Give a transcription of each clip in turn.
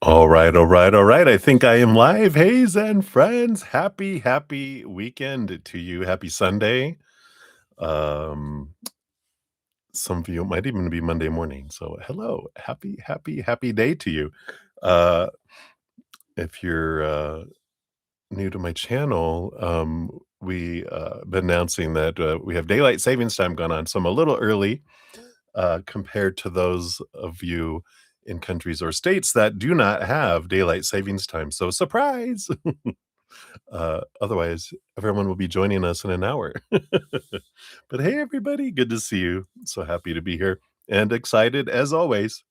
All right, all right, all right. I think I am live. Hayes and friends, happy weekend to you. Happy Sunday. Um, some of you it might even be Monday morning. So hello, happy day to you. Uh, if you're new to my channel, we been announcing that we have daylight savings time going on. So I'm a little early compared to those of you in countries or states that do not have daylight savings time. So surprise. Otherwise, everyone will be joining us in an hour. But hey, everybody, good to see you. So happy to be here and excited, as always,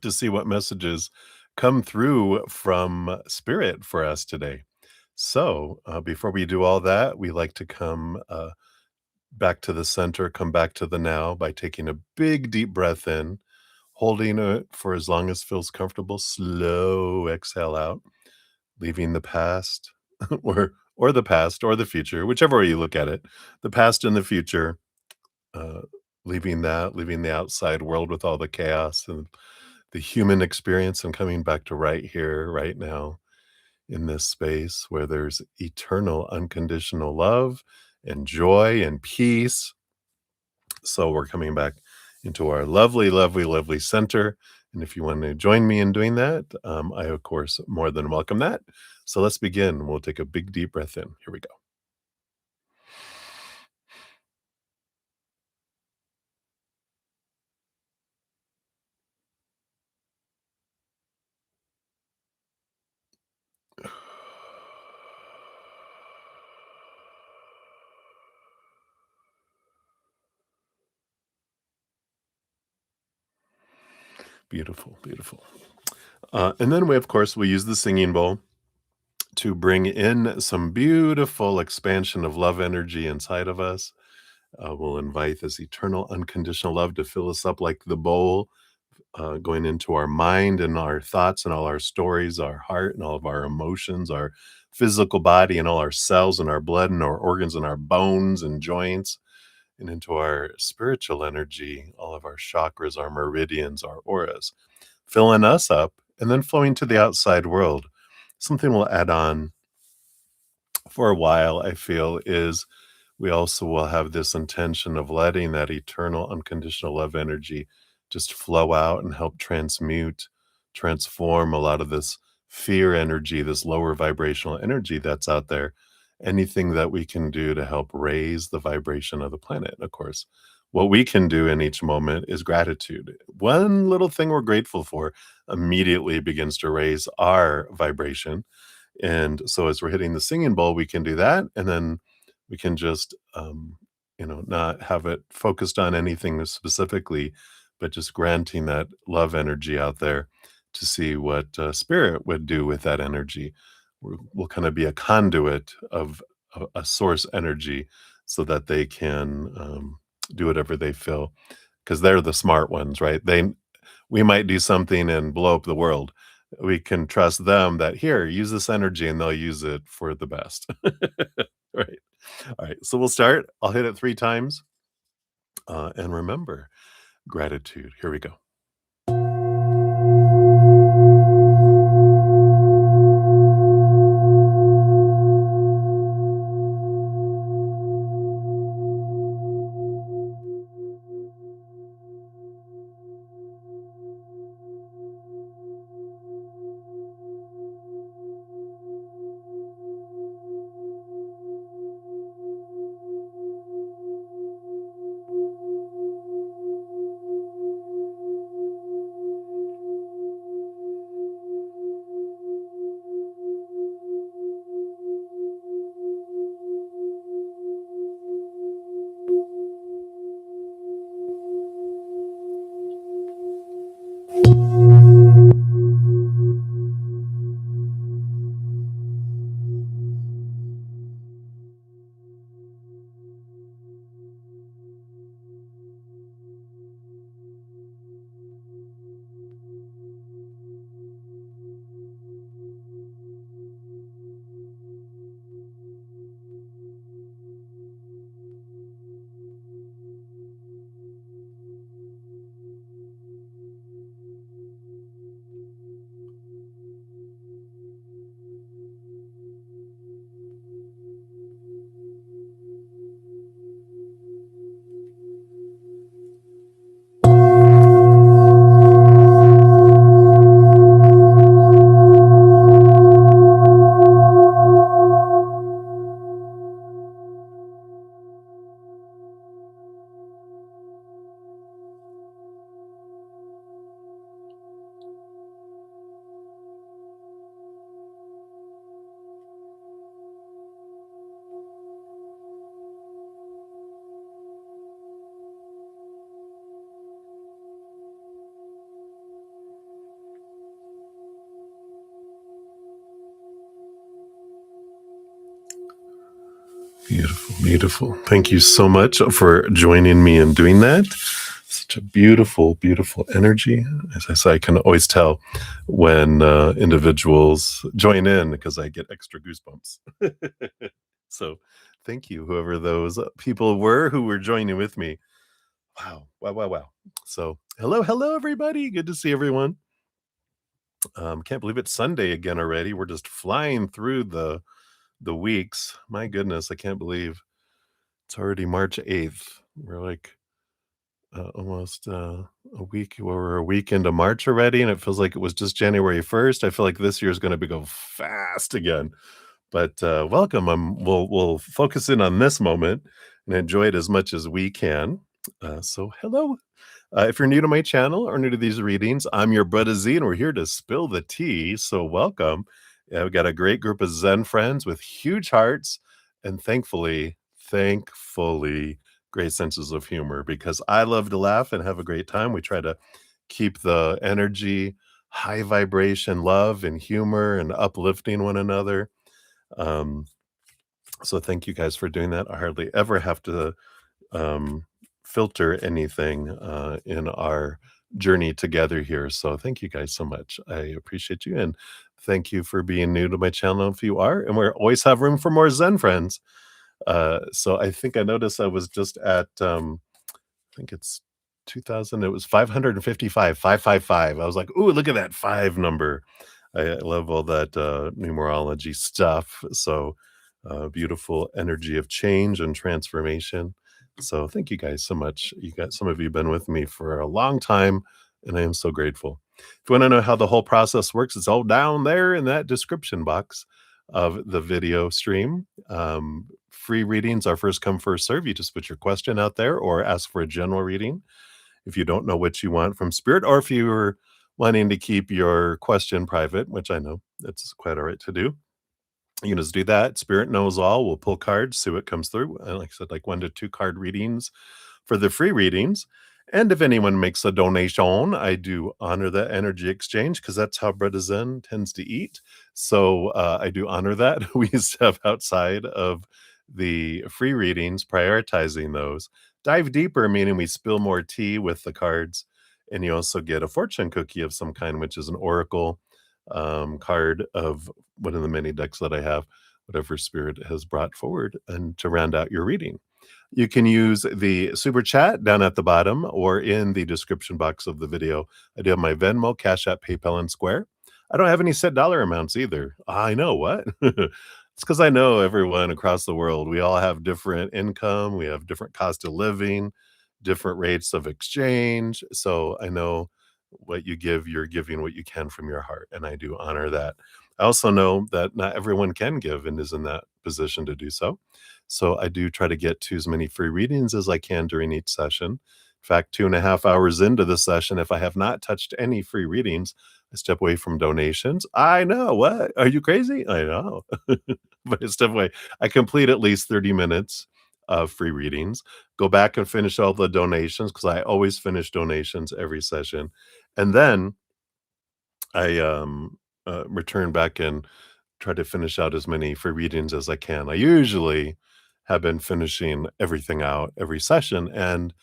to see what messages come through from Spirit for us today. So, before we do all that, we like to come back to the center, come back to the now by taking a big, deep breath in, holding it for as long as feels comfortable. Slow exhale out, leaving the past or the past or the future, whichever way you look at it, the past and the future, uh, leaving the outside world with all the chaos and the human experience, and coming back to right here, right now, in this space where there's eternal, unconditional love and joy and peace. So we're coming back into our lovely center. And if you want to join me in doing that, I, of course, more than welcome that. So let's begin. We'll take a big, deep breath in. Here we go. Beautiful, beautiful. And then we, of course, we use the singing bowl to bring in some beautiful expansion of love energy inside of us. We'll invite this eternal, unconditional love to fill us up like the bowl, going into our mind and our thoughts and all our stories, our heart and all of our emotions, our physical body and all our cells and our blood and our organs and our bones and joints, and into our spiritual energy, all of our chakras, our meridians, our auras, filling us up and then flowing to the outside world. Something we'll add on for a while, I feel, is we also will have this intention of letting that eternal, unconditional love energy just flow out and help transmute, transform a lot of this fear energy, this lower vibrational energy that's out there. Anything that we can do to help raise the vibration of the planet. Of course, what we can do in each moment is gratitude. One little thing we're grateful for immediately begins to raise our vibration, and so as we're hitting the singing bowl, we can do that. And then we can just, not have it focused on anything specifically, but just granting that love energy out there to see what spirit would do with that energy. We'll kind of be a conduit of a source energy so that they can do whatever they feel, because they're the smart ones, right? We might do something and blow up the world. We can trust them that, "Here, use this energy," and they'll use it for the best. Right. Alright, so we'll start. I'll hit it 3 times, and remember, gratitude. Here we go. Beautiful, beautiful. Thank you so much for joining me in doing that. Such a beautiful, beautiful energy. As I say, I can always tell when individuals join in because I get extra goosebumps. So thank you, whoever those people were who were joining with me. Wow, wow, wow, wow. So hello, hello, everybody. Good to see everyone. Can't believe it's Sunday again already. We're just flying through the weeks. My goodness, I can't believe it's already March 8th. We're like almost a week. We're a week into March already, and it feels like it was just January 1st. I feel like this year is going to be go fast again. But welcome. We'll focus in on this moment and enjoy it as much as we can. So hello. If you're new to my channel or new to these readings, I'm your brother Z, and we're here to spill the tea. So welcome. We've got a great group of Zen friends with huge hearts, and thankfully, great senses of humor. Because I love to laugh and have a great time. We try to keep the energy, high vibration, love, and humor, and uplifting one another. Um, so thank you guys for doing that. I hardly ever have to um, filter anything in our journey together here. So thank you guys so much. I appreciate you. And thank you for being new to my channel if you are. And we always have room for more Zen friends. So I think I noticed I was just at, I think it's 2000, it was 555, 555. I was like, ooh, look at that five number. I love all that numerology stuff. So beautiful energy of change and transformation. So thank you guys so much. You got some of you been with me for a long time, and I am so grateful. If you want to know how the whole process works, it's all down there in that description box of the video stream. Free readings are first come, first serve. You just put your question out there or ask for a general reading if you don't know what you want from spirit, or if you're wanting to keep your question private, which I know it's quite all right to do. You can just do that. Spirit knows all. We'll pull cards, see what comes through. And like I said, like 1 to 2 card readings for the free readings. And if anyone makes a donation, I do honor that energy exchange because that's how Brother Zen tends to eat. So I do honor that. We step outside of the free readings, prioritizing those. Dive deeper, meaning we spill more tea with the cards. And you also get a fortune cookie of some kind, which is an oracle card of one of the many decks that I have, whatever spirit has brought forward, and to round out your reading. You can use the super chat down at the bottom or in the description box of the video. I do have my Venmo, Cash App, PayPal, and Square. I don't have any set dollar amounts either. I know what. It's because I know everyone across the world. We all have different income. We have different cost of living, different rates of exchange. So I know what you give, you're giving what you can from your heart. And I do honor that. I also know that not everyone can give and is in that position to do so. So I do try to get to as many free readings as I can during each session. In fact, 2.5 hours into the session, if I have not touched any free readings, I step away from donations. I know. What? Are you crazy? I know. But I step away. I complete at least 30 minutes of free readings, go back and finish all the donations because I always finish donations every session. And then I return back and try to finish out as many free readings as I can. I usually have been finishing everything out every session. And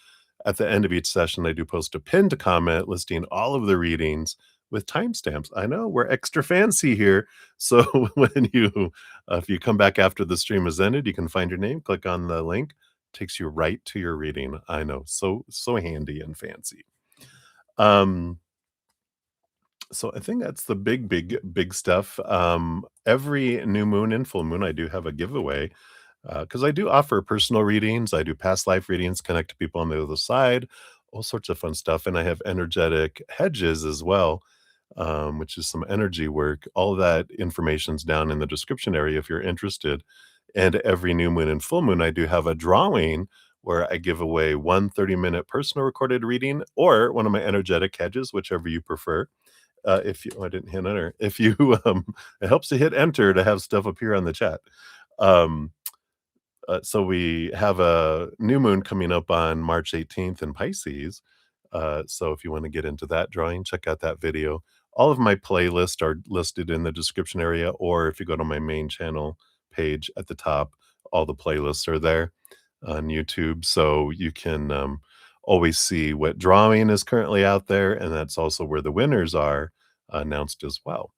at the end of each session, I do post a pinned comment listing all of the readings with timestamps. I know we're extra fancy here. So when if you come back after the stream has ended, you can find your name, click on the link, takes you right to your reading. I know, so handy and fancy. So I think that's the big stuff. Every new moon and full moon, I do have a giveaway because I do offer personal readings. I do past life readings, connect to people on the other side, all sorts of fun stuff. And I have energetic hedges as well, which is some energy work. All that information's down in the description area if you're interested. And every new moon and full moon, I do have a drawing where I give away one 30-minute personal recorded reading or one of my energetic hedges, whichever you prefer. If you, oh, I didn't hit enter. If you, it helps to hit enter to have stuff appear on the chat. Um, so we have a new moon coming up on March 18th in Pisces. So if you want to get into that drawing, check out that video. All of my playlists are listed in the description area, or if you go to my main channel page at the top, all the playlists are there on YouTube, so you can always see what drawing is currently out there, and that's also where the winners are announced as well.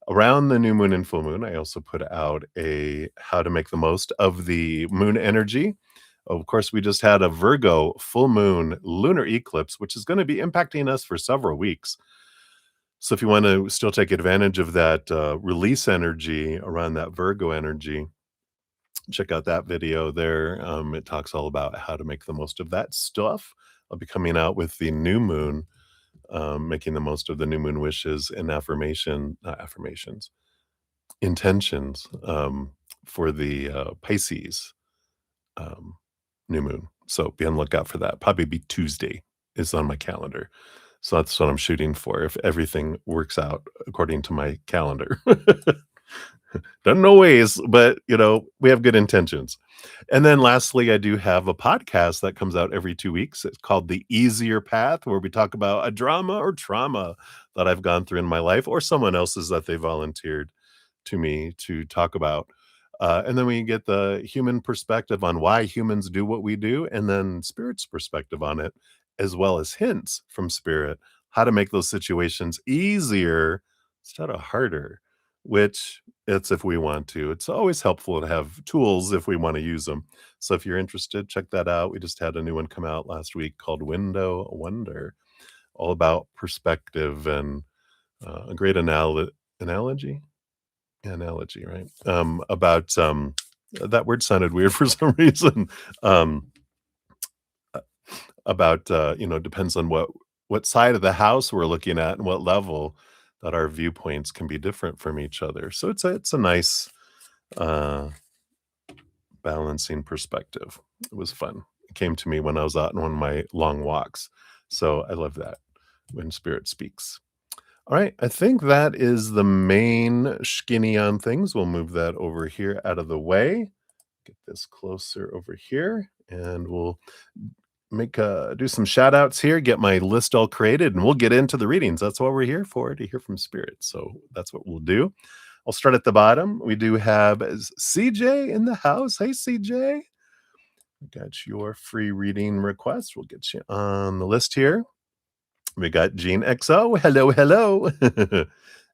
Around the new moon and full moon, I also put out a how to make the most of the moon energy. Of course, we just had a Virgo full moon lunar eclipse, which is going to be impacting us for several weeks. So if you want to still take advantage of that release energy around that Virgo energy, check out that video there. It talks all about how to make the most of that stuff. I'll be coming out with the new moon, making the most of the new moon wishes and not affirmations, intentions for the Pisces um, new moon. So be on the lookout for that. Probably be Tuesday is on my calendar. So that's what I'm shooting for if everything works out according to my calendar. Don't know ways, but we have good intentions. And then lastly, I do have a podcast that comes out every 2 weeks. It's called The Easier Path, where we talk about a drama or trauma that I've gone through in my life or someone else's that they volunteered to me to talk about. And then we get the human perspective on why humans do what we do, and then spirit's perspective on it, as well as hints from spirit, how to make those situations easier instead of harder, which it's if we want to. It's always helpful to have tools if we want to use them. So if you're interested, check that out. We just had a new one come out last week called Window Wonder, all about perspective and a great analogy. Analogy, right? About that word sounded weird for some reason. Um, about depends on what side of the house we're looking at and what level that our viewpoints can be different from each other. So it's a nice uh, balancing perspective. It was fun. It came to me when I was out on one of my long walks. So I love that when spirit speaks. All right, I think that is the main skinny on things. We'll move that over here out of the way. Get this closer over here, and we'll do some shout outs here, get my list all created, and we'll get into the readings. That's what we're here for, to hear from spirit. So that's what we'll do. I'll start at the bottom. We do have CJ in the house. Hey, CJ. We got your free reading request. We'll get you on the list here. We got Gene XO. Hello, hello.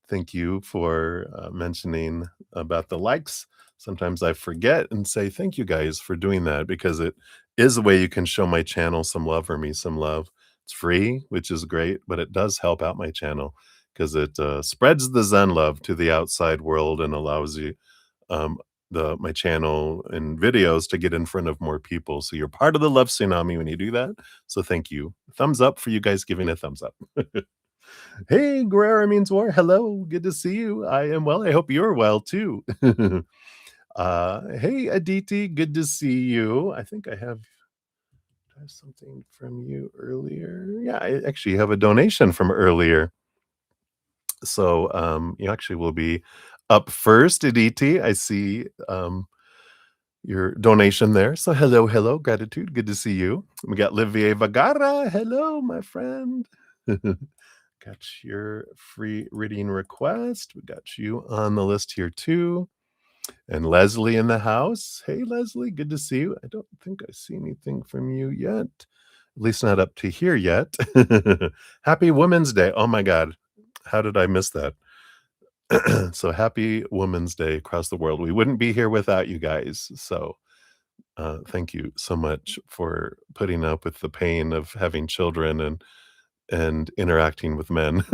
Thank you for mentioning about the likes. Sometimes I forget and say thank you guys for doing that, because it is a way you can show my channel some love or me some love. It's free, which is great, but it does help out my channel because it spreads the Zen love to the outside world and allows you um, my channel and videos to get in front of more people. So you're part of the love tsunami when you do that. So thank you. Thumbs up for you guys giving a thumbs up. Hey, Guerrera means war. Hello, good to see you. I am well. I hope you're well too. Hey, Aditi, good to see you. I think I have something from you earlier. Yeah, I actually have a donation from earlier. So you actually will be up first, Aditi. I see your donation there. So hello, hello, gratitude. Good to see you. We got Livier Vagara. Hello, my friend. Got your free reading request. We got you on the list here too. And Leslie in the house. Hey, Leslie, good to see you. I don't think I see anything from you yet. At least not up to here yet. Happy Women's Day. Oh my God. How did I miss that? So happy Women's Day across the world. We wouldn't be here without you guys. So thank you so much for putting up with the pain of having children and interacting with men.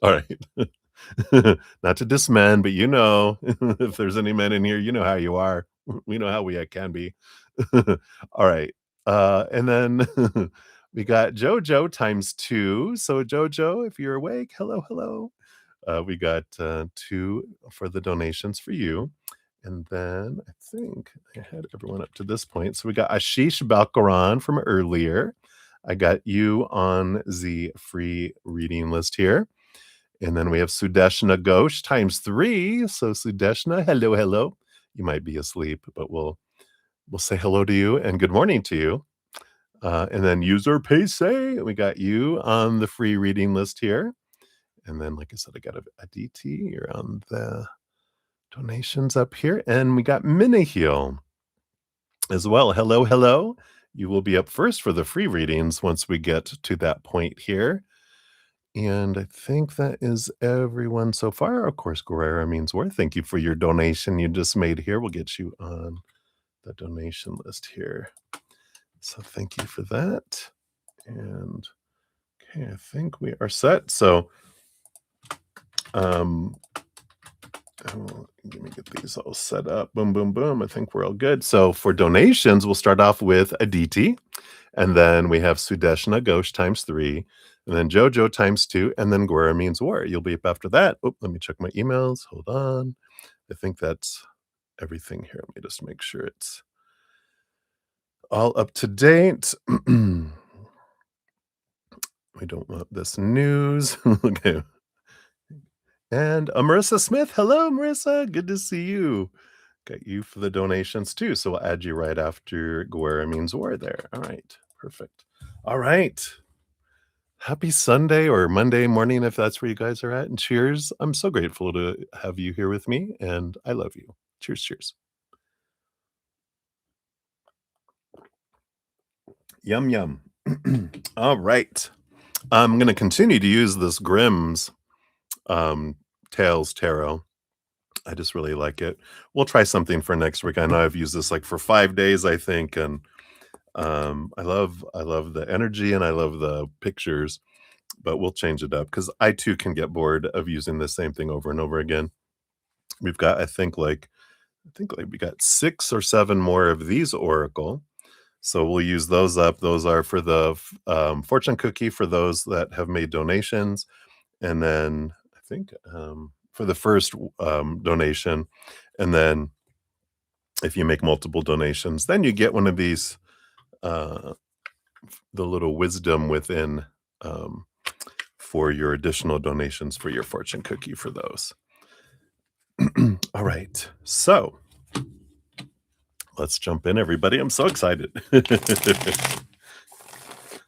All right. Not to diss men, but if there's any men in here, you know how you are. We know how we can be. All right. And then we got Jojo times 2. So Jojo, if you're awake, hello, hello. We got 2 for the donations for you. And then I think I had everyone up to this point. So we got Ashish Balkaran from earlier. I got you on the free reading list here. And then we have Sudeshna Ghosh times 3. So Sudeshna, hello, hello. You might be asleep, but we'll say hello to you and good morning to you. And then User Pace, we got you on the free reading list here. And then, like I said, I got a DT. You're on the donations up here, and we got Miniheel as well. Hello, hello. You will be up first for the free readings once we get to that point here. And I think that is everyone so far. Of course, Guerrera means worth. Thank you for your donation you just made here. We'll get you on the donation list here. So thank you for that. And okay, I think we are set. So let me get these all set up. Boom, boom, boom. I think we're all good. So for donations, we'll start off with Aditi, and then we have Sudeshna Ghosh times 3, and then Jojo times 2, and then Guerra means war. You'll be up after that. Oh, let me check my emails. Hold on. I think that's everything here. Let me just make sure it's all up to date. We don't want this news. Okay. And Marissa Smith. Hello, Marissa. Good to see you. Got you for the donations too. So we'll add you right after Guerra means war there. All right. Perfect. All right. Happy Sunday or Monday morning if that's where you guys are at. And cheers. I'm so grateful to have you here with me, and I love you. Cheers, cheers. Yum, yum. All right. I'm going to continue to use this Grimm's Tales Tarot. I just really like it. We'll try something for next week. I know I've used this like for 5 days, I think, and I love the energy and I love the pictures, but we'll change it up because I too can get bored of using the same thing over and over again. We've got, I think we got 6 or 7 more of these Oracle. So we'll use those up. Those are for the fortune cookie for those that have made donations. And then I think for the first donation. And then if you make multiple donations, then you get one of these, the little wisdom within for your additional donations for your fortune cookie for those. All right. So let's jump in, everybody. I'm so excited.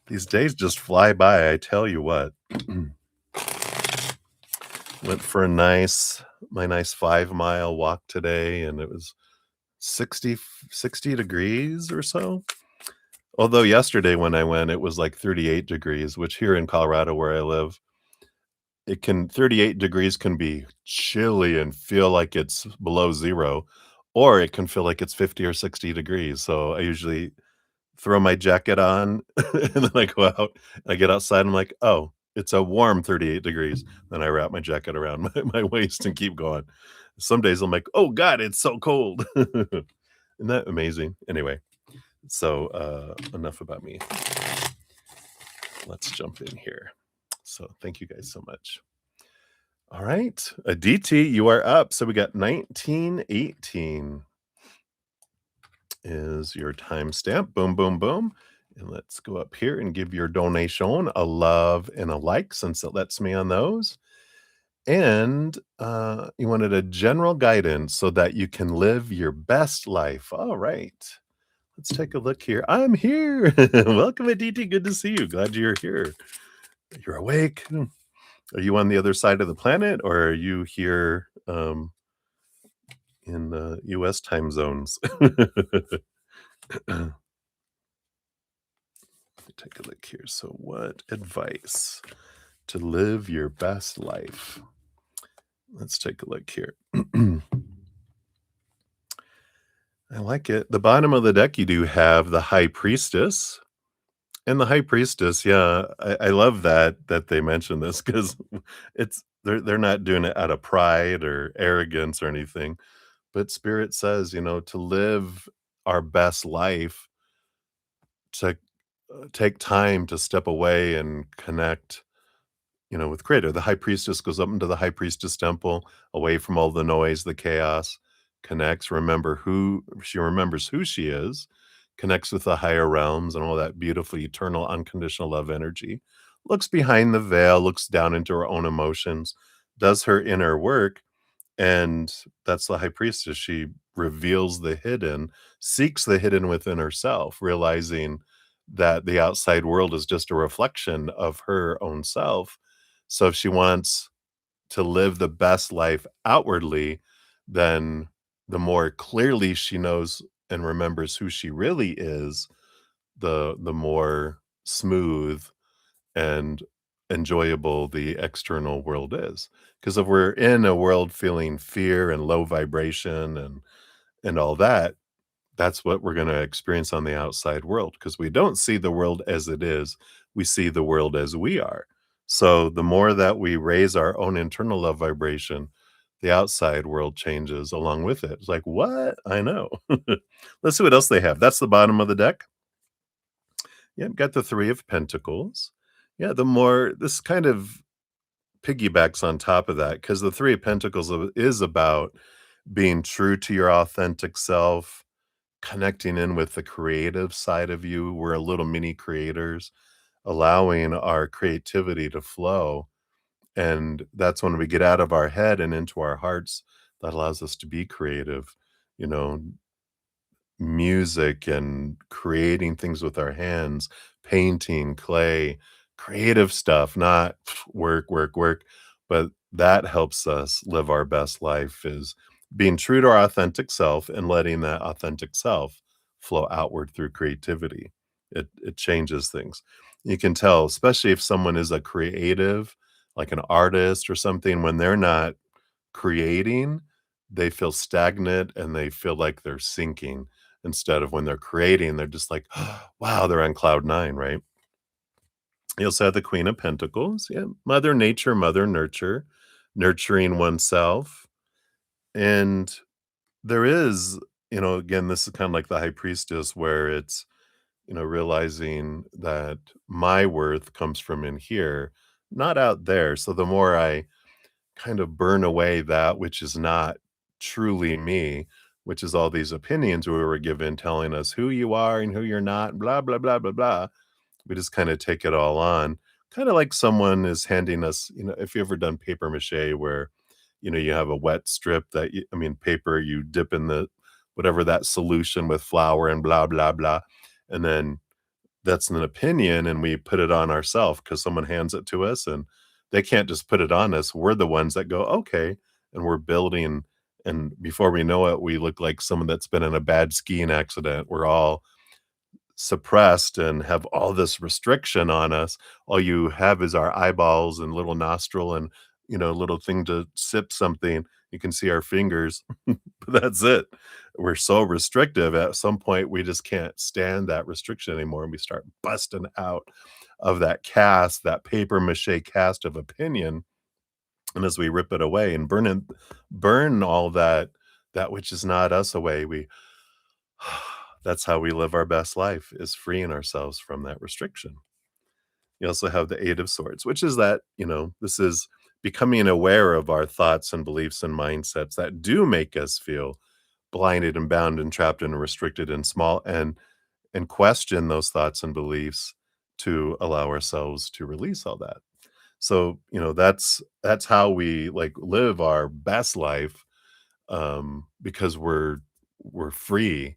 These days just fly by, I tell you what. Went for my nice 5-mile walk today, and it was 60 degrees or so. Although yesterday when I went, it was like 38 degrees, which here in Colorado where I live, 38 degrees can be chilly and feel like it's below 0, or it can feel like it's 50 or 60 degrees. So I usually throw my jacket on and then I go out and I get outside and I'm like, oh, it's a warm 38 degrees. Then I wrap my jacket around my waist and keep going. Some days I'm like, oh God, it's so cold. Isn't that amazing? Anyway, so enough about me. Let's jump in here. So thank you guys so much. All right, Aditi, you are up. So we got 1918 is your timestamp. Boom, boom, boom. And let's go up here and give your donation a love and a like since it lets me on those. And you wanted a general guidance so that you can live your best life. All right. Let's take a look here. I'm here. Welcome, Aditi. Good to see you. Glad you're here. You're awake. Are you on the other side of the planet, or are you here in the US time zones? Let me take a look here. So what advice to live your best life? Let's take a look here. I like it. The bottom of the deck, you do have the High Priestess. And the High Priestess, yeah, I love that they mention this because they're not doing it out of pride or arrogance or anything. But Spirit says, to live our best life, to take time to step away and connect, with Creator. The High Priestess goes up into the High Priestess temple, away from all the noise, the chaos, connects, she remembers who she is, connects with the higher realms and all that beautiful, eternal, unconditional love energy, looks behind the veil, looks down into her own emotions, does her inner work, and that's the High Priestess. She reveals the hidden, seeks the hidden within herself, realizing that the outside world is just a reflection of her own self. So if she wants to live the best life outwardly, then the more clearly she knows and remembers who she really is, the more smooth and enjoyable the external world is. Because if we're in a world feeling fear and low vibration and all that, that's what we're gonna experience on the outside world. Because we don't see the world as it is, we see the world as we are. So, the more that we raise our own internal love vibration, the outside world changes along with it. It's like, "What? I know." Let's see what else they have. That's the bottom of the deck. Yeah, got the 3 of Pentacles. Yeah, the more this kind of piggybacks on top of that because the 3 of Pentacles is about being true to your authentic self, connecting in with the creative side of you. We're a little mini creators, allowing our creativity to flow. And that's when we get out of our head and into our hearts that allows us to be creative. You know, music and creating things with our hands, painting, clay, creative stuff, not work, work, work. But that helps us live our best life is being true to our authentic self and letting that authentic self flow outward through creativity. It changes things. You can tell, especially if someone is a creative, like an artist or something, when they're not creating, they feel stagnant and they feel like they're sinking instead of when they're creating, they're just like, wow, they're on cloud nine, right? You also have the Queen of Pentacles. Yeah, Mother Nature, Mother Nurture, nurturing oneself. And there is, again, this is kind of like the High Priestess, where it's, realizing that my worth comes from in here, not out there. So the more I kind of burn away that which is not truly me, which is all these opinions we were given telling us who you are and who you're not, blah, blah, blah, blah, blah. We just kind of take it all on. Kind of like someone is handing us, if you ever done paper mache where, you have a wet strip that, paper, you dip in the whatever that solution with flour and blah, blah, blah. And then that's an opinion and we put it on ourselves because someone hands it to us and they can't just put it on us. We're the ones that go, okay. And we're building. And before we know it, we look like someone that's been in a bad skiing accident. We're all suppressed and have all this restriction on us. All you have is our eyeballs and little nostril and, little thing to sip something. You can see our fingers, but that's it. We're so restrictive. At some point, we just can't stand that restriction anymore. And we start busting out of that cast, that paper mache cast of opinion. And as we rip it away and burn all that which is not us away, that's how we live our best life is freeing ourselves from that restriction. You also have the 8 of Swords, which is that, this is becoming aware of our thoughts and beliefs and mindsets that do make us feel blinded and bound and trapped and restricted and small and question those thoughts and beliefs to allow ourselves to release all that. So, that's how we like live our best life because we're free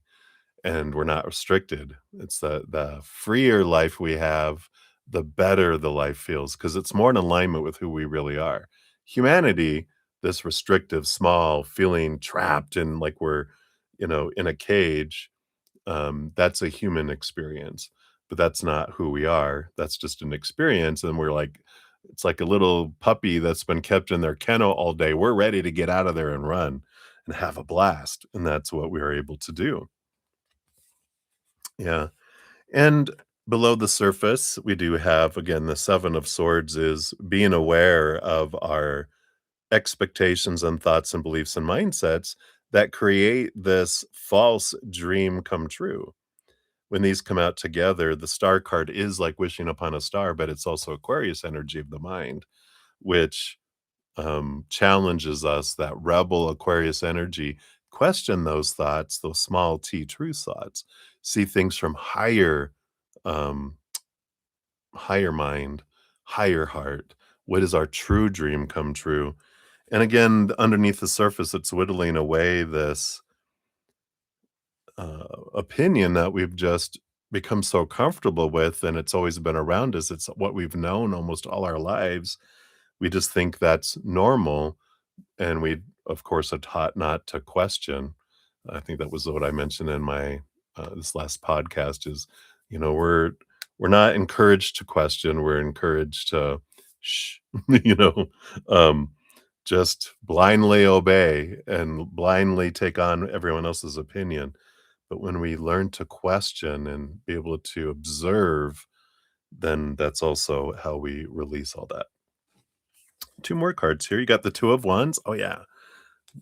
and we're not restricted. It's the freer life we have, the better the life feels because it's more in alignment with who we really are. Humanity, this restrictive, small, feeling trapped and like we're, in a cage, that's a human experience, but that's not who we are. That's just an experience. And we're like, it's like a little puppy that's been kept in their kennel all day. We're ready to get out of there and run and have a blast. And that's what we are able to do. Yeah. And below the surface, we do have, again, the 7 of Swords is being aware of our expectations and thoughts and beliefs and mindsets that create this false dream come true. When these come out together, the star card is like wishing upon a star, but it's also Aquarius energy of the mind, which challenges us, that rebel Aquarius energy, question those thoughts, those small t true thoughts, see things from um, higher mind, higher heart. What is our true dream come true? And again, underneath the surface, it's whittling away this opinion that we've just become so comfortable with, and it's always been around us. It's what we've known almost all our lives. We just think that's normal, and of course, are taught not to question. I think that was what I mentioned in my this last podcast is, you know, we're not encouraged to question, we're encouraged to shh, you know, um, just blindly obey and blindly take on everyone else's opinion. But when we learn to question and be able to observe, then that's also how we release all that. Two more cards here. You got the two of wands. Oh yeah.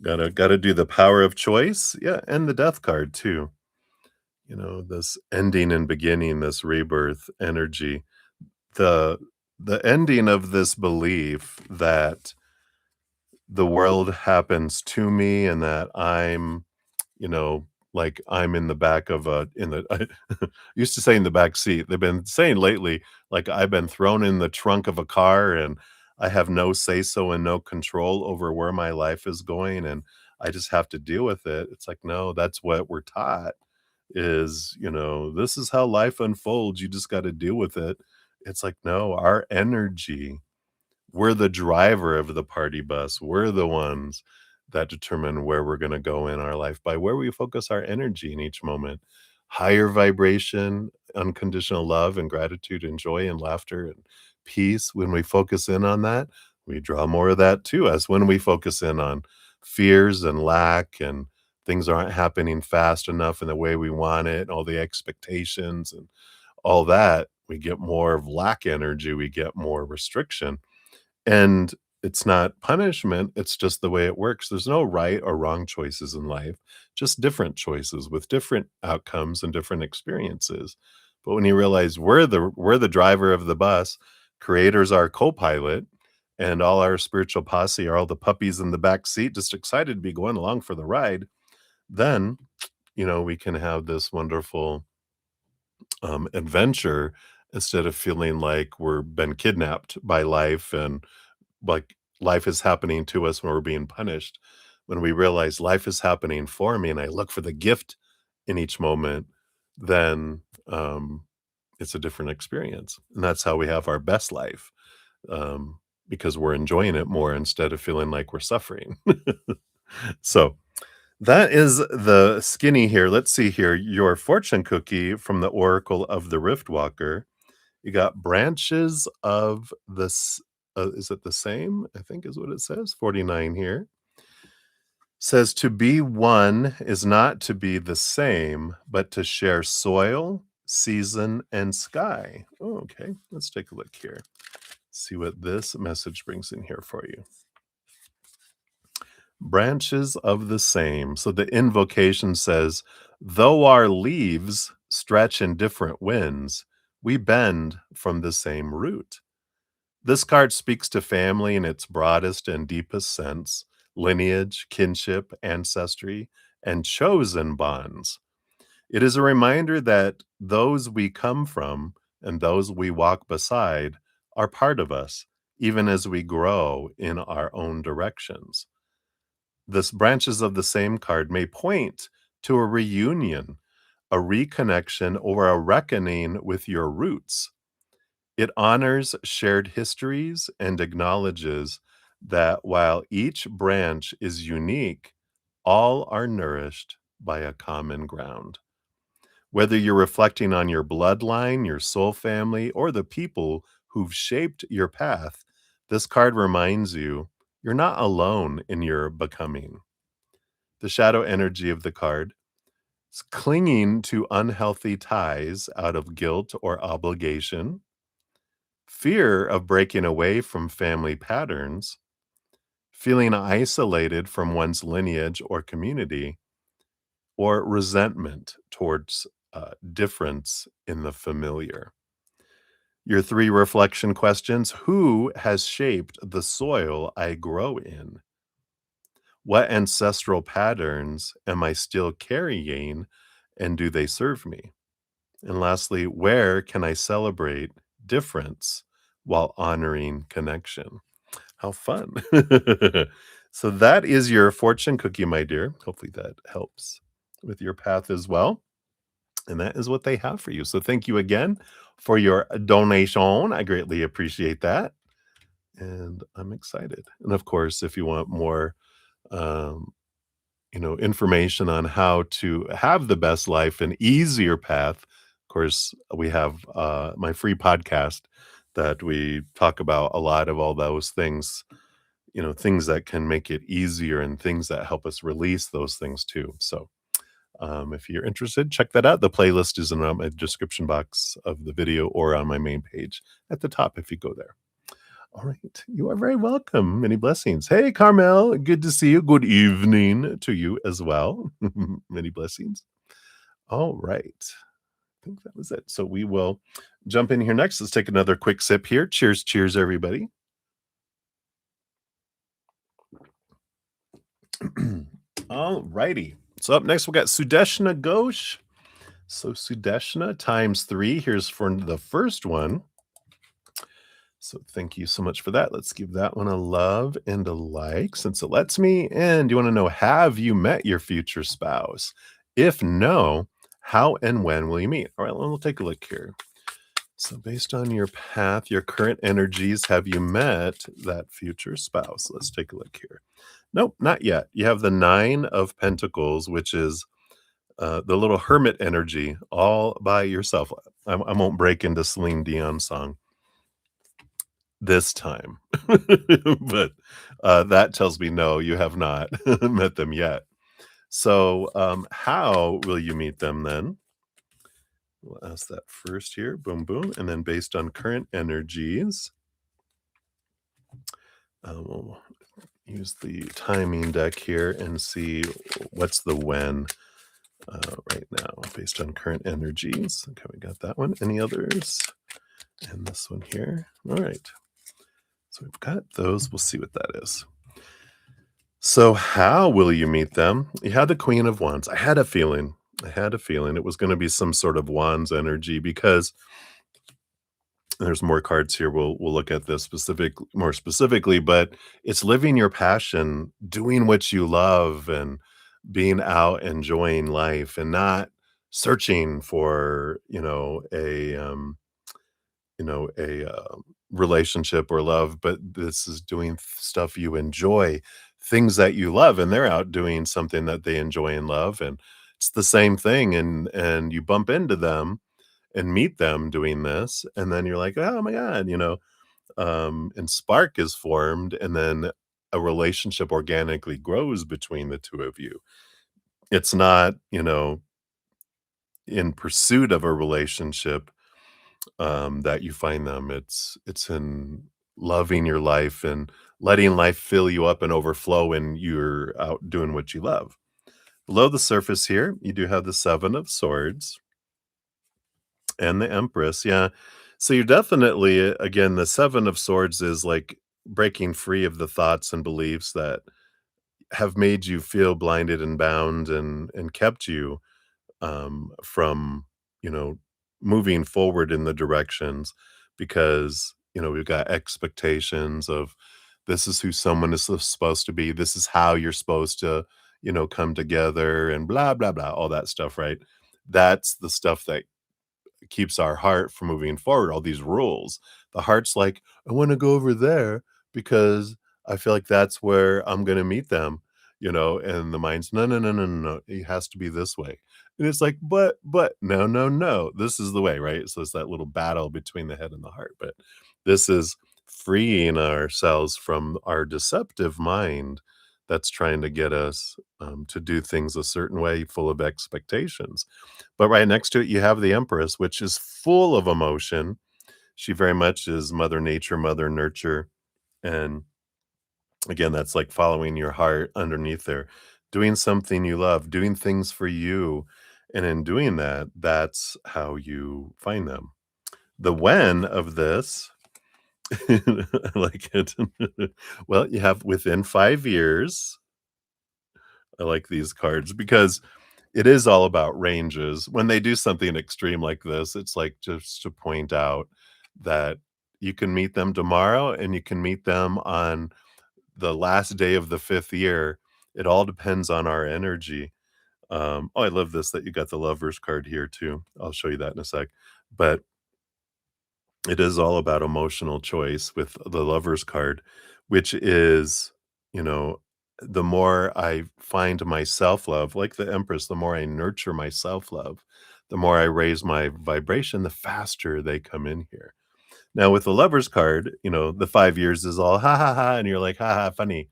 Gotta do the power of choice. Yeah, and the death card too. You know, this ending and beginning, this rebirth energy. The the ending of this belief that the world happens to me and that I'm, you know, like I'm in the back of a in the I used to say in the back seat. They've been saying lately, like I've been thrown in the trunk of a car and I have no say so and no control over where my life is going and I just have to deal with it. It's like, no, that's what we're taught is, you know, this is how life unfolds. You just got to deal with it. It's like, no, our energy, we're the driver of the party bus. We're the ones that determine where we're gonna go in our life by where we focus our energy in each moment. Higher vibration, unconditional love and gratitude and joy and laughter and peace, when we focus in on that, we draw more of that to us. When we focus in on fears and lack and things aren't happening fast enough in the way we want it, and all the expectations and all that, we get more of lack energy, we get more restriction. And it's not punishment, it's just the way it works. There's no right or wrong choices in life, just different choices with different outcomes and different experiences. But when you realize we're the driver of the bus, creator's our co-pilot, and all our spiritual posse are all the puppies in the back seat just excited to be going along for the ride, then, you know, we can have this wonderful adventure instead of feeling like we're been kidnapped by life and like life is happening to us when we're being punished. When we realize life is happening for me and I look for the gift in each moment, then it's a different experience. And that's how we have our best life because we're enjoying it more instead of feeling like we're suffering. So that is the skinny here. Let's see here. Your fortune cookie from the Oracle of the Riftwalker. You got branches of this. Is it the same? I think is what it says. 49 here says to be one is not to be the same, but to share soil, season, and sky. Oh, okay. Let's take a look here. See what this message brings in here for you. Branches of the same. So the invocation says, though our leaves stretch in different winds, we bend from the same root. This card speaks to family in its broadest and deepest sense, lineage, kinship, ancestry, and chosen bonds. It is a reminder that those we come from and those we walk beside are part of us, even as we grow in our own directions. This branches of the same card may point to a reunion, a reconnection, or a reckoning with your roots. It honors shared histories and acknowledges that while each branch is unique, all are nourished by a common ground. Whether you're reflecting on your bloodline, your soul family, or the people who've shaped your path, this card reminds you you're not alone in your becoming. The shadow energy of the card is clinging to unhealthy ties out of guilt or obligation, fear of breaking away from family patterns, feeling isolated from one's lineage or community, or resentment towards difference in the familiar. Your three reflection questions: who has shaped the soil I grow in? What ancestral patterns am I still carrying, and do they serve me? And lastly, where can I celebrate difference while honoring connection? How fun. So that is your fortune cookie, my dear. Hopefully that helps with your path as well. And that is what they have for you. So thank you again for your donation. I greatly appreciate that. And I'm excited. And of course, if you want more um, information on how to have the best life, an easier path. Of course, we have my free podcast that we talk about a lot of all those things, things that can make it easier and things that help us release those things too. So, if you're interested, check that out. The playlist is in my description box of the video or on my main page at the top if you go there. All right. You are very welcome. Many blessings. Hey, Carmel. Good to see you. Good evening to you as well. Many blessings. All right. I think that was it. So we will jump in here next. Let's take another quick sip here. Cheers, cheers, everybody. All righty. So up next, we got Sudeshna Ghosh. So Sudeshna times 3. Here's for the first one. So thank you so much for that. Let's give that one a love and a like since it lets me. And you want to know, have you met your future spouse? If no, how and when will you meet? All right, we'll take a look here. So based on your path, your current energies, have you met that future spouse? Let's take a look here. Nope, not yet. You have the 9 of Pentacles, which is the little hermit energy all by yourself. I won't break into Celine Dion song this time. But that tells me no, you have not met them yet. So how will you meet them then? We'll ask that first here. Boom, boom. And then based on current energies, we'll use the timing deck here and see what's the when right now based on current energies. Okay, we got that one. Any others? And this one here. All right. So we've got those. We'll see what that is. So how will you meet them? You had the Queen of Wands. I had a feeling it was going to be some sort of Wands energy because there's more cards here. We'll look at this more specifically, but it's living your passion, doing what you love, and being out enjoying life, and not searching for a relationship or love, but this is doing stuff you enjoy, things that you love, and they're out doing something that they enjoy and love, and it's the same thing, and you bump into them and meet them doing this, and then you're like, oh my god, and spark is formed, and then a relationship organically grows between the two of you. It's not, in pursuit of a relationship that you find them. It's in loving your life and letting life fill you up and overflow, and you're out doing what you love. Below the surface here, you do have the 7 of Swords and the Empress. Yeah. So you're definitely, again, the 7 of Swords is like breaking free of the thoughts and beliefs that have made you feel blinded and bound and kept you from, you know, moving forward in the directions because, we've got expectations of this is who someone is supposed to be. This is how you're supposed to, come together and blah, blah, blah, all that stuff, right? That's the stuff that keeps our heart from moving forward, all these rules. The heart's like, I want to go over there because I feel like that's where I'm going to meet them, and the mind's, no, no, no, no, no, no, it has to be this way. And it's like, but, no, no, no, this is the way, right? So it's that little battle between the head and the heart. But this is freeing ourselves from our deceptive mind that's trying to get us to do things a certain way, full of expectations. But right next to it, you have the Empress, which is full of emotion. She very much is Mother Nature, Mother Nurture. And again, that's like following your heart underneath there, doing something you love, doing things for you. And in doing that, that's how you find them. The when of this, I like it. Well, you have within 5 years. I like these cards because it is all about ranges. When they do something extreme like this, it's like just to point out that you can meet them tomorrow and you can meet them on the last day of the 5th year. It all depends on our energy. Oh, I love this that you got the Lovers card here too. I'll show you that in a sec. But it is all about emotional choice with the Lovers card, which is, you know, the more I find my self-love, like the Empress, the more I nurture my self-love, the more I raise my vibration, the faster they come in here. Now with the Lover's card, the 5 years is all, "Ha, ha, ha," and you're like, "Ha, ha, funny."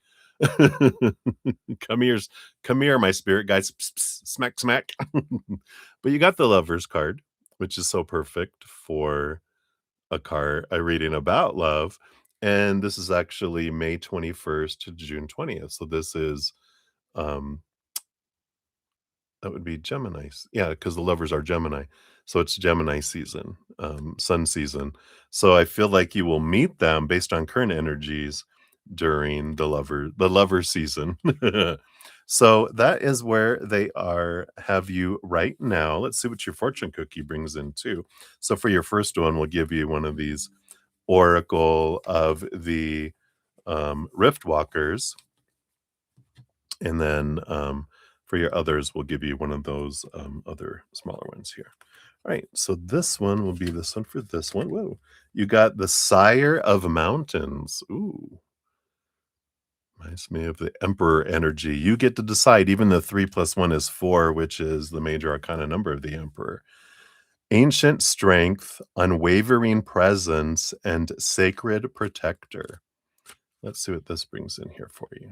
"Come here come here, my spirit guides, ps, ps, smack, smack." But you got the Lover's card, which is so perfect for a reading about love, and this is actually May 21st to June 20th, so this is, um that would be Gemini's. Yeah, because the lovers are Gemini. So it's Gemini season, sun season. So I feel like you will meet them based on current energies during the lover season. So that is where they have you right now. Let's see what your fortune cookie brings in too. So for your first one, we'll give you one of these Oracle of the Rift Walkers. And then, for your others, we'll give you one of those, other smaller ones here. All right, so this one will be this one for this one. Whoa. You got the Sire of Mountains. Ooh, reminds me of the Emperor energy. You get to decide, even the 3 plus 1 is 4, which is the major arcana number of the Emperor. Ancient strength, unwavering presence, and sacred protector. Let's see what this brings in here for you.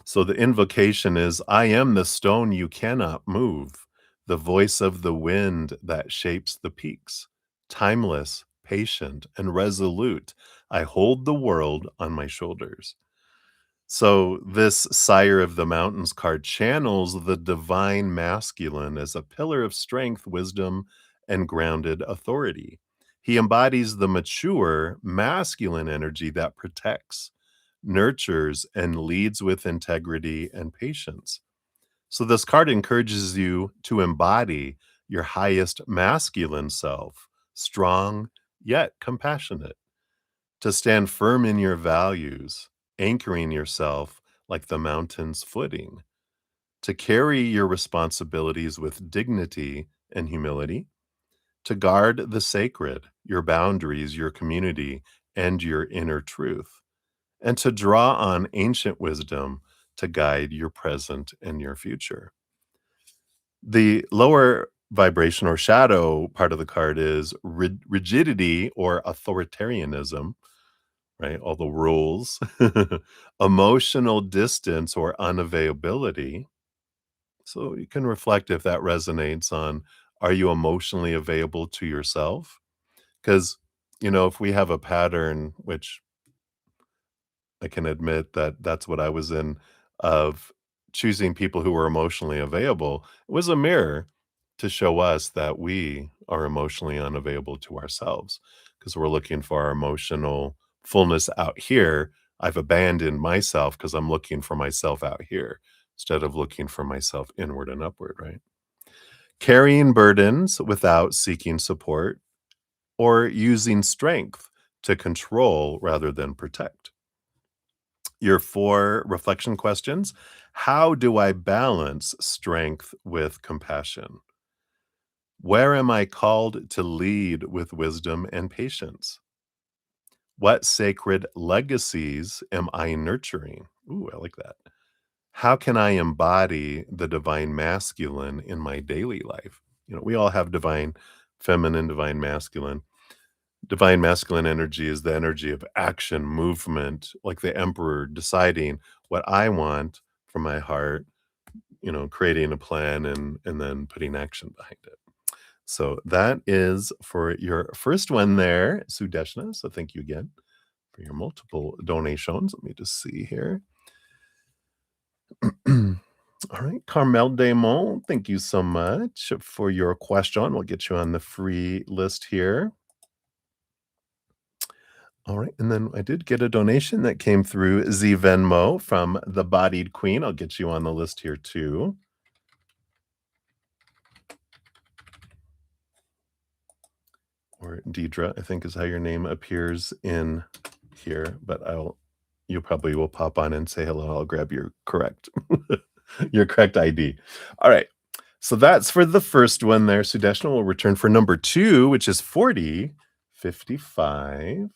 So the invocation is, I am the stone you cannot move, the voice of the wind that shapes the peaks. Timeless, patient, and resolute, I hold the world on my shoulders. So this Sire of the Mountains card channels the divine masculine as a pillar of strength, wisdom, and grounded authority. He embodies the mature masculine energy that protects, nurtures, and leads with integrity and patience. So this card encourages you to embody your highest masculine self, strong yet compassionate, to stand firm in your values, anchoring yourself like the mountain's footing, to carry your responsibilities with dignity and humility, to guard the sacred, your boundaries, your community, and your inner truth, and to draw on ancient wisdom to guide your present and your future. The lower vibration or shadow part of the card is rigidity or authoritarianism, right? All the rules, emotional distance or unavailability. So you can reflect if that resonates on, are you emotionally available to yourself? Because, if we have a pattern, which I can admit that that's what I was in, of choosing people who were emotionally available. It was a mirror to show us that we are emotionally unavailable to ourselves because we're looking for our emotional fullness out here. I've abandoned myself because I'm looking for myself out here instead of looking for myself inward and upward, right? Carrying burdens without seeking support or using strength to control rather than protect. Your 4 reflection questions. How do I balance strength with compassion? Where am I called to lead with wisdom and patience? What sacred legacies am I nurturing? Ooh, I like that. How can I embody the divine masculine in my daily life? We all have divine feminine, divine masculine. Divine masculine energy is the energy of action, movement, like the emperor deciding what I want from my heart, creating a plan and then putting action behind it. So that is for your first one there, Sudeshna. So thank you again for your multiple donations. Let me just see here. All right, Carmel Damon, thank you so much for your question. We'll get you on the free list here. All right, and then I did get a donation that came through Z Venmo from the Bodied Queen. I'll get you on the list here too. Or Deidre, I think is how your name appears in here, but you probably will pop on and say hello. I'll grab your correct your correct ID. All right. So that's for the first one there. Sudeshna will return for number 2, which is 4055.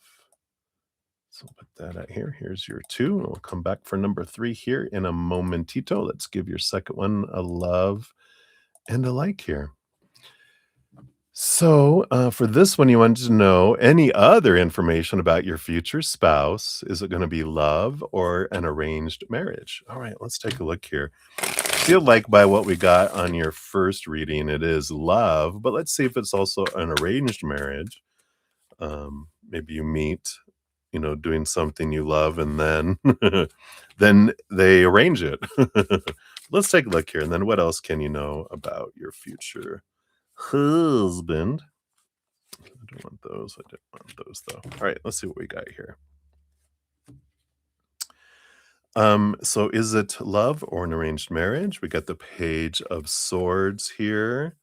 So we'll put that out here. Here's your 2. We'll come back for number 3 here in a momentito. Let's give your second one a love and a like here. So, for this one, you wanted to know any other information about your future spouse. Is it gonna be love or an arranged marriage? All right, let's take a look here. Feel like by what we got on your first reading, it is love, but let's see if it's also an arranged marriage. Maybe you meet, doing something you love, and then then they arrange it. Let's take a look here, and then what else can you know about your future husband? I don't want those. I didn't want those though. All right, let's see what we got here. So is it love or an arranged marriage? We got the Page of Swords here,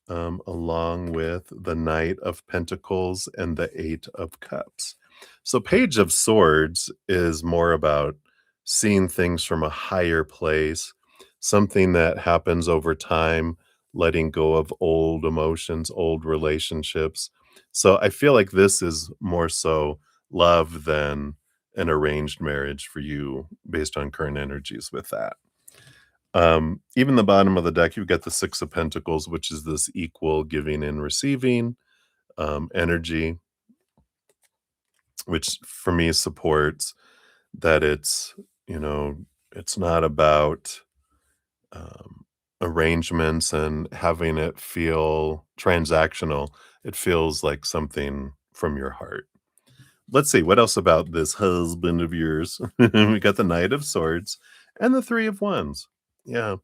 along with the Knight of Pentacles and the Eight of Cups. So, Page of Swords is more about seeing things from a higher place, something that happens over time, letting go of old emotions, old relationships. So, I feel like this is more so love than an arranged marriage for you based on current energies with that. Even the bottom of the deck, you've got the Six of Pentacles, which is this equal giving and receiving energy, which for me supports that you know, it's not about arrangements and having it feel transactional. It feels like something from your heart. Let's see, what else about this husband of yours? We got the Knight of Swords and the Three of Wands. Yeah.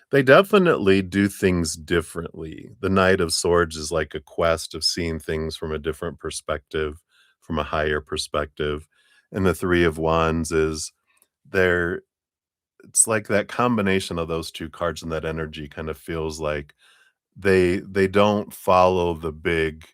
They definitely do things differently. The Knight of Swords is like a quest of seeing things from a different perspective, from a higher perspective, and the Three of Wands is there it's like that combination of those 2 cards and that energy kind of feels like they don't follow the big,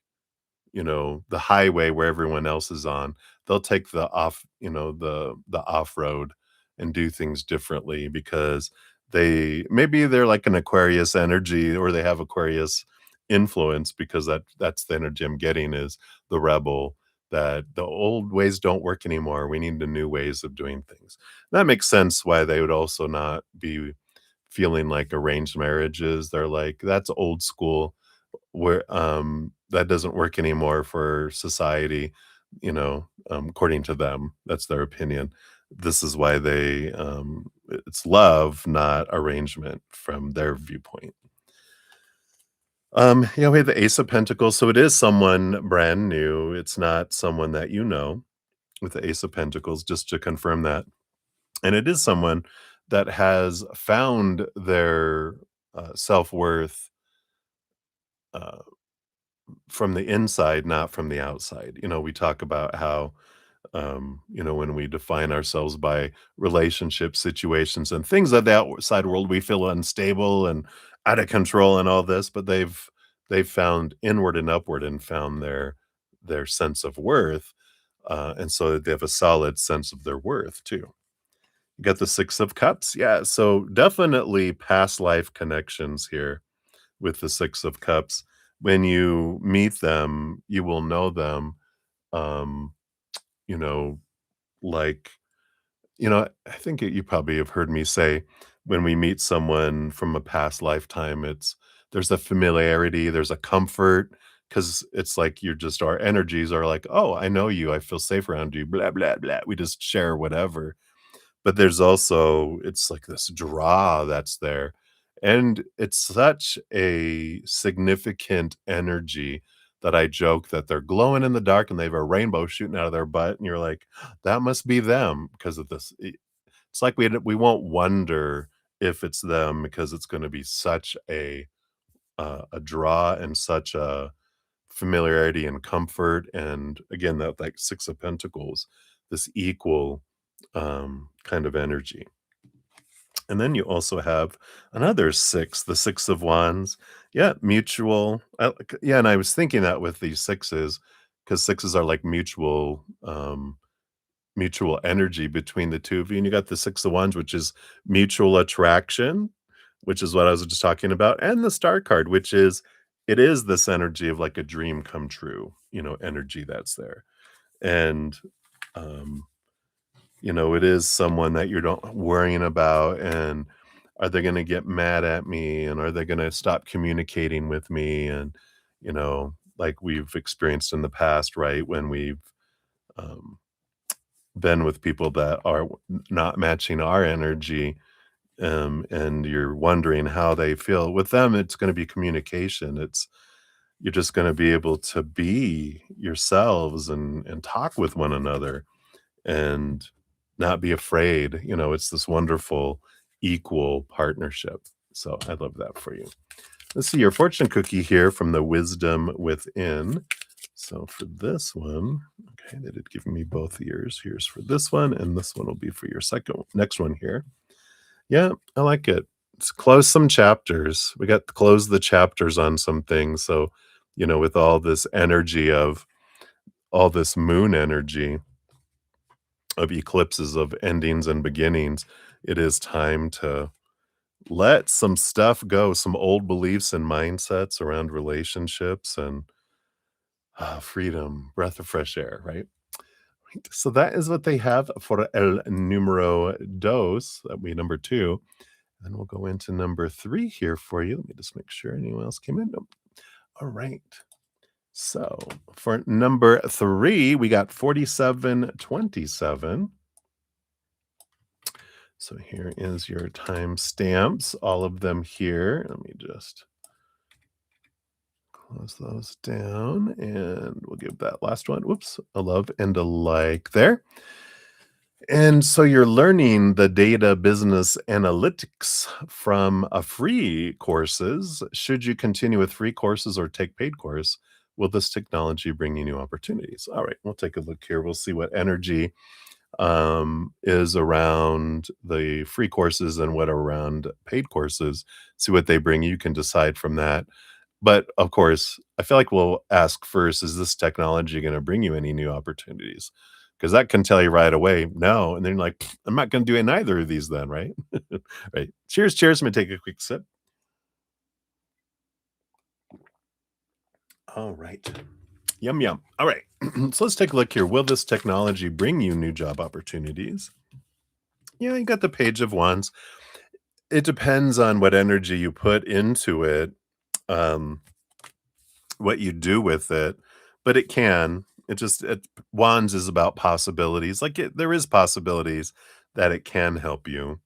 the highway where everyone else is on. They'll take the off, the off-road and do things differently because maybe they're like an Aquarius energy or they have Aquarius influence because that's the energy I'm getting is the rebel, that the old ways don't work anymore. We need the new ways of doing things. That makes sense why they would also not be feeling like arranged marriages. They're like, that's old school where that doesn't work anymore for society, according to them. That's their opinion. This is why it's love, not arrangement from their viewpoint. We have the Ace of Pentacles, so it is someone brand new. It's not someone that you know with the Ace of Pentacles, just to confirm that. And it is someone that has found their self-worth uh, from the inside, not from the outside. We talk about how, when we define ourselves by relationship situations and things of the outside world, we feel unstable and out of control and all this, but they've found inward and upward and found their sense of worth. And so they have a solid sense of their worth too. You got the Six of Cups. Yeah. So definitely past life connections here with the Six of Cups. When you meet them, you will know them, um, you know, like, I think you probably have heard me say when we meet someone from a past lifetime, there's a familiarity, there's a comfort, because it's like our energies are like, oh, I know you, I feel safe around you, blah, blah, blah. We just share whatever. But there's also it's like this draw that's there, and it's such a significant energy that I joke that they're glowing in the dark and they have a rainbow shooting out of their butt, and you're like, "That must be them," because of this. It's like we won't wonder if it's them because it's gonna be such a draw and such a familiarity and comfort, and again, that, like, Six of Pentacles, this equal, kind of energy. And then you also have another 6, the 6 of Wands. Yeah, mutual yeah, and I was thinking that with these 6s, because 6s are like mutual energy between the 2 of you, and you got the 6 of Wands, which is mutual attraction, which is what I was just talking about, and the Star card, which is it is this energy of like a dream come true, energy that's there. And Um, it is someone that you're not worrying about, and are they going to get mad at me, and are they going to stop communicating with me, and like we've experienced in the past, right, when we've um, been with people that are not matching our energy, and you're wondering how they feel. With them, it's going to be communication. You're just going to be able to be yourselves and talk with one another and not be afraid. It's this wonderful equal partnership. So I love that for you. Let's see your fortune cookie here from the Wisdom Within. So for this one, okay, they did give me both ears. Here's for this one, and this one will be for your next one here. Yeah, I like it. Let's close some chapters. We got to close the chapters on some things. So, with all this energy of all this moon energy of eclipses, of endings and beginnings, it is time to let some stuff go, some old beliefs and mindsets around relationships and freedom, breath of fresh air, right? Right. So that is what they have for el numero dos. That would be number two. Then we'll go into number three here for you. Let me just make sure anyone else came in. Nope. All right. So for number three, we got 4727. So here is your time stamps, all of them here. Let me just close those down and we'll give that last one. Whoops, a love and a like there. And so you're learning the data business analytics from a free courses. Should you continue with free courses or take paid course, will this technology bring you new opportunities? All right, we'll take a look here. We'll see what energy is around the free courses and what are around paid courses. See what they bring. You can decide from that. But of course, I feel like we'll ask first, is this technology going to bring you any new opportunities? Because that can tell you right away, no. And then you're like, I'm not going to do neither of these then, right? Right. Cheers, cheers. I'm going to take a quick sip. All right. Yum, yum. All right. So let's take a look here. Will this technology bring you new job opportunities? Yeah, you got the Page of Wands. It depends on what energy you put into it. Um, what you do with it, but it can. Wands is about possibilities. Like there is possibilities that it can help you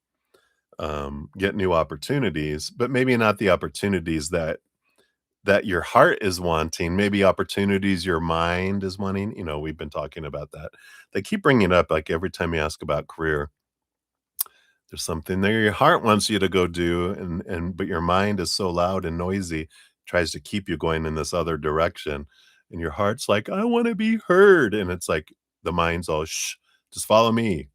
get new opportunities, but maybe not the opportunities that your heart is wanting. Maybe opportunities your mind is wanting. We've been talking about that. They keep bringing it up like every time you ask about career. There's something there your heart wants you to go do, and but your mind is so loud and noisy, tries to keep you going in this other direction, and your heart's like, "I wanna be heard," and it's like the mind's all, "Shh, just follow me."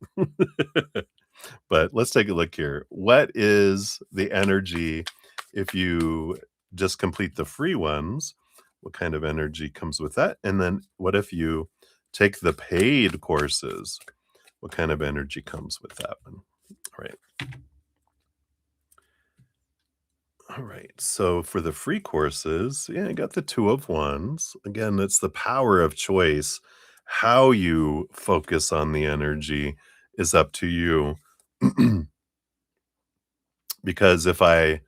But let's take a look here. What is the energy if you just complete the free ones? What kind of energy comes with that? And then what if you take the paid courses? What kind of energy comes with that one? All right. All right. So for the free courses, yeah, I got the two of wands. Again, it's the power of choice. How you focus on the energy is up to you. Because you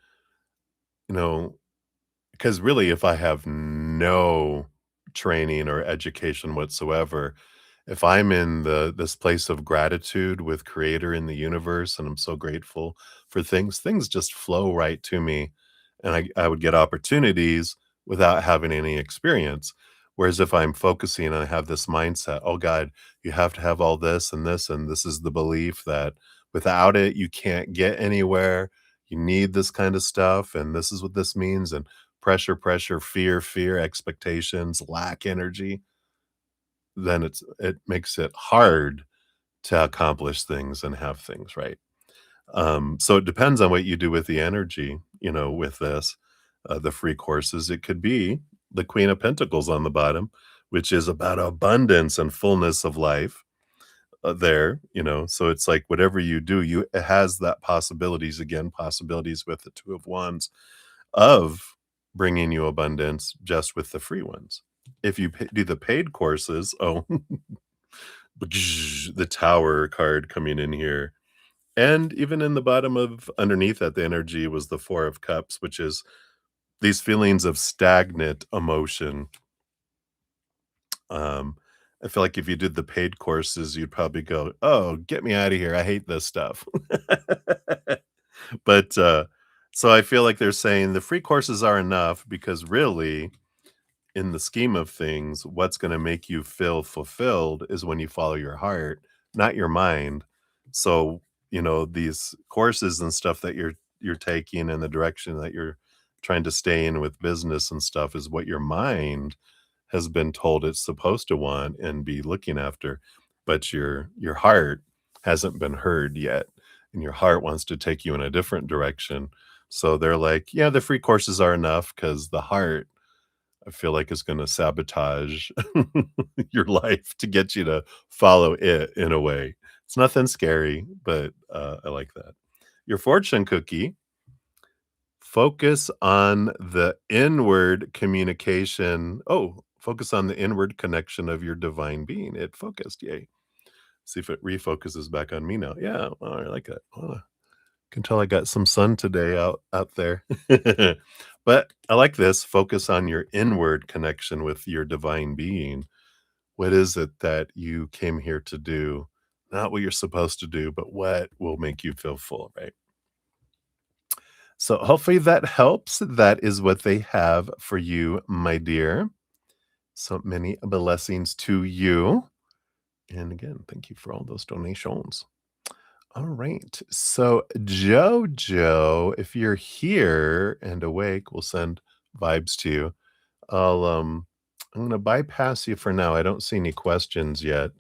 know, because really, if I have no training or education whatsoever, if I'm in this place of gratitude with creator in the universe, and I'm so grateful for things just flow right to me, and I would get opportunities without having any experience. Whereas if I'm focusing and I have this mindset, oh God, you have to have all this and this is the belief that without it, you can't get anywhere. You need this kind of stuff, and this is what this means. And pressure, pressure, fear, fear, expectations, lack energy, then it makes it hard to accomplish things and have things, right? So it depends on what you do with the energy, with this, the free courses. It could be the Queen of Pentacles on the bottom, which is about abundance and fullness of life there, so it's like whatever you do, it has that possibilities, again, possibilities with the Two of Wands of bringing you abundance just with the free ones. If you do the paid courses, oh, the Tower card coming in here. And even in the bottom of underneath that, the energy was the Four of Cups, which is these feelings of stagnant emotion. Um, I feel like if you did the paid courses, you'd probably go, "Oh, get me out of here. I hate this stuff." But, so I feel like they're saying the free courses are enough because really, in the scheme of things, what's gonna make you feel fulfilled is when you follow your heart, not your mind. So, these courses and stuff that you're taking and the direction that you're trying to stay in with business and stuff is what your mind has been told it's supposed to want and be looking after, but your heart hasn't been heard yet, and your heart wants to take you in a different direction. So they're like, "Yeah, the free courses are enough because the heart, I feel like, is gonna sabotage your life to get you to follow it in a way." It's nothing scary, but, I like that. Your fortune cookie, focus on the inward communication. Oh, focus on the inward connection of your divine being. It focused, yay. See if it refocuses back on me now. Yeah, oh, I like that. Oh, can tell I got some sun today out there. But I like this, focus on your inward connection with your divine being. What is it that you came here to do? Not what you're supposed to do, but what will make you feel full, right? So hopefully that helps. That is what they have for you, my dear. So many blessings to you. And again, thank you for all those donations. All right. So, Jojo, if you're here and awake, we'll send vibes to you. I'll I'm gonna bypass you for now. I don't see any questions yet.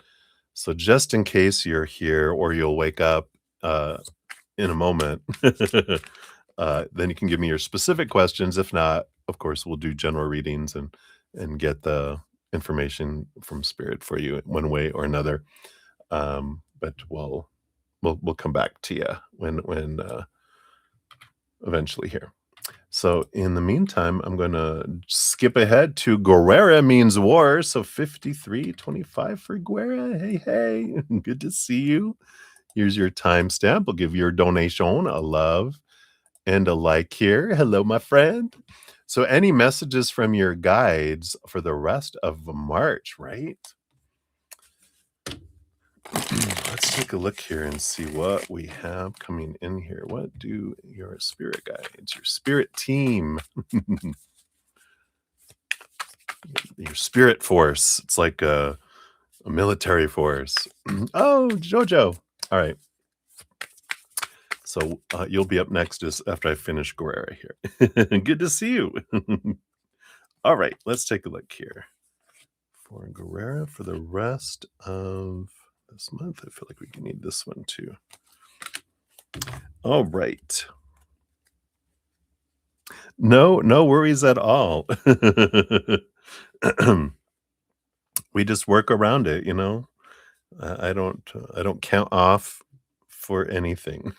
So just in case you're here or you'll wake up in a moment, then you can give me your specific questions. If not, of course, we'll do general readings and get the information from spirit for you one way or another. But we'll come back to you when eventually here. So in the meantime, I'm gonna skip ahead to Guerrera means war. So 5325 for Guerra. Hey, hey, good to see you. Here's your timestamp. I'll give your donation a love and a like here. Hello, my friend. So any messages from your guides for the rest of March, right? Let's take a look here and see what we have coming in here. What do your spirit guides, your spirit team, your spirit force? It's like a military force. Oh, Jojo. All right. So you'll be up next just after I finish Guerrera here. Good to see you. All right, let's take a look here. For Guerrera for the rest of this month, I feel like we need this one too. All right. No worries at all. We just work around it, you know? I don't count off for anything.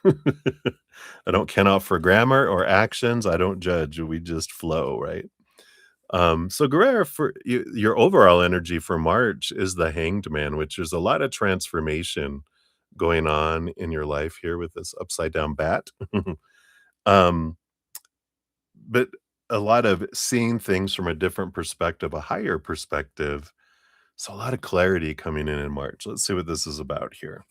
I don't count off for grammar or actions. I don't judge. We just flow, right? So Guerrero, for your overall energy for March is the Hanged Man, which is a lot of transformation going on in your life here with this upside down bat. um, but a lot of seeing things from a different perspective, a higher perspective. So a lot of clarity coming in March. Let's see what this is about here.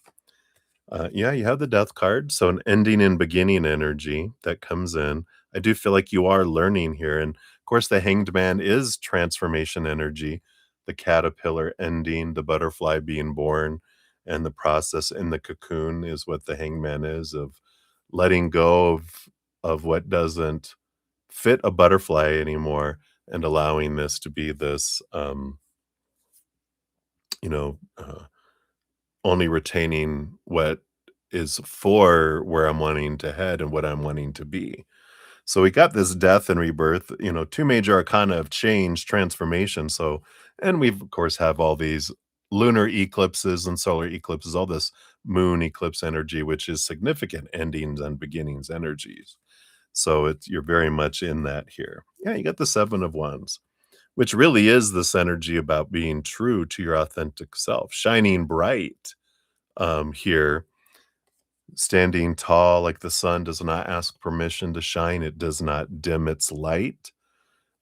Yeah, you have the death card, so an ending and beginning energy that comes in. I do feel like you are learning here, and of course, the Hanged Man is transformation energy, the caterpillar ending, the butterfly being born, and the process in the cocoon is what the Hanged Man is, of letting go of what doesn't fit a butterfly anymore and allowing this to be this, you know, only retaining what is for where I'm wanting to head and what I'm wanting to be. So we got this death and rebirth, two major arcana of change, transformation. So, and we of course have all these lunar eclipses and solar eclipses, all this moon eclipse energy, which is significant endings and beginnings energies. So you're very much in that here. Yeah, you got the 7 of Wands. which really is this energy about being true to your authentic self, shining bright here, standing tall like the sun does not ask permission to shine. It does not dim its light.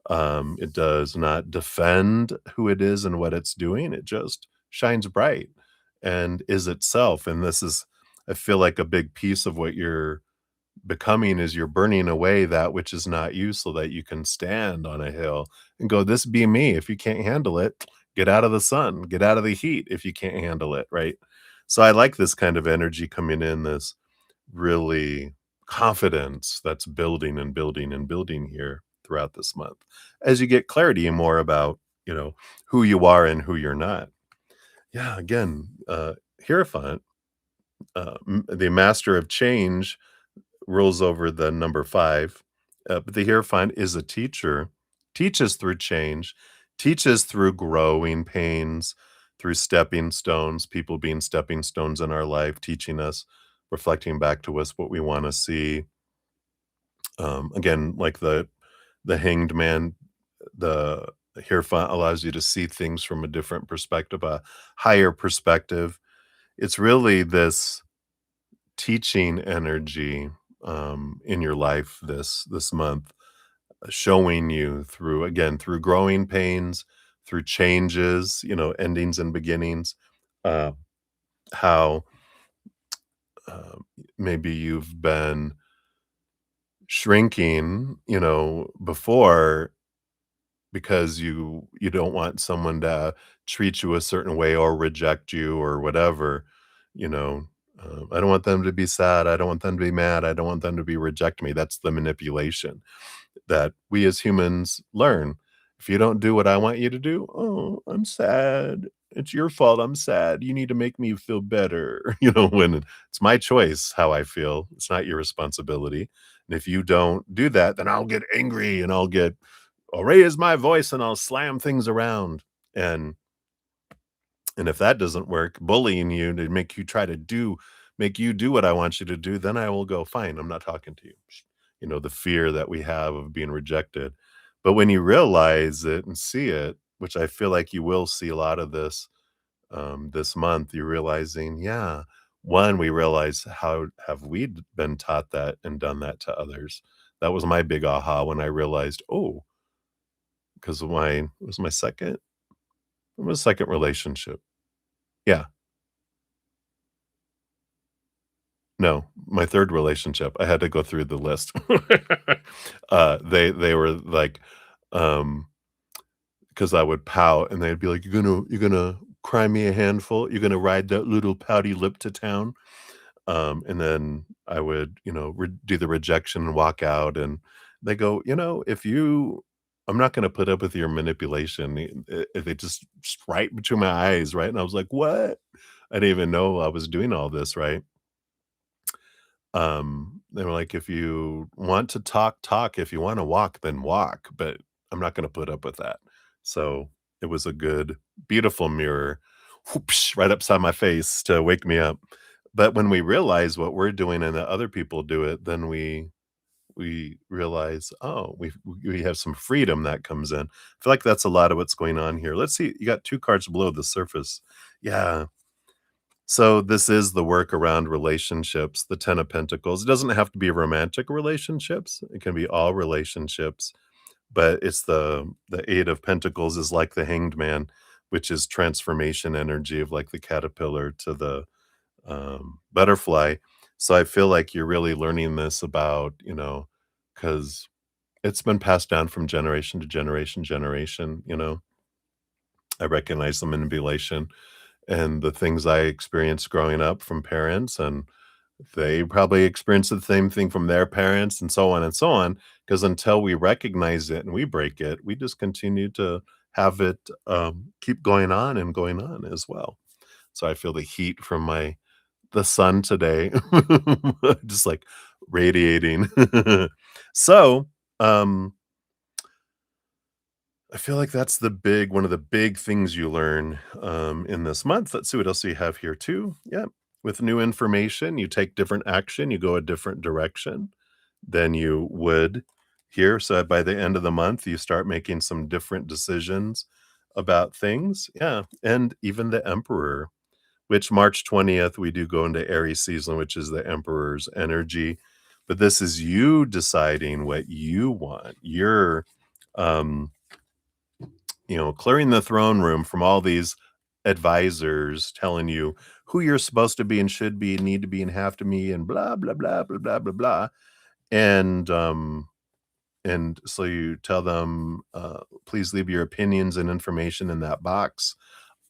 It does not defend who it is and what it's doing. It just shines bright and is itself. And this is, I feel like, a big piece of what you're becoming is you're burning away that which is not you so that you can stand on a hill and go, this be me. If you can't handle it, get out of the sun, get out of the heat if you can't handle it. Right. So I like this kind of energy coming in, this really confidence that's building and building and building here throughout this month as you get clarity more about, who you are and who you're not. Yeah. Again, Hierophant, the master of change, rules over the number 5, but the Hierophant is a teacher, teaches through change, teaches through growing pains, through stepping stones, people being stepping stones in our life, teaching us, reflecting back to us what we wanna see. Again, like the Hanged Man, the Hierophant allows you to see things from a different perspective, a higher perspective. It's really this teaching energy in your life this month, showing you through, again, through growing pains, through changes, endings and beginnings, uh, how uh, maybe you've been shrinking, before because you don't want someone to treat you a certain way or reject you or whatever, you know. I don't want them to be sad. I don't want them to be mad. I don't want them to be reject me. That's the manipulation that we as humans learn. If you don't do what I want you to do, oh, I'm sad. It's your fault. I'm sad. You need to make me feel better. When it's my choice how I feel, it's not your responsibility. And if you don't do that, then I'll get angry and I'll raise my voice and I'll slam things around. And and if that doesn't work, bullying you to make you do what I want you to do, then I will go, fine, I'm not talking to you. The fear that we have of being rejected. But when you realize it and see it, which I feel like you will see a lot of this this month, you're realizing, yeah, one, we realize how have we been taught that and done that to others. That was my big aha when I realized, oh, because it was my second relationship. Yeah. No, my 3rd relationship. I had to go through the list. They were like, because I would pout and they'd be like, "You're gonna cry me a handful? You're gonna ride that little pouty lip to town?" And then I would, do the rejection and walk out, and they go, "If you I'm not gonna put up with your manipulation." They just right between my eyes, right? And I was like, "What?" I didn't even know I was doing all this, right? They were like, "If you want to talk, talk. If you wanna walk, then walk, but I'm not gonna put up with that." So, it was a good, beautiful mirror, whoosh, right upside my face to wake me up. But when we realize what we're doing and that other people do it, then we realize, "Oh, we have some freedom that comes in." I feel like that's a lot of what's going on here. Let's see, you got 2 cards below the surface. Yeah. So this is the work around relationships, the 10 of Pentacles. It doesn't have to be romantic relationships. It can be all relationships, but it's the 8 of Pentacles is like the Hanged Man, which is transformation energy of like the caterpillar to the butterfly. So I feel like you're really learning this about, because it's been passed down from generation to generation. I recognize the manipulation and the things I experienced growing up from parents, and they probably experienced the same thing from their parents, and so on and so on. Because until we recognize it and we break it, we just continue to have it keep going on and going on as well. So I feel the heat from the sun today, just like radiating. So, um, I feel like that's one of the big things you learn, in this month. Let's see what else we have here too. Yeah. With new information, you take different action, you go a different direction than you would, here. So by the end of the month, you start making some different decisions about things. Yeah. And even the Emperor, which March 20th, we do go into Aries season, which is the Emperor's energy. But this is you deciding what you want. You're, um, clearing the throne room from all these advisors telling you who you're supposed to be and should be and need to be and have to be and blah, blah, blah, blah, blah, blah, blah. And, and so you tell them, please leave your opinions and information in that box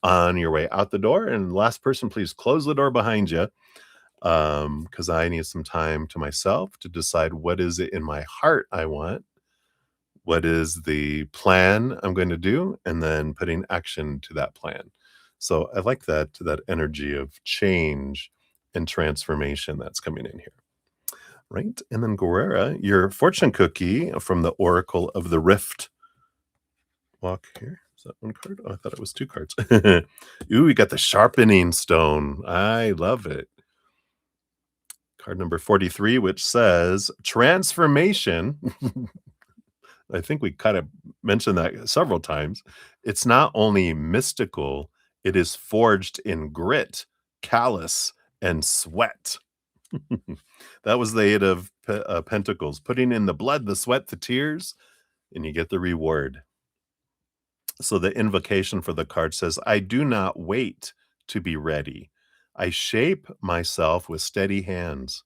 on your way out the door. And last person, please close the door behind you, because I need some time to myself to decide what is it in my heart I want, what is the plan I'm going to do, and then putting action to that plan. So I like that energy of change and transformation that's coming in here. Right. And then Guerrera, your fortune cookie from the Oracle of the Rift. Walk here. Is that one card? Oh, I thought it was two cards. Ooh, we got the sharpening stone. I love it. Card number 43, which says transformation. I think we kind of mentioned that several times. It's not only mystical, it is forged in grit, callous, and sweat. That was the Eight of Pentacles, putting in the blood, the sweat, the tears, and you get the reward. So the invocation for the card says, I do not wait to be ready. I shape myself with steady hands.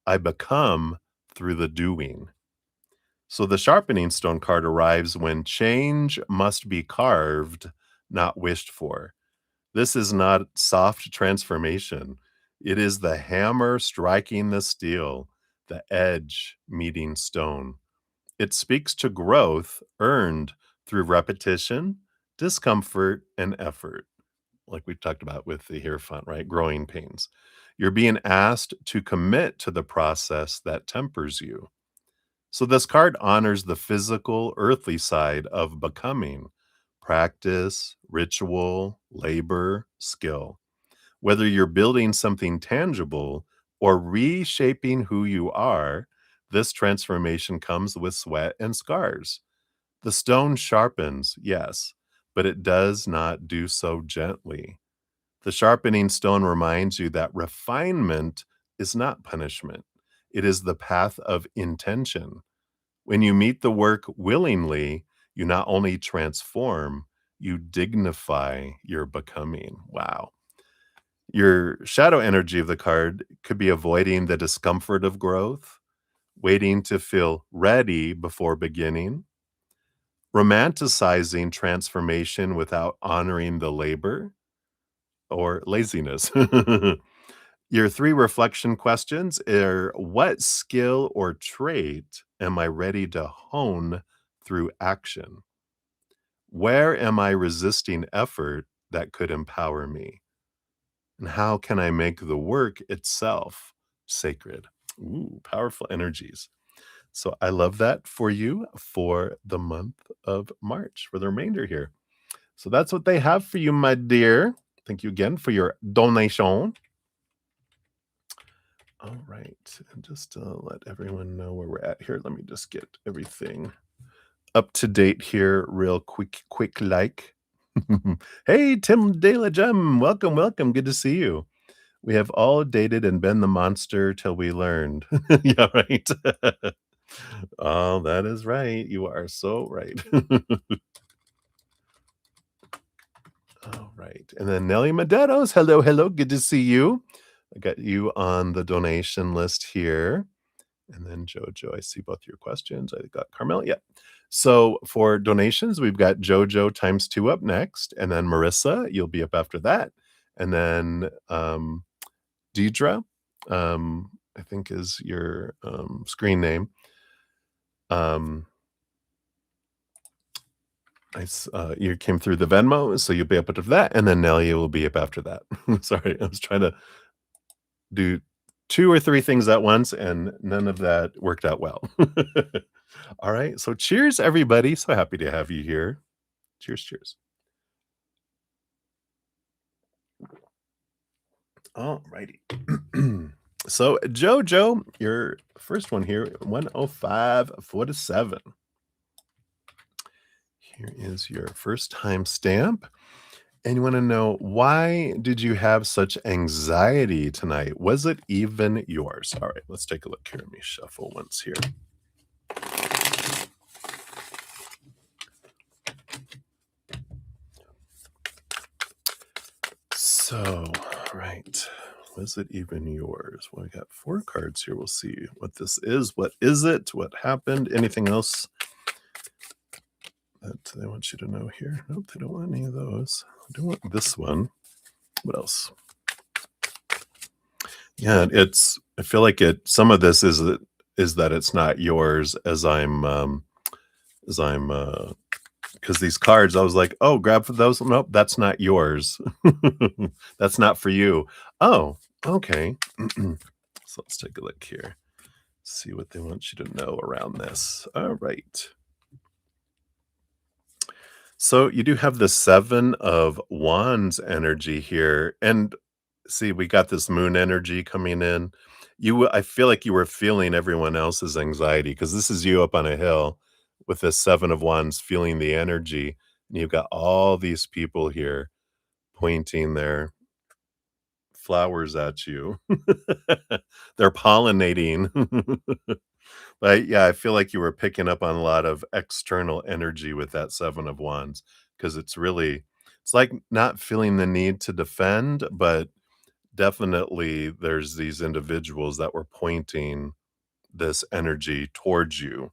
I become through the doing. So the sharpening stone card arrives when change must be carved, not wished for. This is not soft transformation. It is the hammer striking the steel, the edge meeting stone. It speaks to growth earned through repetition, discomfort, and effort, like we talked about with the Hierophant, right? Growing pains. You're being asked to commit to the process that tempers you. So this card honors the physical, earthly side of becoming: practice, ritual, labor, skill. Whether you're building something tangible or reshaping who you are, this transformation comes with sweat and scars. The stone sharpens, yes, but it does not do so gently. The sharpening stone reminds you that refinement is not punishment. It is the path of intention. When you meet the work willingly, you not only transform, you dignify your becoming. Wow. Your shadow energy of the card could be avoiding the discomfort of growth, waiting to feel ready before beginning, romanticizing transformation without honoring the labor, or laziness. Your three reflection questions are: what skill or trait am I ready to hone through action? Where am I resisting effort that could empower me? And how can I make the work itself sacred? Ooh, powerful energies. So I love that for you for the month of March, for the remainder here. So that's what they have for you, my dear. Thank you again for your donation. All right. And just to let everyone know where we're at here, let me just get everything up to date here real quick like. Hey, Tim De La Gem, welcome, welcome. Good to see you. We have all dated and been the monster till we learned. Yeah, right. Oh, that is right. You are so right. All right. And then Nelly Medeiros, hello, hello. Good to see you. I got you on the donation list here. And then Jojo, I see both your questions. I got Carmel. Yeah. So for donations, we've got Jojo times 2 up next. And then Marissa, you'll be up after that. And then Deidre, I think is your screen name. You came through the Venmo, so you'll be up after that. And then Nelia will be up after that. Sorry, I was trying to do 2 or 3 things at once, and none of that worked out well. All right, so cheers, everybody. So happy to have you here. Cheers, cheers. All righty. So, Jojo, your first one here, 105.47. Here is your first time stamp. And you want to know, why did you have such anxiety tonight? Was it even yours? All right, let's take a look here. Let me shuffle once here. So, right. Was it even yours? Well, I got four cards here. We'll see what this is. What is it? What happened? Anything else that they want you to know here? Nope, they don't want any of those. I don't want this one. What else? Yeah, I feel like some of this is that it's not yours as I'm because these cards, I was like, oh, grab for those. Nope, that's not yours. That's not for you. Oh, okay. So let's take a look here. See what they want you to know around this. All right. So you do have the 7 of Wands energy here, and see, we got this moon energy coming in. I feel like you were feeling everyone else's anxiety because this is you up on a hill with this 7 of Wands feeling the energy, and you've got all these people here pointing their flowers at you. They're pollinating. But yeah, I feel like you were picking up on a lot of external energy with that 7 of Wands because it's like not feeling the need to defend, but definitely there's these individuals that were pointing this energy towards you.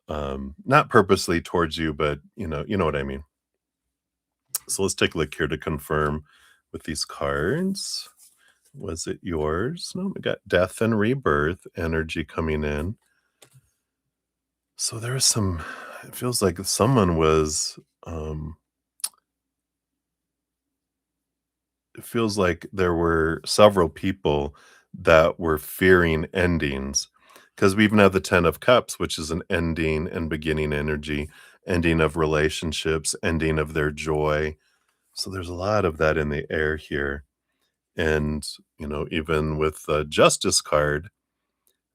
Not purposely towards you, but you know what I mean. So let's take a look here to confirm with these cards. Was it yours? No, we got death and rebirth energy coming in. So there's it feels like someone was, it feels like there were several people that were fearing endings because we even have the 10 of cups, which is an ending and beginning energy, ending of relationships, ending of their joy. So there's a lot of that in the air here. And, even with the justice card,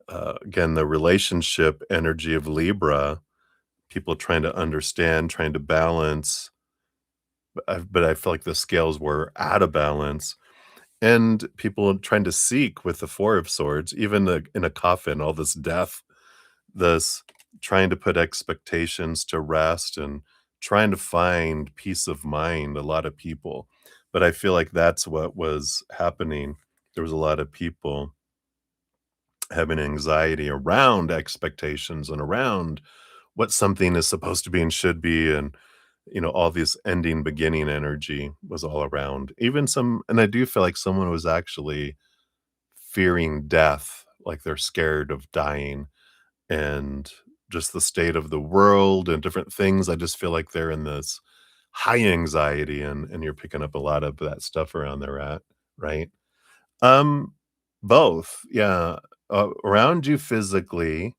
again, the relationship energy of Libra, people trying to understand, trying to balance, but I feel like the scales were out of balance, and people trying to seek with the 4 of swords, even in a coffin, all this death, this trying to put expectations to rest and trying to find peace of mind, a lot of people. But I feel like that's what was happening. There was a lot of people having anxiety around expectations and around what something is supposed to be and should be, and all this ending beginning energy was all around. Even some, and I do feel like someone was actually fearing death, like they're scared of dying, and just the state of the world and different things. I just feel like they're in this high anxiety, and you're picking up a lot of that stuff around there at, right? Um, Both, yeah. Around you physically,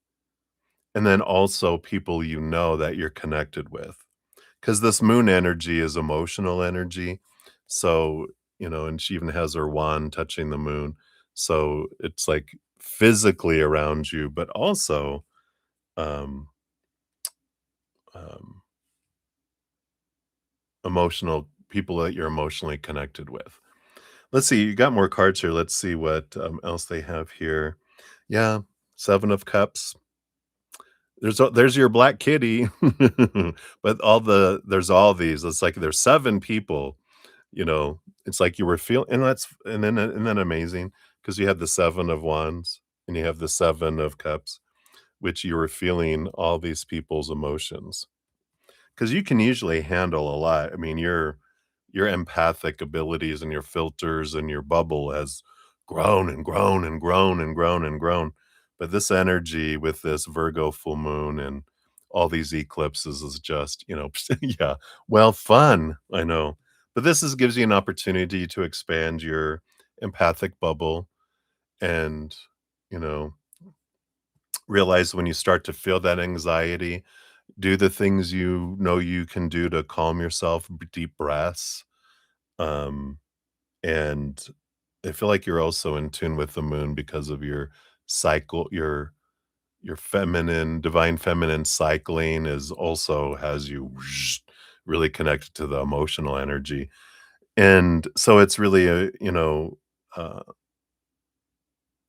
and then also people that you're connected with. Because this moon energy is emotional energy. So, and she even has her wand touching the moon. So it's like physically around you, but also um, um, emotional people that you're emotionally connected with. Let's see, you got more cards here. Let's see what else they have here. Yeah, 7 of Cups. There's your black kitty, but there's all these. It's like there's 7 people, it's like you were feeling, and then amazing because you have the 7 of Wands and you have the 7 of Cups, which you were feeling all these people's emotions. Because you can usually handle a lot. I mean, your empathic abilities and your filters and your bubble has grown and grown and grown and grown and grown. But this energy with this Virgo full moon and all these eclipses is just, yeah, well, fun. I know. But gives you an opportunity to expand your empathic bubble and, you know, realize when you start to feel that anxiety, do the things you can do to calm yourself, deep breaths, um, and I feel like you're also in tune with the moon because of your cycle, your feminine, divine feminine cycling is also has you really connected to the emotional energy. And so it's really uh,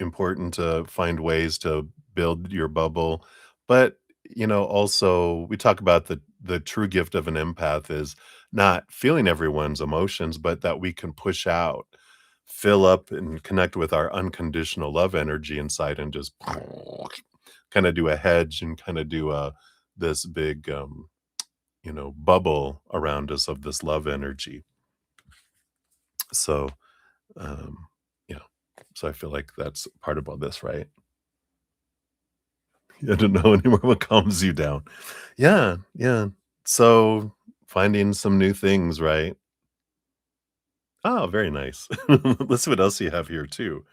important to find ways to build your bubble. But, also we talk about the true gift of an empath is not feeling everyone's emotions, but that we can push out, fill up and connect with our unconditional love energy inside and just kind of do a hedge and kind of do a this big bubble around us of this love energy. So um yeah. So I feel like that's part of all this, right? I don't know anymore what calms you down. Yeah, yeah. So, finding some new things, right? Oh, very nice. Let's see what else you have here too.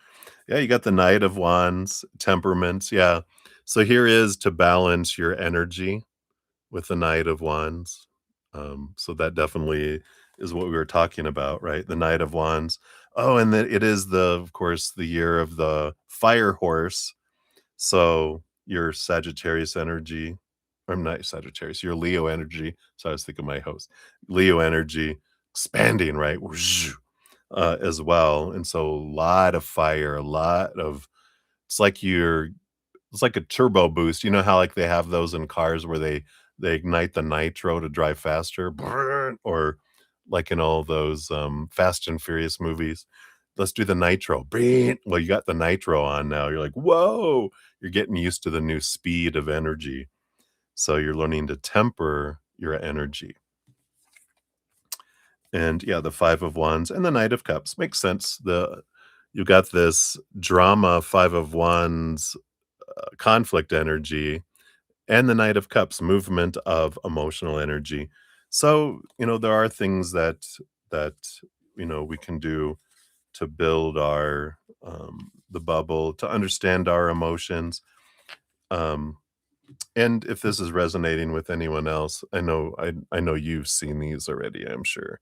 Yeah, you got the Knight of Wands, temperaments, yeah. So here is to balance your energy with the Knight of Wands. So that definitely is what we were talking about, right? The Knight of Wands. Oh, and then it is of course, the year of the fire horse. So your Sagittarius energy, or not Sagittarius, your Leo energy. So I was thinking my host, Leo energy expanding, right? Whoosh, as well. And so a lot of fire, a lot of it's like it's like a turbo boost. You know how like they have those in cars where they ignite the nitro to drive faster, brrr, or like in all those Fast and Furious movies. Let's do the nitro. Brrr. Well, you got the nitro on now. You're like, whoa! You're getting used to the new speed of energy. So you're learning to temper your energy. And yeah, the 5 of Wands and the Knight of Cups makes sense. You got this drama 5 of Wands conflict energy and the Knight of Cups, movement of emotional energy. So, there are things that we can do to build our the bubble, to understand our emotions. Um, and if this is resonating with anyone else, I know you've seen these already, I'm sure.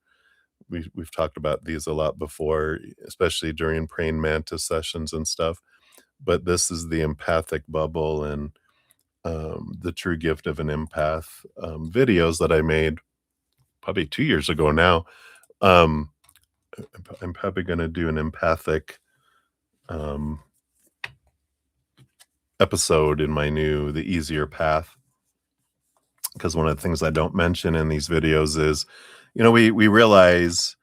We've talked about these a lot before, especially during praying mantis sessions and stuff. But this is the empathic bubble and the true gift of an empath videos that I made probably 2 years ago now. Um, I'm probably going to do an empathic um, episode in my new The Easier Path, because one of the things I don't mention in these videos is, we realize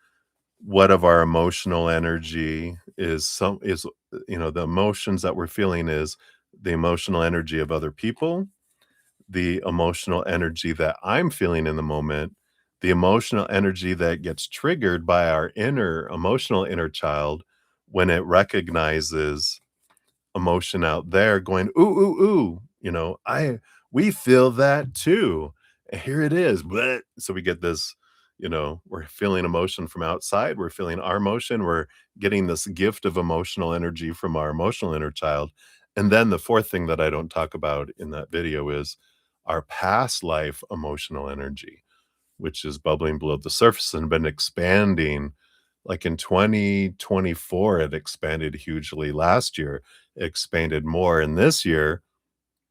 what of our emotional energy is the emotions that we're feeling is the emotional energy of other people, the emotional energy that I'm feeling in the moment, the emotional energy that gets triggered by our emotional inner child when it recognizes emotion out there going, ooh, ooh, ooh, we feel that too. And here it is. Bleh. So we get this, we're feeling emotion from outside. We're feeling our emotion. We're getting this gift of emotional energy from our emotional inner child. And then the fourth thing that I don't talk about in that video is our past life emotional energy, which is bubbling below the surface and been expanding. Like in 2024, it expanded hugely. Last year, it expanded more. And this year,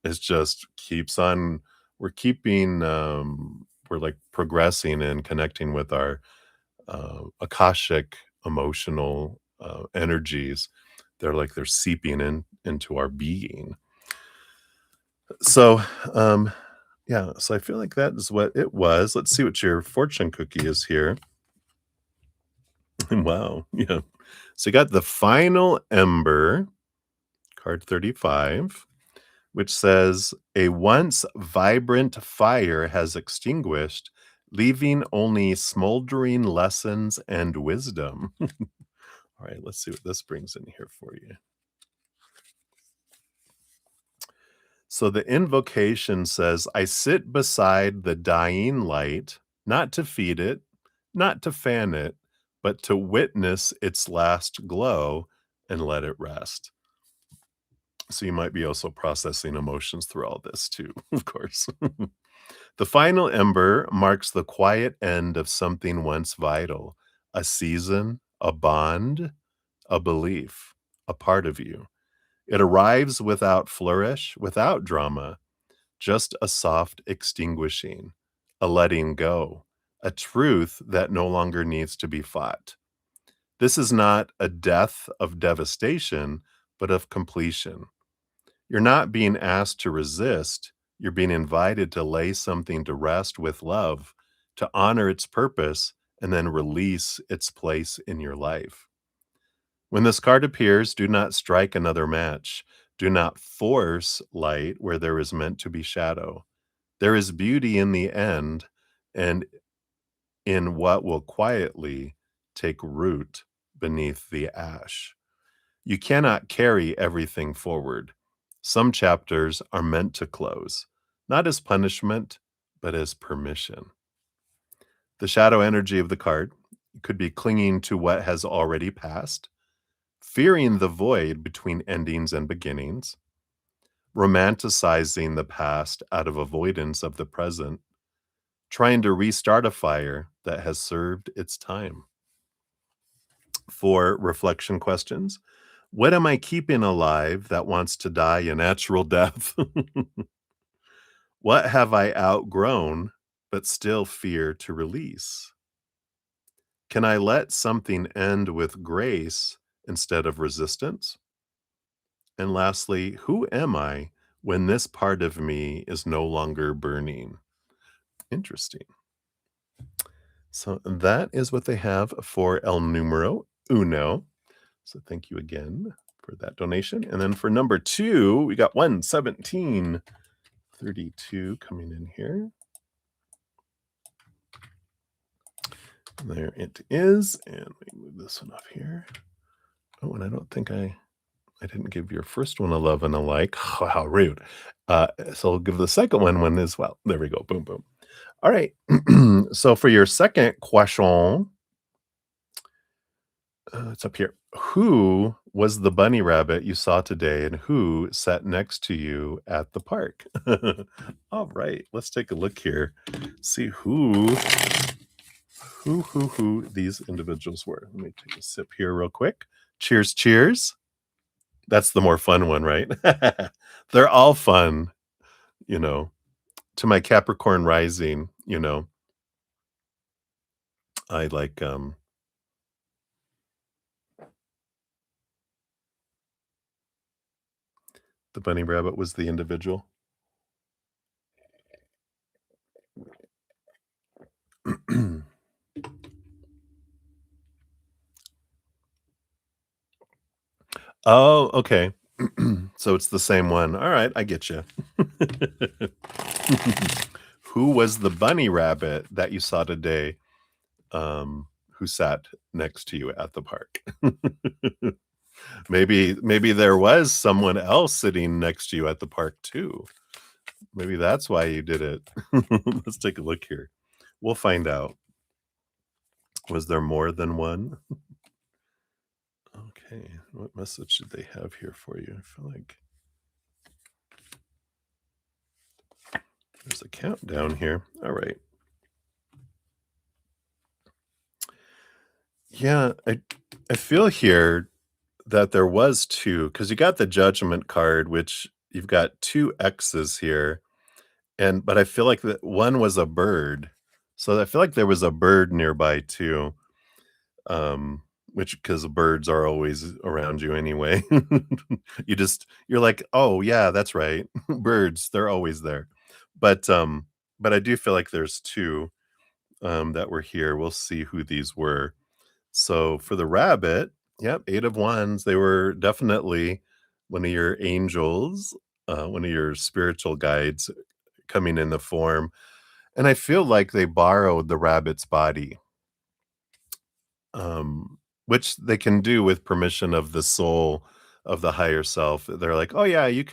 it just keeps on. We're like progressing and connecting with our Akashic emotional energies. They're seeping into our being. So, yeah, so I feel like that is what it was. Let's see what your fortune cookie is here. Wow, yeah. So you got the final ember, card 35, which says, "A once vibrant fire has extinguished, leaving only smoldering lessons and wisdom." All right, let's see what this brings in here for you. So the invocation says, "I sit beside the dying light, not to feed it, not to fan it, but to witness its last glow and let it rest." So you might be also processing emotions through all this too, of course. The final ember marks the quiet end of something once vital, a season, a bond, a belief, a part of you. It arrives without flourish, without drama, just a soft extinguishing, a letting go, a truth that no longer needs to be fought. This is not a death of devastation, but of completion. You're not being asked to resist, you're being invited to lay something to rest with love, to honor its purpose, and then release its place in your life. When this card appears, do not strike another match. Do not force light where there is meant to be shadow. There is beauty in the end and in what will quietly take root beneath the ash. You cannot carry everything forward. Some chapters are meant to close, not as punishment, but as permission. The shadow energy of the card could be clinging to what has already passed, fearing the void between endings and beginnings, romanticizing the past out of avoidance of the present, trying to restart a fire that has served its time. For reflection questions, what am I keeping alive that wants to die a natural death? What have I outgrown but still fear to release? Can I let something end with grace instead of resistance? And lastly, who am I when this part of me is no longer burning? Interesting. So that is what they have for El Numero Uno. So thank you again for that donation. And then for number 2, we got 11732 coming in here. There it is. And let me move this one up here. Oh, and I don't think I didn't give your first one a love and a like. Oh, how rude. So I'll give the second one as well. There we go. Boom, boom. All right. So for your second question, it's up here. Who was the bunny rabbit you saw today and who sat next to you at the park? All right, let's take a look here. See who these individuals were. Let me take a sip here real quick. Cheers, cheers. That's the more fun one, right? They're all fun, you know. To my Capricorn rising, I like the bunny rabbit was the individual. Oh, okay. So it's the same one. All right, I get you. Who was the bunny rabbit that you saw today, who sat next to you at the park? Maybe there was someone else sitting next to you at the park too. Maybe that's why you did it. Let's take a look here. We'll find out. Was there more than one? Okay, what message did they have here for you? I feel like there's a countdown here. All right. Yeah, I feel here that there was 2 because you got the judgment card, which you've got 2 X's here, but I feel like that one was a bird. So I feel like there was a bird nearby too, which because birds are always around you anyway. You're like, "Oh, yeah, that's right. Birds, they're always there." But, but I do feel like there's 2, that were here. We'll see who these were. So for the rabbit, yep, 8 of wands. They were definitely one of your angels, one of your spiritual guides coming in the form. And I feel like they borrowed the rabbit's body, which they can do with permission of the soul of the higher self. They're like, oh yeah, we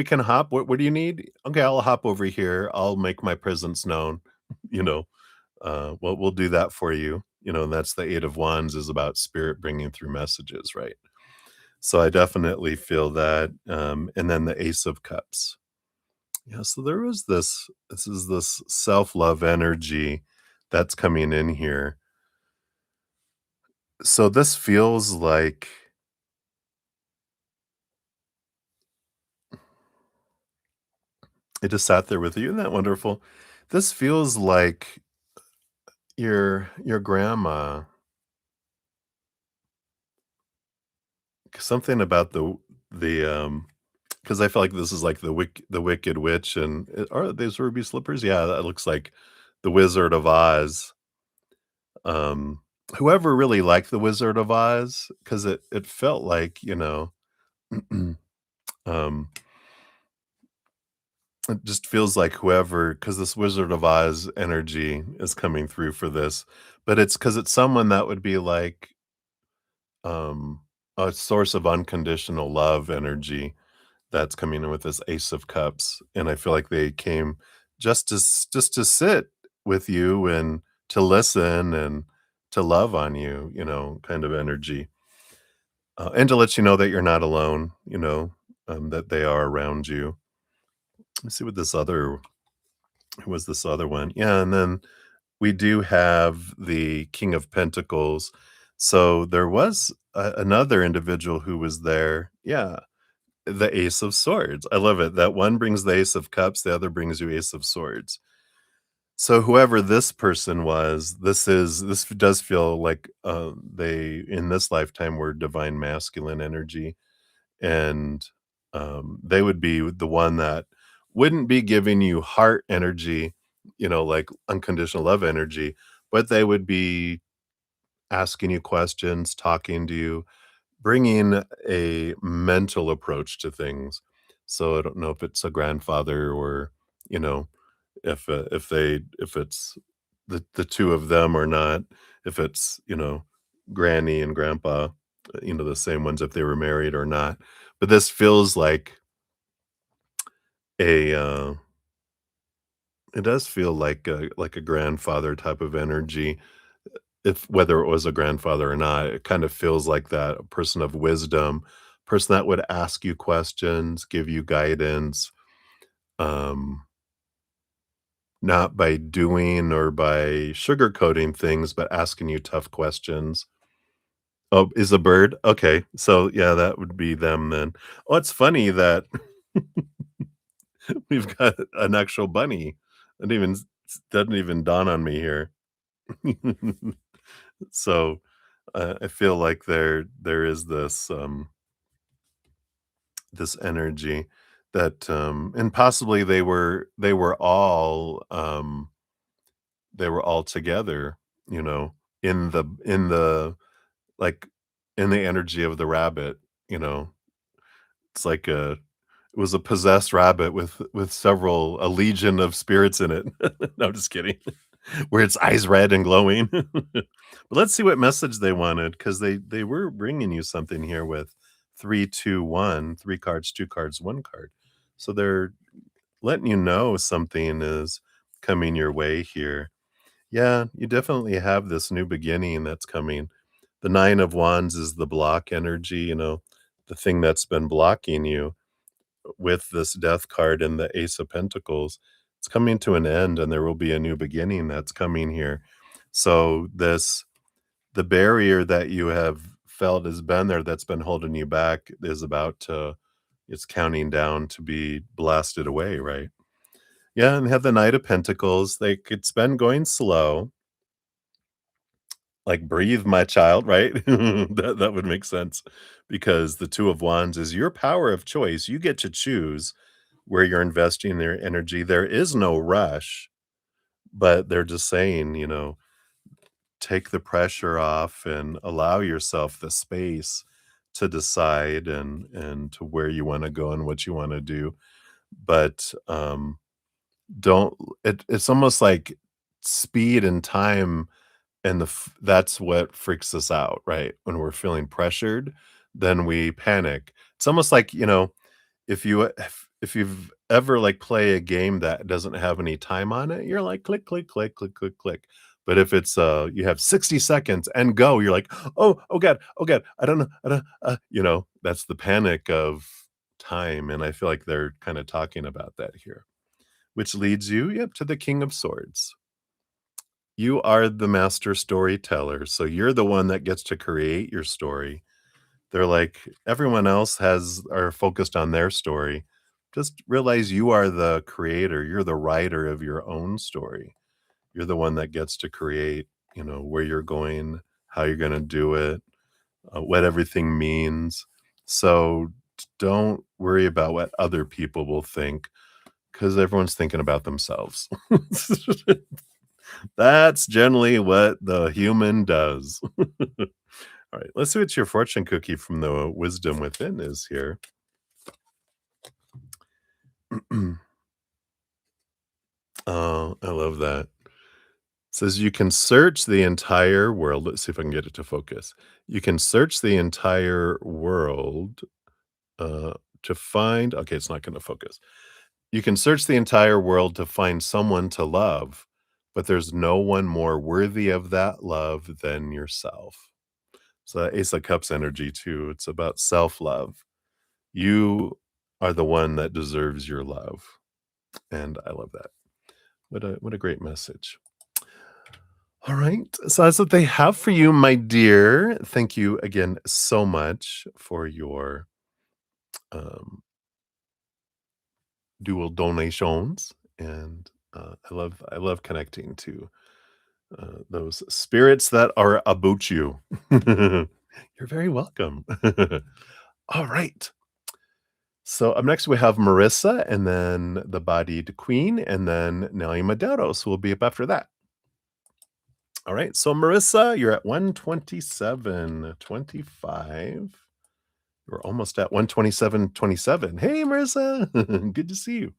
can hop. What do you need? Okay, I'll hop over here. I'll make my presence known. you know, we'll do that for you. And that's the 8 of wands is about spirit bringing through messages, right? So I definitely feel that. And then the ace of cups. Yeah. So there was this is this self-love energy that's coming in here. So this feels like it just sat there with you. Isn't that wonderful? This feels like your grandma. Something about because I feel like this is like the Wicked Witch, and are these ruby slippers? Yeah, that looks like the Wizard of Oz. Um, Whoever really liked the Wizard of Oz, because it felt like, um, it just feels like whoever, because this Wizard of Oz energy is coming through for this, but it's because it's someone that would be like, um, a source of unconditional love energy that's coming in with this Ace of Cups, and I feel like they came just to sit with you and to listen and to love on you, kind of energy, and to let you know that you're not alone, that they are around you. Let's see what this other who was this other one? Yeah, and then we do have the King of Pentacles. So there was another individual who was there. Yeah, the Ace of Swords. I love it. That one brings the Ace of Cups, the other brings you Ace of Swords. So whoever this person was, this does feel like they in this lifetime were divine masculine energy, and they would be the one that wouldn't be giving you heart energy, like unconditional love energy, but they would be asking you questions, talking to you, bringing a mental approach to things. So I don't know if it's a grandfather or, you know, if it's the 2 of them or not, if it's, granny and grandpa, the same ones if they were married or not. But this feels like a, it does feel like a grandfather type of energy. If whether it was a grandfather or not, it kind of feels like that, a person of wisdom, person that would ask you questions, give you guidance, um, not by doing or by sugarcoating things, but asking you tough questions. Oh, is a bird? Okay, so, yeah, that would be them then. Oh, it's funny that we've got an actual bunny. That even doesn't even dawn on me here. So, I feel like there is this energy that, and possibly they were all together, you know, like, in the energy of the rabbit, you know? It's like it was a possessed rabbit with several a legion of spirits in it. No, I'm just kidding. Where its eyes red and glowing. But let's see what message they wanted, because they were bringing you something here with 3, 2, 1, 3 cards, 2 cards, 1 card. So they're letting you know something is coming your way here. Yeah, you definitely have this new beginning that's coming. The 9 of Wands is the block energy, the thing that's been blocking you with this Death card and the Ace of Pentacles. It's coming to an end, and there will be a new beginning that's coming here. So the barrier that you have felt has been there that's been holding you back is about to it's counting down to be blasted away, right? Yeah, and have the Knight of Pentacles. It's been going slow. Like, breathe, my child, right? That would make sense, because the Two of Wands is your power of choice. You get to choose where you're investing their energy. There is no rush, but they're just saying, take the pressure off and allow yourself the space to decide and to where you wanna go and what you wanna do. But, don't it's almost like speed and time, and that's what freaks us out, right? When we're feeling pressured, then we panic. It's almost like, if you've ever, like, play a game that doesn't have any time on it, you're like, "Click, click, click, click, click, click." But if it's, you have 60 seconds and go, you're like, oh god, I don't that's the panic of time, and I feel like they're kinda talking about that here, which leads you, yep, to the King of Swords. You are the master storyteller, so you're the one that gets to create your story. They're like, everyone else has are focused on their story. Just realize you are the creator, you're the writer of your own story. You're the one that gets to create, where you're going, how you're gonna do it, what everything means. So don't worry about what other people will think because everyone's thinking about themselves. That's generally what the human does. All right, let's see what your fortune cookie from the wisdom within is here. Oh, I love that. Says you can search the entire world. Let's see if I can get it to focus. You can search the entire world uh, to find. Okay, it's not going to focus. You can search the entire world to find someone to love, but there's no one more worthy of that love than yourself. So that Ace of Cups energy too. It's about self-love. You are the one that deserves your love. And I love that. What a great message. All right. So that's what they have for you, my dear. Thank you again so much for your um, dual donations. And I love connecting to those spirits that are about you. You're very welcome. All right. So up next we have Marissa, and then the Bodied Queen, and then Nelly Medeiros will be up after that. All right. So Marissa, you're at 127.25. You're almost at 127.27. Hey, Marissa. Good to see you.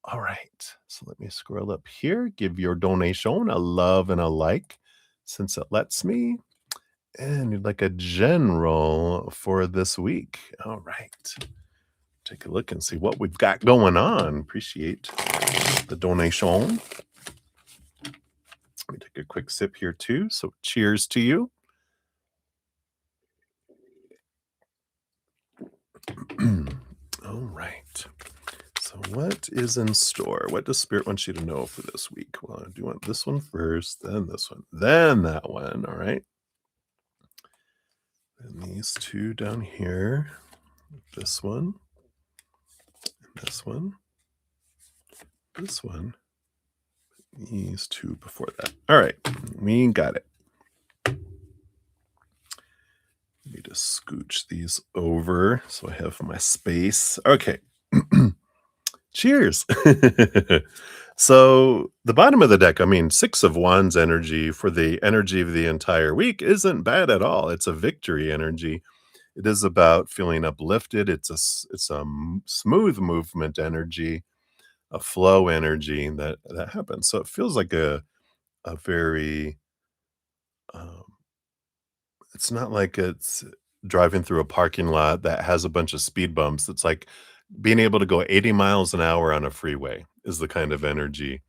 All right. So let me scroll up here. Give your donation a love and a like since it lets me. And you'd like a general for this week. All right. Take a look and see what we've got going on. Appreciate the donation. Let me take a quick sip here too. So cheers to you. All right. So what is in store? What does Spirit want you to know for this week? Well, I do want this one first, then this one, then that one. All right. And these two down here. This one, this one, this one, these two before that. All right. We got it. Let me just scooch these over so I have my space. Okay. Cheers. So the bottom of the deck, I mean, 6 of Wands energy for the energy of the entire week isn't bad at all. It's a victory energy. It is about feeling uplifted. It's a smooth movement energy, a flow energy that happens. So it feels like a very um, it's not like it's driving through a parking lot that has a bunch of speed bumps. It's like being able to go 80 miles an hour on a freeway is the kind of energy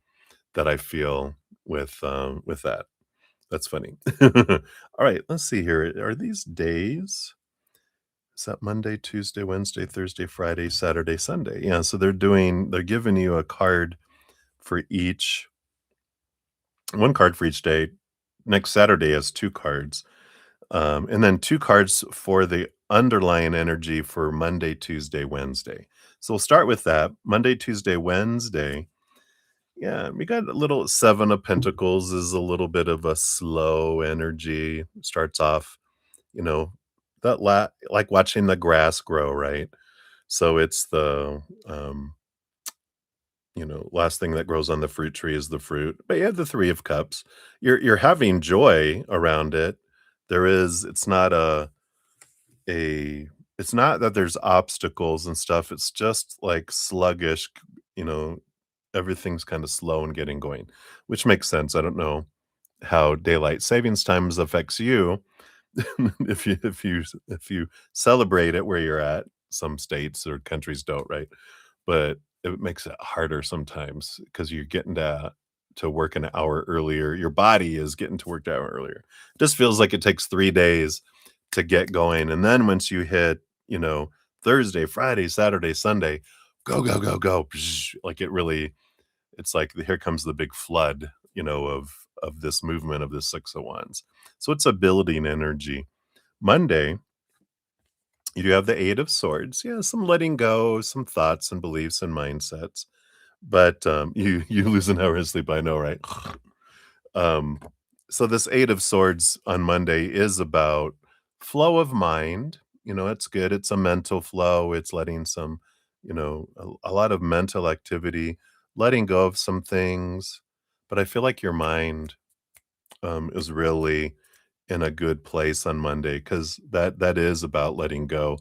that I feel with that. That's funny. All right, let's see here. Are these days? Is that Monday, Tuesday, Wednesday, Thursday, Friday, Saturday, Sunday? Yeah, so they're giving you a card for each one card for each day. Next Saturday has 2 cards. And then 2 cards for the underlying energy for Monday, Tuesday, Wednesday. So we'll start with that. Monday, Tuesday, Wednesday. Yeah, we got a little 7 of Pentacles is a little bit of a slow energy. Starts off, you know, like watching the grass grow, right? So it's last thing that grows on the fruit tree is the fruit. But you have the 3 of Cups. You're having joy around it. It's not a it's not that there's obstacles and stuff. It's just like sluggish, you know, everything's kind of slow and getting going, which makes sense. I don't know how daylight savings times affects you. If you celebrate it where you're at, some states or countries don't, right? But it makes it harder sometimes because you're getting to work an hour earlier. Your body is getting to work an hour earlier. Just feels like it takes 3 days to get going. And then once you hit, Thursday, Friday, Saturday, Sunday, go, go, go, go. Like it's like here comes the big flood, of this movement of the 6 of Wands. So it's a building energy. Monday, you do have the 8 of Swords. Yeah, some letting go, some thoughts and beliefs and mindsets. But, you lose an hour of sleep, I know, right? Um, so this 8 of Swords on Monday is about flow of mind. It's good. It's a mental flow. It's letting some, a lot of mental activity, letting go of some things. But I feel like your mind, is really in a good place on Monday because that is about letting go,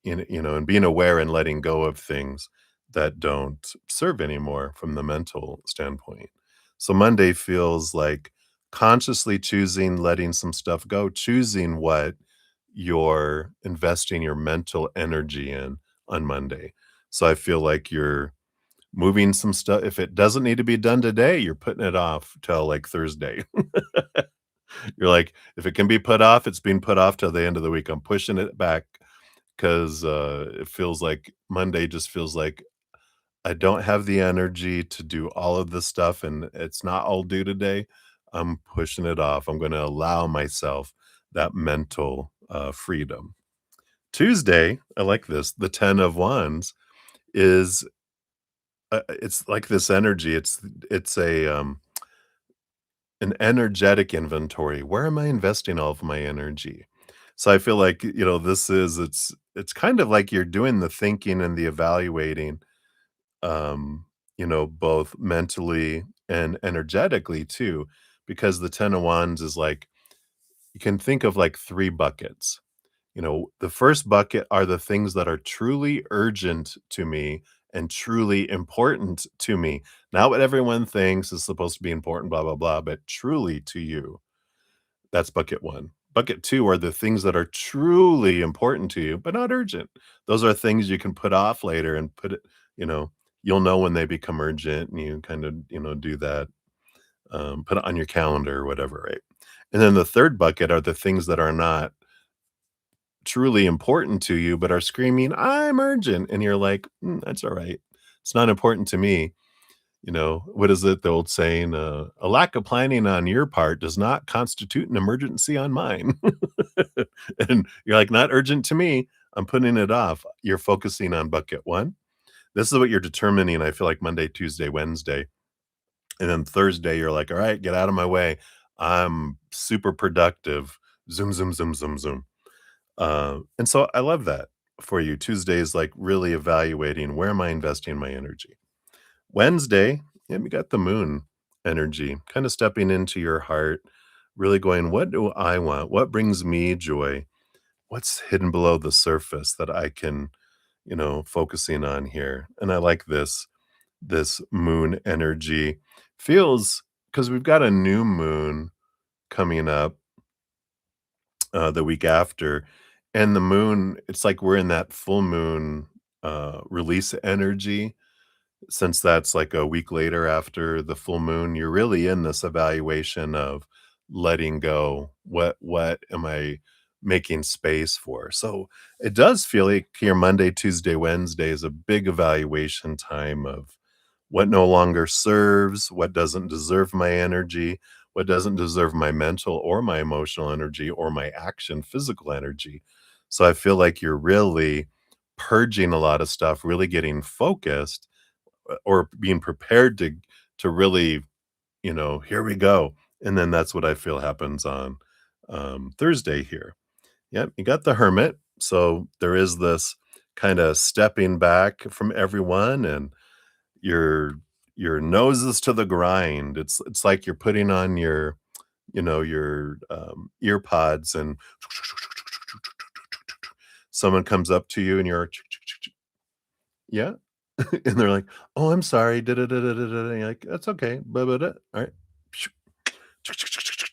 and being aware and letting go of things that don't serve anymore from the mental standpoint. So Monday feels like consciously choosing, letting some stuff go, choosing what you're investing your mental energy in on Monday. So I feel like you're moving some stuff. If it doesn't need to be done today, you're putting it off till like Thursday. You're like, if it can be put off, it's being put off till the end of the week. I'm pushing it back 'cause, it feels like Monday just feels like I don't have the energy to do all of this stuff, and it's not all due today. I'm pushing it off. I'm gonna allow myself that mental, freedom. Tuesday, I like this, the 10 of Wands is, it's like this energy. It's an energetic inventory. Where am I investing all of my energy? So I feel like, it's kind of like you're doing the thinking and the evaluating, both mentally and energetically too, because the 10 of Wands is like you can think of like 3 buckets. The first bucket are the things that are truly urgent to me and truly important to me. Not what everyone thinks is supposed to be important, blah, blah, blah, but truly to you. That's bucket 1. Bucket 2 are the things that are truly important to you, but not urgent. Those are things you can put off later and put it, you know, you'll know when they become urgent and you kind of, do that, put it on your calendar or whatever, right? And then the third bucket are the things that are not truly important to you, but are screaming, I'm urgent. And you're like, that's all right. It's not important to me. What is it? The old saying, a lack of planning on your part does not constitute an emergency on mine. And you're like, not urgent to me. I'm putting it off. You're focusing on bucket 1. This is what you're determining. I feel like Monday, Tuesday, Wednesday. And then Thursday, you're like, all right, get out of my way. I'm super productive. Zoom, zoom, zoom, zoom, zoom. And so I love that for you. Tuesday is like really evaluating where am I investing my energy. Wednesday, yeah, we got the moon energy, kind of stepping into your heart, really going, what do I want? What brings me joy? What's hidden below the surface that I can, focusing on here? And I like this moon energy. Feels because we've got a new moon coming up the week after. And the moon, it's like we're in that full moon release energy. Since that's like a week later after the full moon, you're really in this evaluation of letting go. What am I making space for? So it does feel like your Monday, Tuesday, Wednesday is a big evaluation time of what no longer serves, what doesn't deserve my energy, what doesn't deserve my mental or my emotional energy or my action, physical energy. So I feel like you're really purging a lot of stuff, really getting focused or being prepared to really, here we go. And then that's what I feel happens on Thursday here. Yep, you got the hermit. So there is this kind of stepping back from everyone and your your nose is to the grind. It's like you're putting on your ear pods and someone comes up to you and you're yeah. And they're like, "Oh, I'm sorry, da da da da da da." And you're like, "That's okay, blah, blah, blah. Alright."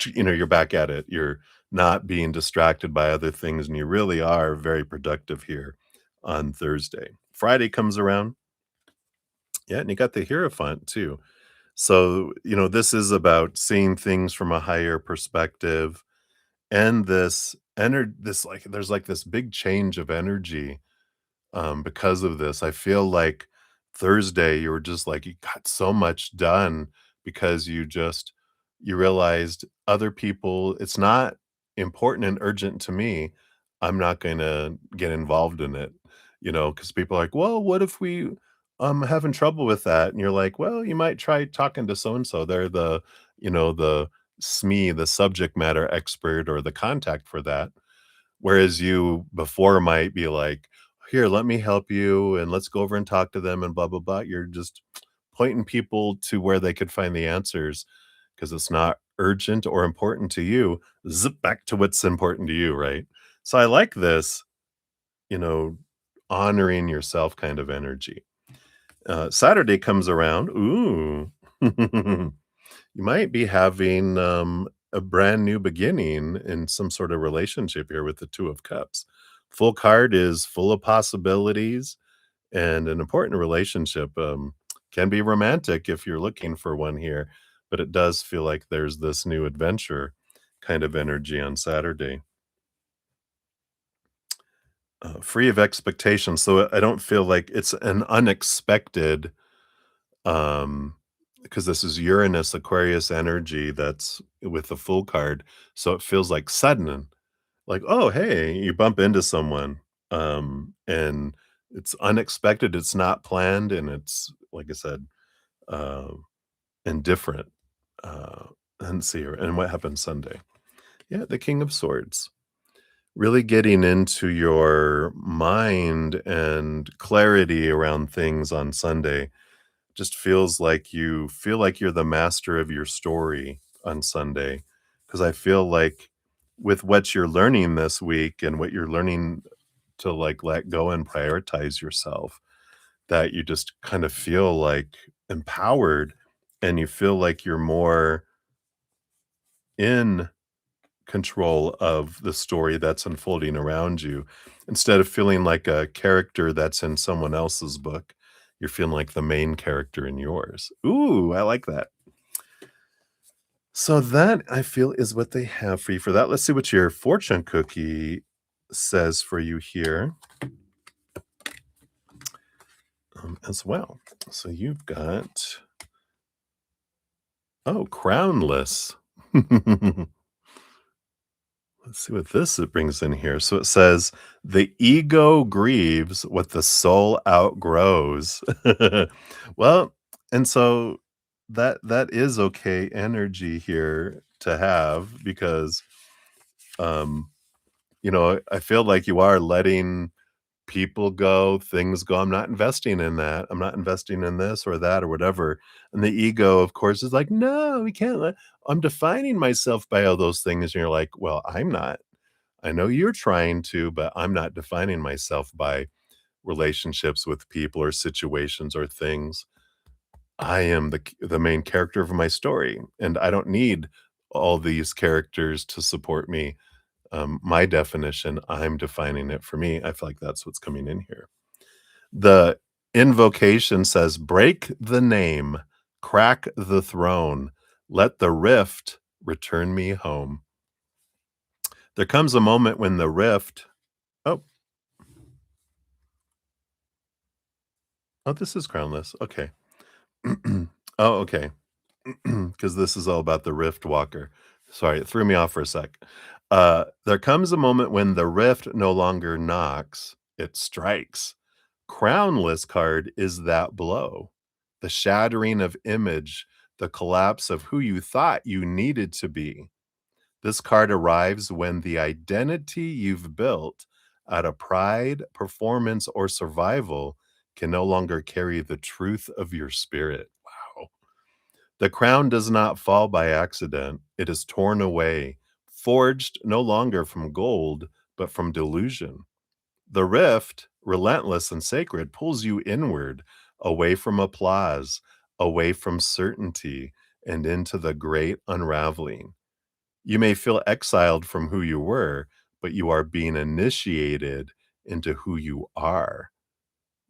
You're back at it. You're not being distracted by other things, and you really are very productive here on Thursday. Friday comes around, yeah, and you got the Hierophant too. So, this is about seeing things from a higher perspective and this like there's like this big change of energy because of this. I feel like Thursday, you were just like, you got so much done because you just You realized other people, it's not important and urgent to me. I'm not going to get involved in it, because people are like, well, what if we having trouble with that? And you're like, well, you might try talking to so and so. They're the SME, the subject matter expert or the contact for that. Whereas you before might be like, "Here, let me help you, and let's go over and talk to them and blah, blah, blah." You're just pointing people to where they could find the answers because it's not urgent or important to you. Zip back to what's important to you, right? So I like this, you know, honoring yourself kind of energy. Saturday comes around. Ooh. You might be having, a brand new beginning in some sort of relationship here with the 2 of Cups. Full card is full of possibilities and an important relationship, can be romantic if you're looking for one here, but it does feel like there's this new adventure kind of energy on Saturday. Free of expectations, so I don't feel like it's an unexpected, um because this is Uranus Aquarius energy that's with the full card, so it feels like sudden, like, oh hey, you bump into someone, and it's unexpected, it's not planned, and it's like I said, uh indifferent. And see here, and what happened Sunday? Yeah, the King of Swords, really getting into your mind and clarity around things on Sunday. Just feels like you feel like you're the master of your story on Sunday, because I feel like with what you're learning this week and what you're learning to, like, let go and prioritize yourself, that you just kind of feel, like, empowered, and you feel like you're more in control of the story that's unfolding around you. Instead of feeling like a character that's in someone else's book, you're feeling like the main character in yours. Ooh, I like that. So that I feel is what they have for you for that. Let's see what your fortune cookie says for you here, as well. So you've got, oh, crownless. Let's see what this it brings in here. So it says, "The ego grieves what the soul outgrows." Well, and so that is okay energy here to have because, um, I feel like you are letting people go, things go. I'm not investing in that. I'm not investing in this or that or whatever. And the ego, of course, is like, "No, we can't let." I'm defining myself by all those things. And you're like, "Well, I'm not. I know you're trying to, but I'm not defining myself by relationships with people or situations or things. I am the main character of my story, and I don't need all these characters to support me. My definition, I'm defining it for me." I feel like that's what's coming in here. The invocation says, "Break the name, crack the throne, let the rift return me home." There comes a moment when the rift. Oh, oh, this is crownless. Okay. Oh, okay. Because this is all about the Rift Walker. Sorry, it threw me off for a sec. There comes a moment when the rift no longer knocks, it strikes. Crownless card is that blow. The shattering of image, the collapse of who you thought you needed to be. This card arrives when the identity you've built out of pride, performance, or survival can no longer carry the truth of your spirit. Wow. The crown does not fall by accident. It is torn away, forged no longer from gold, but from delusion. The rift, relentless and sacred, pulls you inward, away from applause, away from certainty, and into the great unraveling. You may feel exiled from who you were, but you are being initiated into who you are.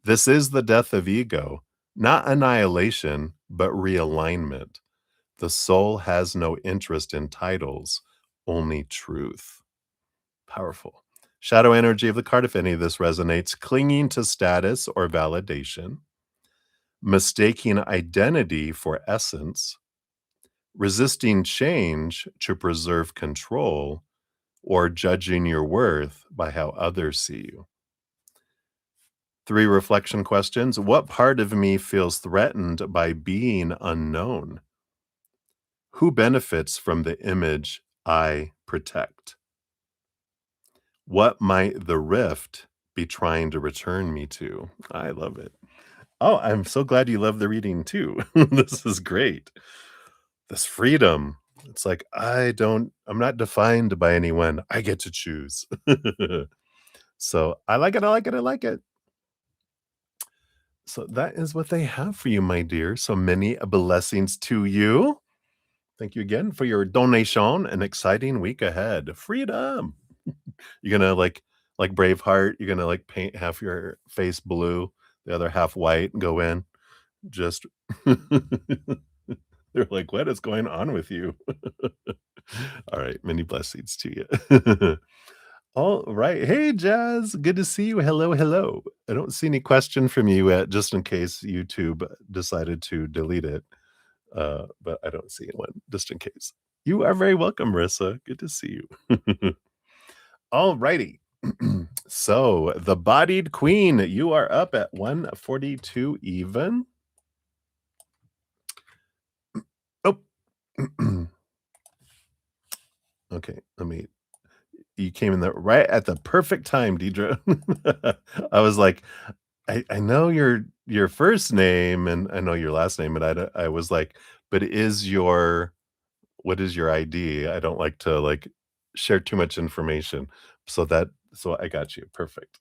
This is the death of ego, not annihilation, but realignment. The soul has no interest in titles, only truth. Powerful. Shadow energy of the card, if any of this resonates, clinging to status or validation, mistaking identity for essence, resisting change to preserve control, or judging your worth by how others see you. Three reflection questions. What part of me feels threatened by being unknown? Who benefits from the image I protect? What might the rift be trying to return me to? I love it. Oh, I'm so glad you love the reading too. This is great. This freedom. It's like, I'm not defined by anyone. I get to choose. So I like it. I like it. I like it. So that is what they have for you, my dear. So many blessings to you. Thank you again for your donation. An exciting week ahead. Freedom. You're gonna like Braveheart, you're gonna like paint half your face blue, the other half white, and go in. Just they're like, what is going on with you? All right, many blessings to you. All right. Hey, Jazz. Good to see you. Hello, hello. I don't see any question from you just in case YouTube decided to delete it. But I don't see one just in case. You are very welcome, Marissa. Good to see you. All righty. So, the bodied queen, you are up at 142 even. Oh. Okay, you came in right at the perfect time, Deidre. I was like, I know your first name and I know your last name, and I was like, but what is your ID? I don't like to like share too much information. So I got you. Perfect.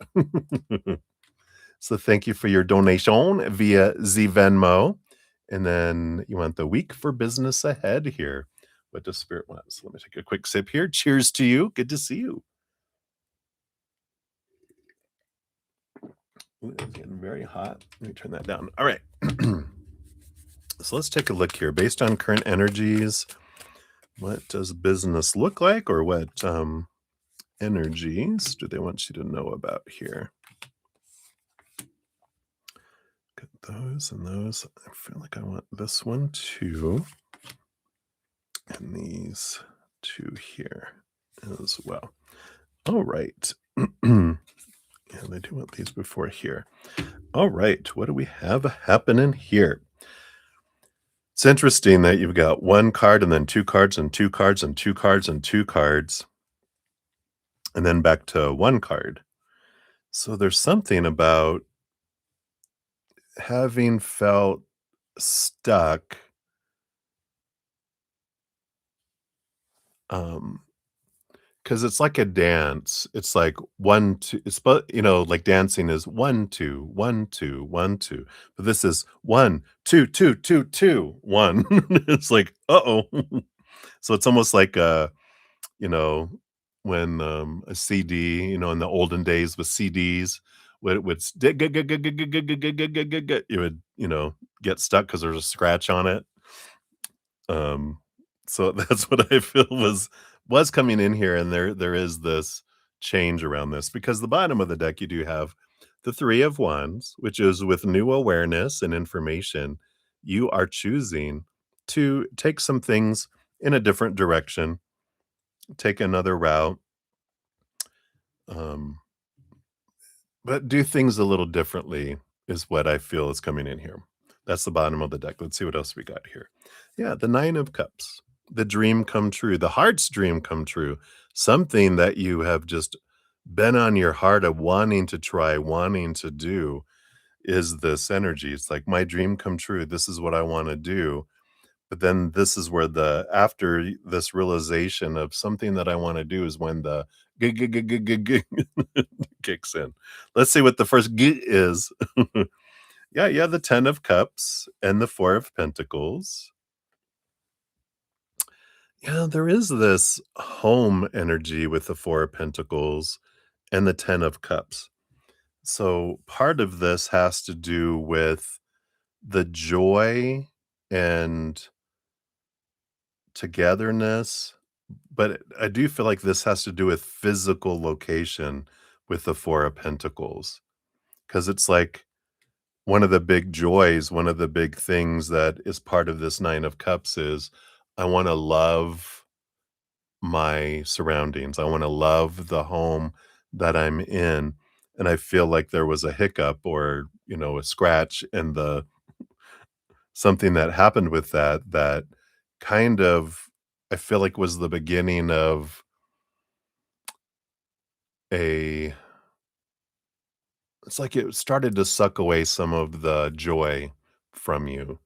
So thank you for your donation via Z Venmo. And then you want the week for business ahead here. What does spirit want? So let me take a quick sip here. Cheers to you. Good to see you. Ooh, it's getting very hot. Let me turn that down. All right. So let's take a look here. Based on current energies, what does business look like, or what energies do they want you to know about here? Got those and those. I feel like I want this one too. And these two here as well. All right. And I do want these before here. All right. What do we have happening here? It's interesting that you've got one card and then two cards and two cards and two cards and two cards, and then back to one card. So there's something about having felt stuck, because it's like a dance. It's like 1, 2, like dancing is 1, 2, 1, 2, 1, 2. But this is 1, 2, 2, 2, 2, 1. It's like, uh-oh. So it's almost like you know, when a CD, in the olden days with CDs, when it would you would, get stuck because there's a scratch on it. Um, so that's what I feel was coming in here, and there is this change around this because the bottom of the deck you do have the 3 of Wands, which is with new awareness and information. You are choosing to take some things in a different direction, take another route, um, but do things a little differently is what I feel is coming in here. That's the bottom of the deck. Let's see what else we got here. Yeah, the 9 of Cups, the dream come true, the heart's dream come true, something that you have just been on your heart of wanting to try, wanting to do is this energy. It's like my dream come true. This is what I want to do. But then this is where after this realization of something that I want to do is when the g g g g g g kicks in. Let's see what the first g is. Yeah, the 10 of Cups and the 4 of Pentacles. Yeah, there is this home energy with the 4 of Pentacles and the 10 of Cups. So part of this has to do with the joy and togetherness, but I do feel like this has to do with physical location with the 4 of Pentacles, because it's like one of the big joys, one of the big things that is part of this 9 of Cups is I wanna love my surroundings. I wanna love the home that I'm in, and I feel like there was a hiccup or, a scratch in the something that happened with that kind of I feel like was the beginning of a it's like it started to suck away some of the joy from you,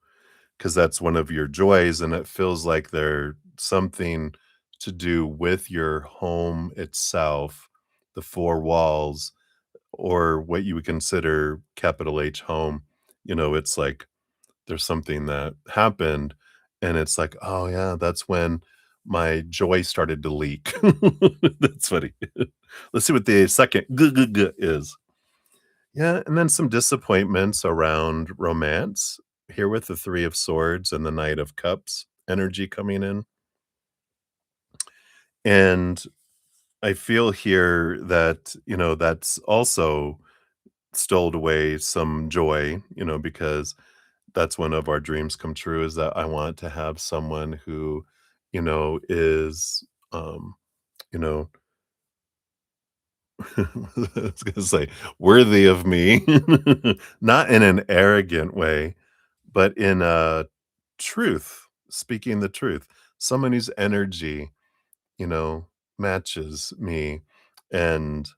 because that's one of your joys, and it feels like there's something to do with your home itself, the 4 walls, or what you would consider capital H home. It's like there's something that happened, and it's like, "Oh, yeah, that's when my joy started to leak." That's funny. Let's see what the second is. Yeah, and then some disappointments around romance, here with the 3 of Swords and the Knight of Cups energy coming in, and I feel here that, that's also stole away some joy, because that's one of our dreams come true is that I want to have someone who, is, you know, I was gonna say worthy of me, not in an arrogant way, but in a truth, speaking the truth. Someone whose energy, you know, matches me and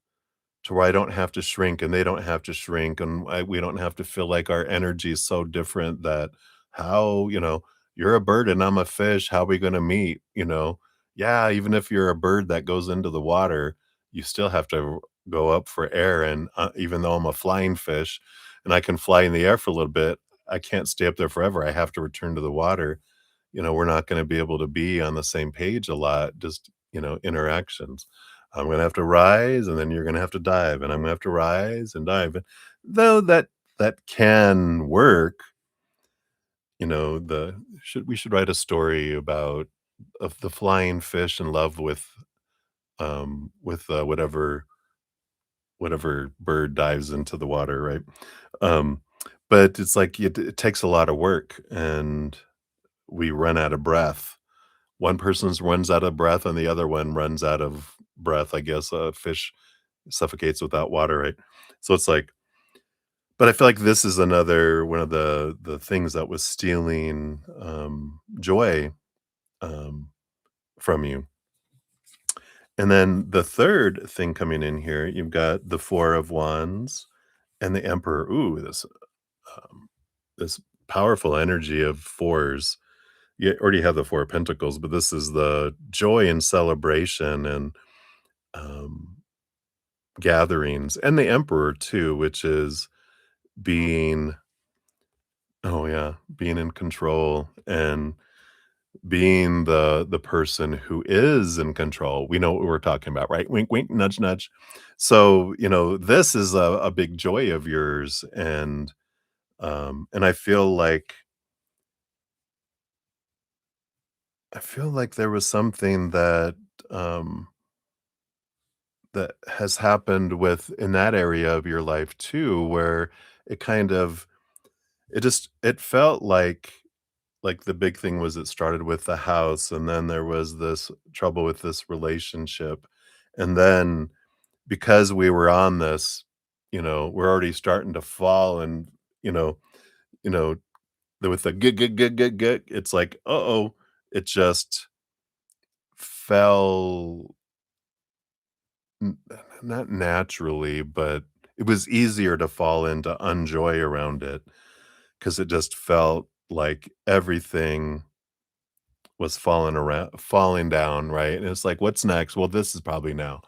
to where I don't have to shrink and they don't have to shrink and we don't have to feel like our energy is so different that how, you're a bird and I'm a fish. How are we going to meet? Yeah, even if you're a bird that goes into the water, you still have to go up for air. And even though I'm a flying fish and I can fly in the air for a little bit, I can't stay up there forever. I have to return to the water. We're not going to be able to be on the same page a lot, just, interactions. I'm gonna have to rise, and then you're gonna have to dive, and I'm gonna have to rise and dive. And though that can work, the should we should write a story about of the flying fish in love with whatever bird dives into the water, right? Um, but it's like it takes a lot of work, and we run out of breath. One person's runs out of breath, and the other one runs out of breath. I guess a fish suffocates without water, right? So it's like but I feel like this is another one of the things that was stealing, joy, um, from you. And then the third thing coming in here, you've got the 4 of Wands and the Emperor. Ooh, this powerful energy of 4s. You already have the 4 of Pentacles, but this is the joy and celebration and, um, gatherings, and the Emperor too, which is being oh, yeah, being in control and being the person who is in control. We know what we're talking about, right? Wink, wink, nudge, nudge. So, this is a big joy of yours, and I feel like there was something um, that has happened with in that area of your life too, where it kind of it felt like the big thing was it started with the house and then there was this trouble with this relationship. And then because we were on this, we're already starting to fall and, you know, you know, with the good, good, good, good, good, it's like, uh-oh, it just fell n- not naturally, but it was easier to fall into unjoy around it because it just felt like everything was falling down, right? And it's like, "What's next?" "Well, this is probably now."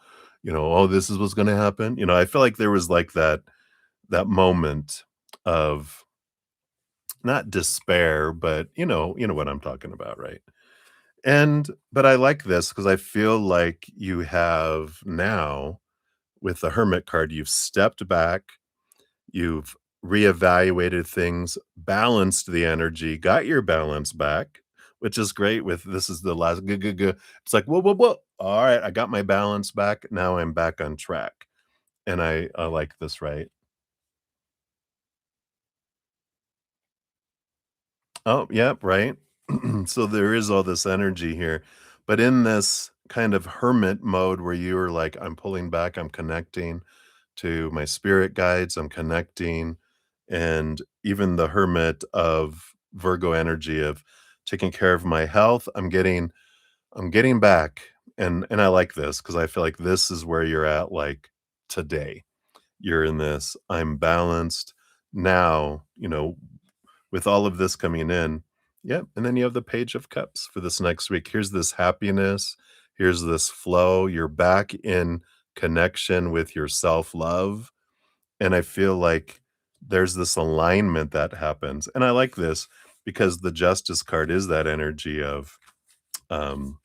"Oh, this is what's gonna happen?" I feel like there was, like, that moment of not despair, but you know what I'm talking about, right? But I like this because I feel like you have now, with the Hermit card, you've stepped back, you've reevaluated things, balanced the energy, got your balance back, which is great with this is the last good, good, good. It's like, whoa, whoa, whoa. All right, I got my balance back. Now I'm back on track. And I like this, right? Oh, yep, right. So there is all this energy here, but in this kind of hermit mode where you are like, I'm pulling back, I'm connecting to my spirit guides, I'm connecting, and even the hermit of Virgo energy of taking care of my health, I'm getting back. And I like this because I feel like this is where you're at like today. You're in this, I'm balanced now, with all of this coming in. Yep, and then you have the Page of Cups for this next week. Here's this happiness, here's this flow. You're back in connection with your self-love, and I feel like there's this alignment that happens, and I like this because the Justice card is that energy of, um,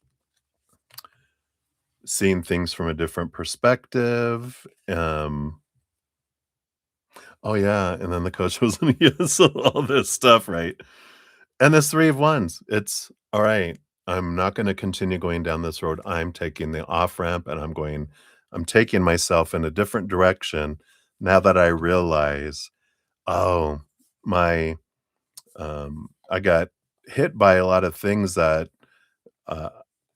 seeing things from a different perspective, oh, yeah, and then the coach was yes, all this stuff, right? And this 3 of Wands, it's, "All right, I'm not gonna continue going down this road. I'm taking the off-ramp, and I'm taking myself in a different direction now that I realize, oh, my, I got hit by a lot of things that, uh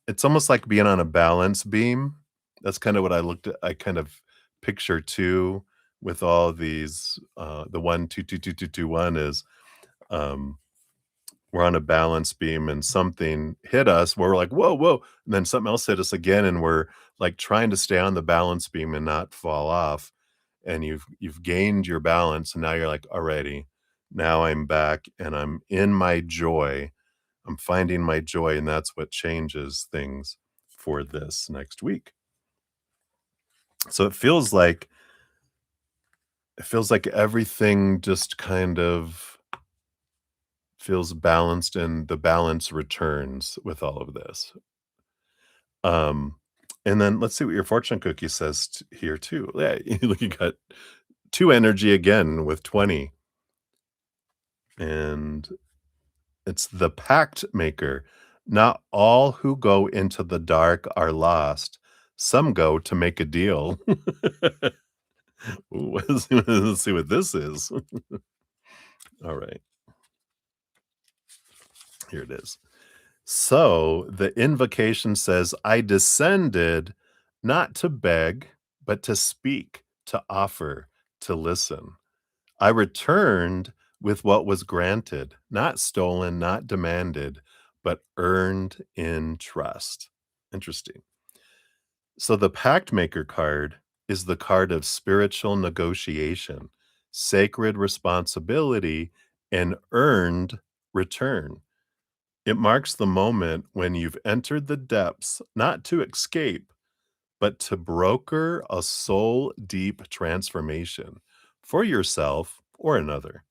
it's almost like being on a balance beam. That's kinda what I kind of picture too with all these, the 1, 2, 2, 2, 2, 2, 1 is, um we're on a balance beam and something hit us where we're like, "Whoa, whoa," and then something else hit us again, and we're, like, trying to stay on the balance beam and not fall off, and you've gained your balance, and now you're like, "Alrighty, now I'm back, and I'm in my joy. I'm finding my joy," and that's what changes things for this next week. So it feels like everything just kind of feels balanced, and the balance returns with all of this. Um, and then let's see what your fortune cookie says here too. Yeah, you got two energy again with 20, and it's the pact maker. Not all who go into the dark are lost. Some go to make a deal. Ooh, let's see what this is. All right, here it is. So the invocation says, I descended not to beg, but to speak, to offer, to listen. I returned with what was granted, not stolen, not demanded, but earned in trust. Interesting. So the Pact Maker card is the card of spiritual negotiation, sacred responsibility, and earned return. It marks the moment when you've entered the depths, not to escape, but to broker a soul deep transformation for yourself or another.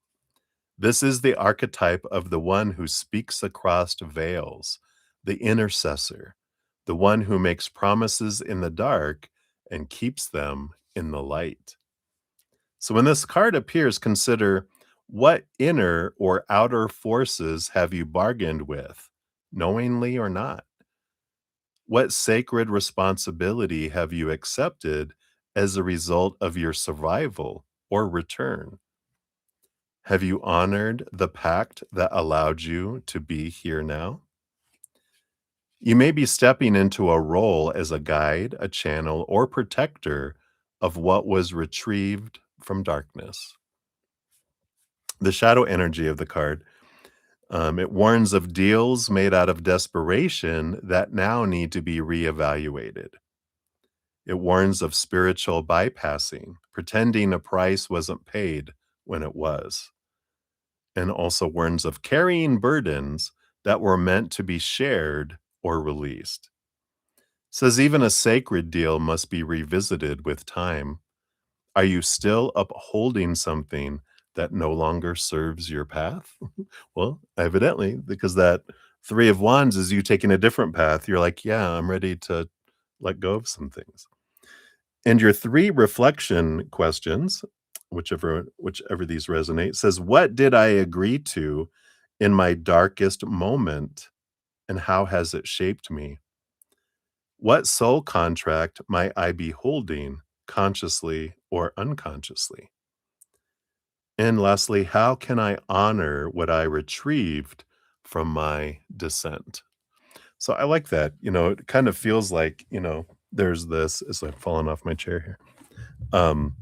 This is the archetype of the one who speaks across veils, the intercessor, the one who makes promises in the dark and keeps them in the light. So when this card appears, consider what inner or outer forces have you bargained with, knowingly or not? What sacred responsibility have you accepted as a result of your survival or return? Have you honored the pact that allowed you to be here now? You may be stepping into a role as a guide, a channel, or protector of what was retrieved from darkness. The shadow energy of the card, it warns of deals made out of desperation that now need to be reevaluated. It warns of spiritual bypassing, pretending a price wasn't paid when it was, and also warns of carrying burdens that were meant to be shared or released. Says even a sacred deal must be revisited with time. Are you still upholding something that no longer serves your path? Well, evidently, because that 3 of Wands is you taking a different path. You're like, "Yeah, I'm ready to let go of some things." And your 3 reflection questions, whichever these resonate, says, "What did I agree to in my darkest moment, and how has it shaped me? What soul contract might I be holding consciously or unconsciously? And lastly, how can I honor what I retrieved from my descent. So I like that. It kind of feels like, there's this, it's like falling off my chair here. Um,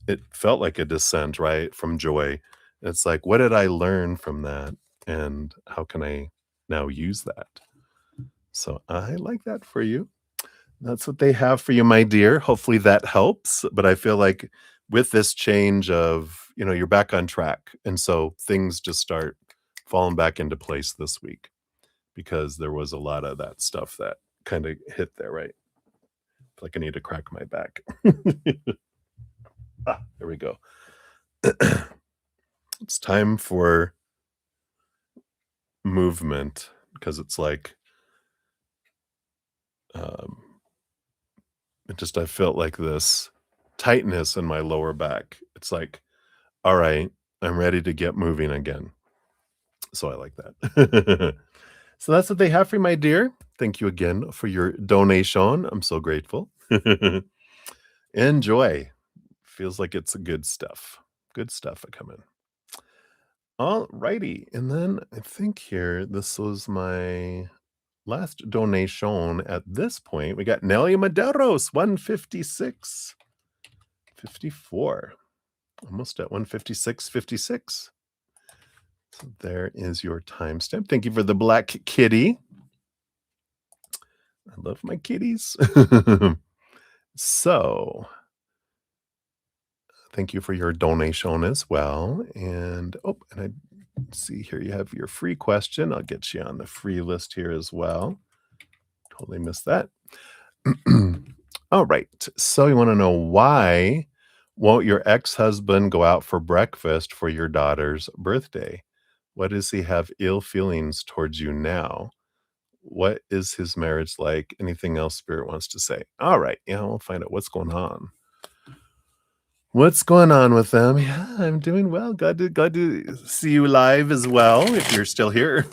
it felt like a descent, right, from joy. It's like, what did I learn from that? And how can I now use that? So I like that for you. That's what they have for you, my dear. Hopefully that helps. But I feel like with this change of, you're back on track. And so things just start falling back into place this week because there was a lot of that stuff that kind of hit there, right? Like I need to crack my back. There we go. It's time for movement because it's like, um, I felt like this tightness in my lower back. It's like, all right, I'm ready to get moving again. So I like that. So that's what they have for you, my dear. Thank you again for your donation. I'm so grateful. Enjoy. Feels like it's good stuff. Good stuff coming. All righty. And then I think here, this was my last donation at this point. We got Nelly Maderos, 156.54. Almost at 156.56. So there is your timestamp. Thank you for the black kitty. I love my kitties. So thank you for your donation as well. And I see here you have your free question. I'll get you on the free list here as well. Totally missed that. All right. So you want to know why won't your ex-husband go out for breakfast for your daughter's birthday? What does he have ill feelings towards you now? What is his marriage like? Anything else Spirit wants to say? All right. Yeah, we'll find out what's going on. What's going on with them? Yeah, I'm doing well. Glad to see you live as well. If you're still here,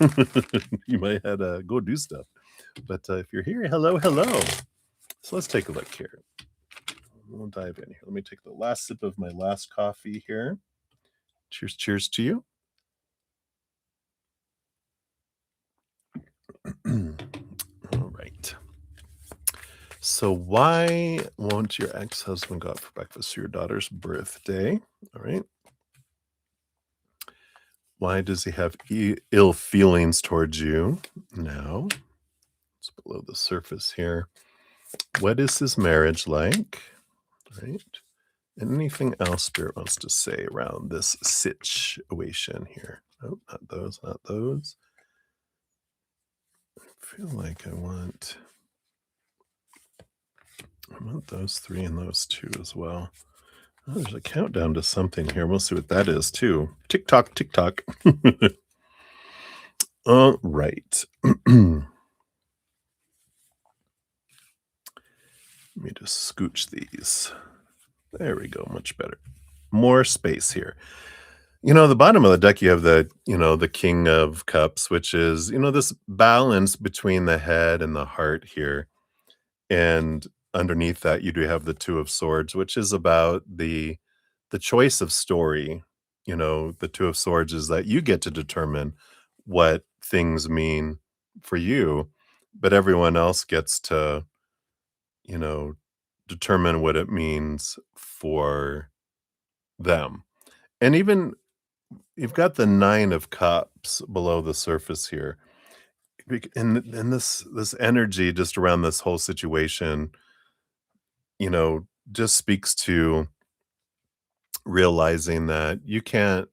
you might have to go do stuff. But if you're here, hello, hello. So let's take a look here. We'll dive in here. Let me take the last sip of my last coffee here. Cheers, cheers to you. All right. So why won't your ex-husband go out for breakfast for your daughter's birthday? All right. Why does he have ill feelings towards you now? It's below the surface here. What is his marriage like? Right. And anything else Spirit wants to say around this situation here? Oh, not those, not those. I feel like I want those three and those two as well. Oh, there's a countdown to something here. We'll see what that is too. Tick tock, tick tock. All right. Let me just scooch these. There we go. Much better. More space here. The bottom of the deck, you have the King of Cups, which is, this balance between the head and the heart here. And underneath that, you do have the Two of Swords, which is about the choice of story. The Two of Swords is that you get to determine what things mean for you, but everyone else gets to, determine what it means for them. And even you've got the Nine of Cups below the surface here. And this energy just around this whole situation, just speaks to realizing that you can't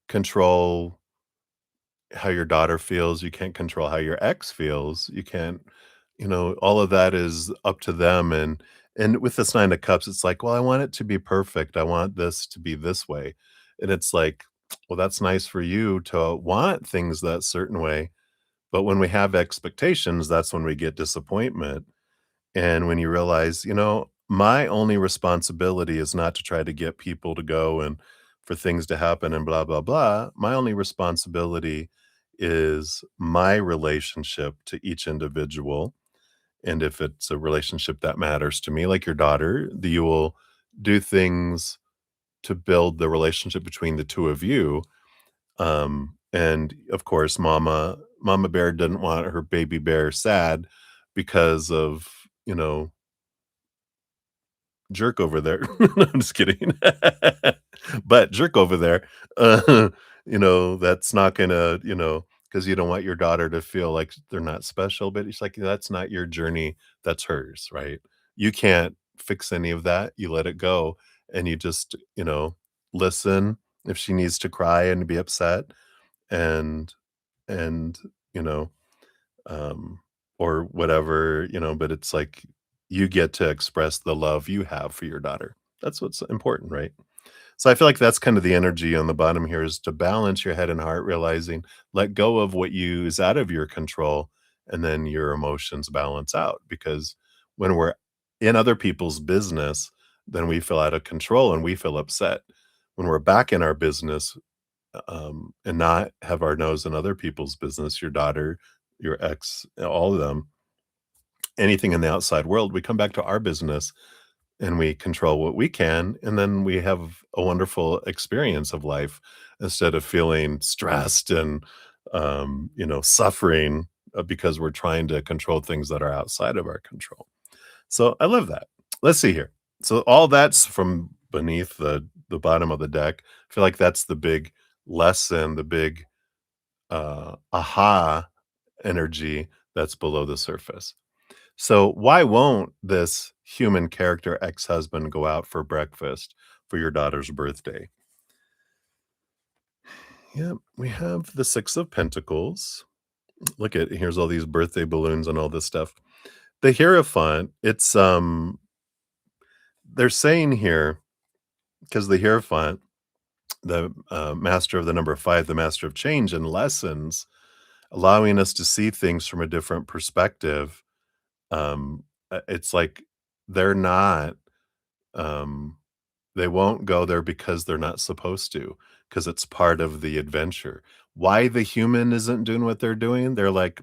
control how your daughter feels, you can't control how your ex feels, you can't, all of that is up to them. And with this Nine of Cups, it's like, well, I want it to be perfect. I want this to be this way. And it's like, well, that's nice for you to want things that certain way. But when we have expectations, that's when we get disappointment. And when you realize, my only responsibility is not to try to get people to go and for things to happen and blah, blah, blah. My only responsibility is my relationship to each individual. And if it's a relationship that matters to me, like your daughter, you will do things to build the relationship between the two of you. And of course, mama mama bear didn't want her baby bear sad because of, you know, jerk over there. No, I'm just kidding. But jerk over there, uh, that's not gonna, because you don't want your daughter to feel like they're not special, but it's like, that's not your journey, that's hers, right? You can't fix any of that, you let it go, and you just, listen if she needs to cry and be upset, and and, you know um, or whatever, but it's like you get to express the love you have for your daughter. That's what's important, right? So I feel like that's kind of the energy on the bottom here is to balance your head and heart, realizing let go of what you is out of your control, and then your emotions balance out. Because when we're in other people's business, then we feel out of control and we feel upset. When we're back in our business, and not have our nose in other people's business, your daughter, your ex, all of them, anything in the outside world, we come back to our business and we control what we can. And then we have a wonderful experience of life instead of feeling stressed and, suffering because we're trying to control things that are outside of our control. So I love that. Let's see here. So all that's from beneath the bottom of the deck. I feel like that's the big lesson, the big aha energy that's below the surface. So why won't this human character ex-husband go out for breakfast for your daughter's birthday? Yeah, we have the 6 of Pentacles. Look at here's all these birthday balloons and all this stuff. The Hierophant, they're saying here, because the Hierophant, the master of the number 5, the master of change and lessons, allowing us to see things from a different perspective. It's like they're not, um, they won't go there because they're not supposed to, because it's part of the adventure. Why the human isn't doing what they're doing? They're like,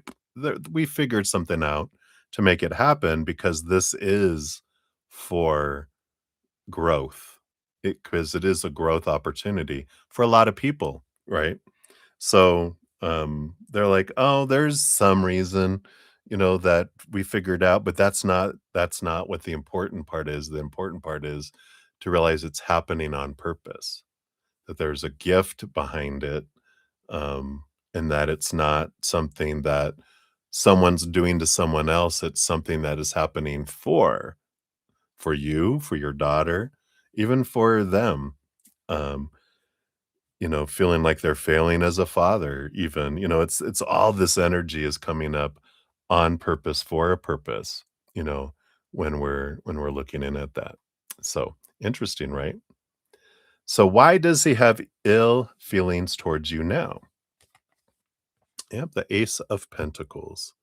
we figured something out to make it happen because this is for growth. Because it is a growth opportunity for a lot of people, right? So, they're like, "Oh, there's some reason, that we figured out, but that's not what the important part is. The important part is to realize it's happening on purpose, that there's a gift behind it, and that it's not something that someone's doing to someone else. It's something that is happening for you, for your daughter, even for them." Um feeling like they're failing as a father even, it's all this energy is coming up on purpose for a purpose, you know, when we're looking in at that. So, interesting, right? So why does he have ill feelings towards you now? Yep, the Ace of Pentacles.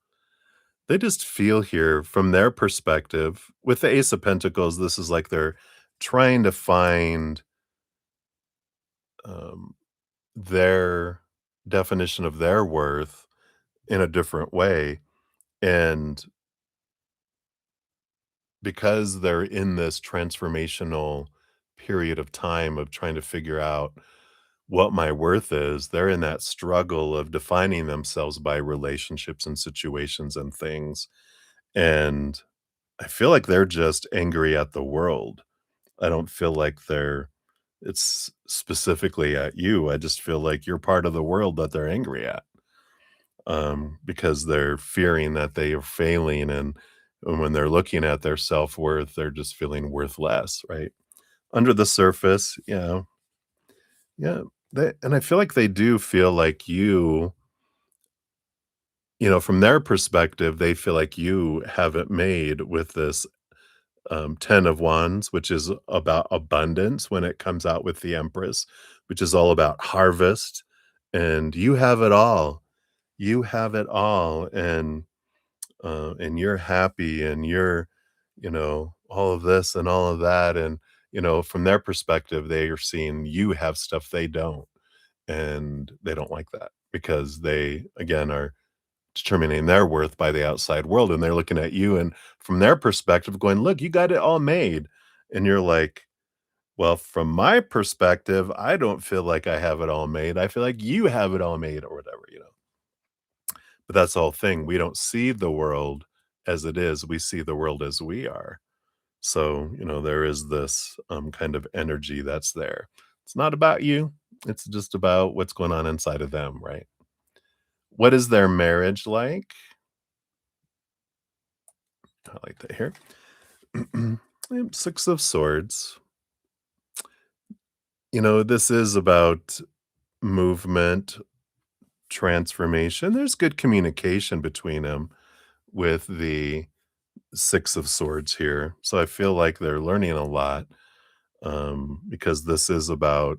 They just feel here from their perspective, with the Ace of Pentacles, this is like they're trying to find um, their definition of their worth in a different way, and because they're in this transformational period of time of trying to figure out what my worth is, they're in that struggle of defining themselves by relationships and situations and things, and I feel like they're just angry at the world. I don't feel like it's specifically at you, I just feel like you're part of the world that they're angry at. Because they're fearing that they are failing, and when they're looking at their self-worth, they're just feeling worthless, right? Under the surface, yeah, and I feel like they do feel like from their perspective, they feel like you have it made with this 10 of Wands, which is about abundance when it comes out with the Empress, which is all about harvest, and you have it all. You have it all, and you're happy and you're all of this and all of that, and from their perspective they are seeing you have stuff they don't, and they don't like that because they again are determining their worth by the outside world, and they're looking at you and from their perspective going, look, you got it all made, and you're like, well, from my perspective I don't feel like I have it all made, I feel like you have it all made, or whatever. But that's the whole thing. We don't see the world as it is. We see the world as we are. So, there is this kind of energy that's there. It's not about you. It's just about what's going on inside of them, right? What is their marriage like? I like that here. Six of Swords. This is about movement, transformation. There's good communication between them with the Six of Swords here. So I feel like they're learning a lot because this is about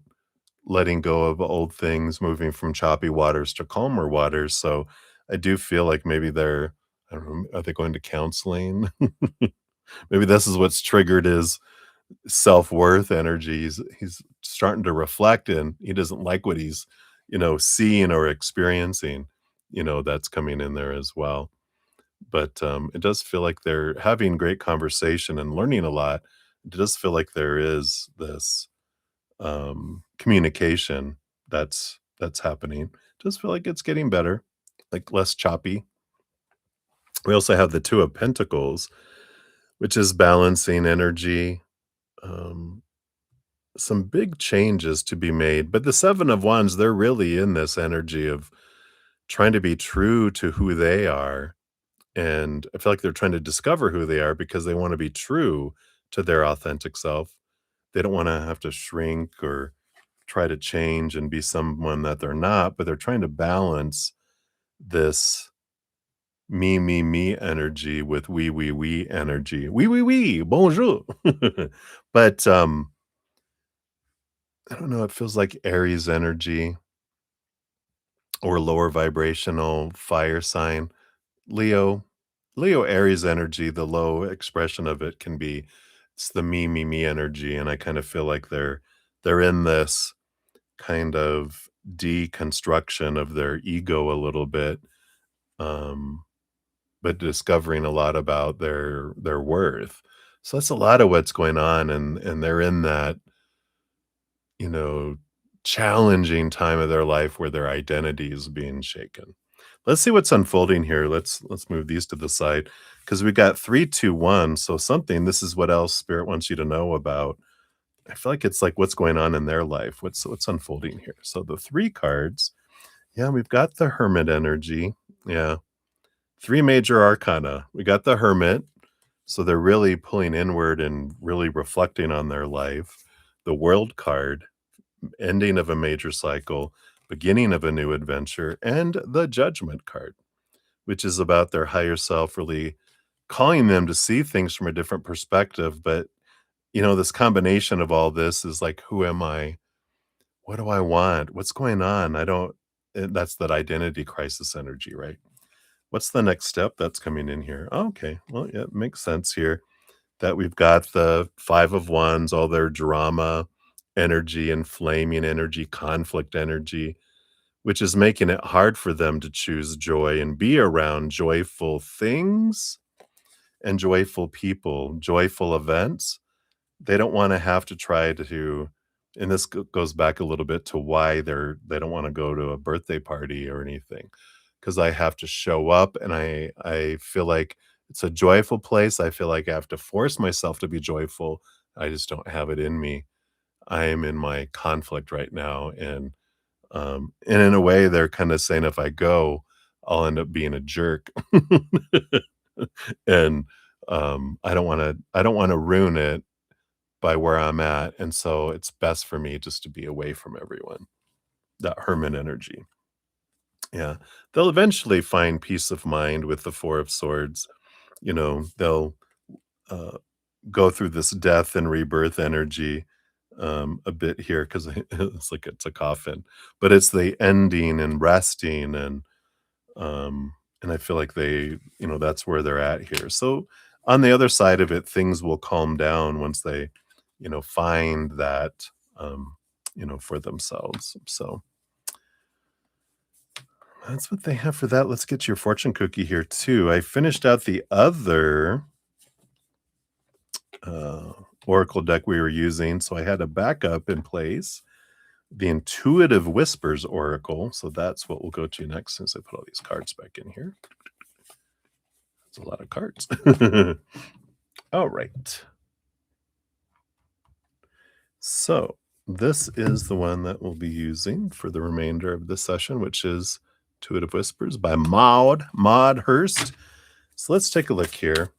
letting go of old things, moving from choppy waters to calmer waters. So I do feel like maybe I don't know, are they going to counseling? Maybe this is what's triggered his self-worth energy. He's starting to reflect and he doesn't like what he's, seeing or experiencing, that's coming in there as well. But it does feel like they're having great conversation and learning a lot. It does feel like there is this communication that's happening. Does feel like it's getting better, like less choppy. We also have the Two of Pentacles, which is balancing energy. Um, some big changes to be made, but the Seven of Wands, they're really in this energy of trying to be true to who they are. And I feel like they're trying to discover who they are because they want to be true to their authentic self. They don't want to have to shrink or try to change and be someone that they're not, but they're trying to balance this me energy with we energy. We, bonjour. But I don't know, it feels like Aries energy or lower vibrational fire sign. Leo, Leo Aries energy, the low expression of it can be it's the me energy. And I kind of feel like they're in this kind of deconstruction of their ego a little bit, um, but discovering a lot about their worth. So that's a lot of what's going on, and they're in that, you know, challenging time of their life where their identity is being shaken. Let's see what's unfolding here. Let's move these to the side because we got 3, 2, 1. So something. This is what else Spirit wants you to know about. I feel like it's like what's going on in their life. What's unfolding here. So the three cards. Yeah, we've got the Hermit energy. Yeah, three major arcana. We got the Hermit. So they're really pulling inward and really reflecting on their life. The World card, ending of a major cycle, beginning of a new adventure, and the Judgment card, which is about their higher self really calling them to see things from a different perspective. But, this combination of all this is like, who am I? What do I want? What's going on? I don't, that's that identity crisis energy, right? What's the next step that's coming in here? Oh, okay. Well, yeah, it makes sense here that we've got the Five of Wands, all their drama energy, inflaming energy, conflict energy, which is making it hard for them to choose joy and be around joyful things and joyful people, joyful events. They don't want to have to try to, and this goes back a little bit to why they don't want to go to a birthday party or anything, because I have to show up and I feel like it's a joyful place. I feel like I have to force myself to be joyful. I just don't have it in me. I am in my conflict right now, and in a way, they're kind of saying if I go, I'll end up being a jerk, and I don't want to ruin it by where I'm at, and so it's best for me just to be away from everyone. That hermit energy. Yeah. They'll eventually find peace of mind with the Four of Swords. They'll, uh, go through this death and rebirth energy, a bit here because it's like it's a coffin, but it's the ending and resting and I feel like that's where they're at here. So on the other side of it, things will calm down once they, find that, for themselves. So that's what they have for that. Let's get your fortune cookie here too. I finished out the other uh, oracle deck we were using, so I had a backup in place. the Intuitive Whispers Oracle. So that's what we'll go to next, since I put all these cards back in here. That's a lot of cards. All right. So this is the one that we'll be using for the remainder of the session, which is Intuitive Whispers by Maud Hurst. So let's take a look here.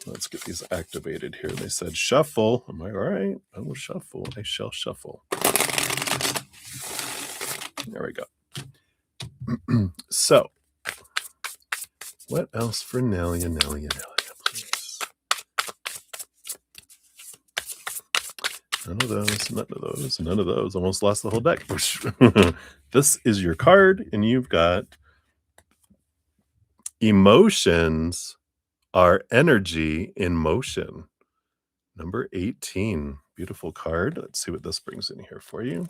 Let's get these activated here. They said shuffle. I'm like, all right, I will shuffle. I shall shuffle. There we go. So, what else for Nelia, please? None of those, none of those, none of those. Almost lost the whole deck. This is your card, and you've got emotions are energy in motion. Number 18. Beautiful card. Let's see what this brings in here for you.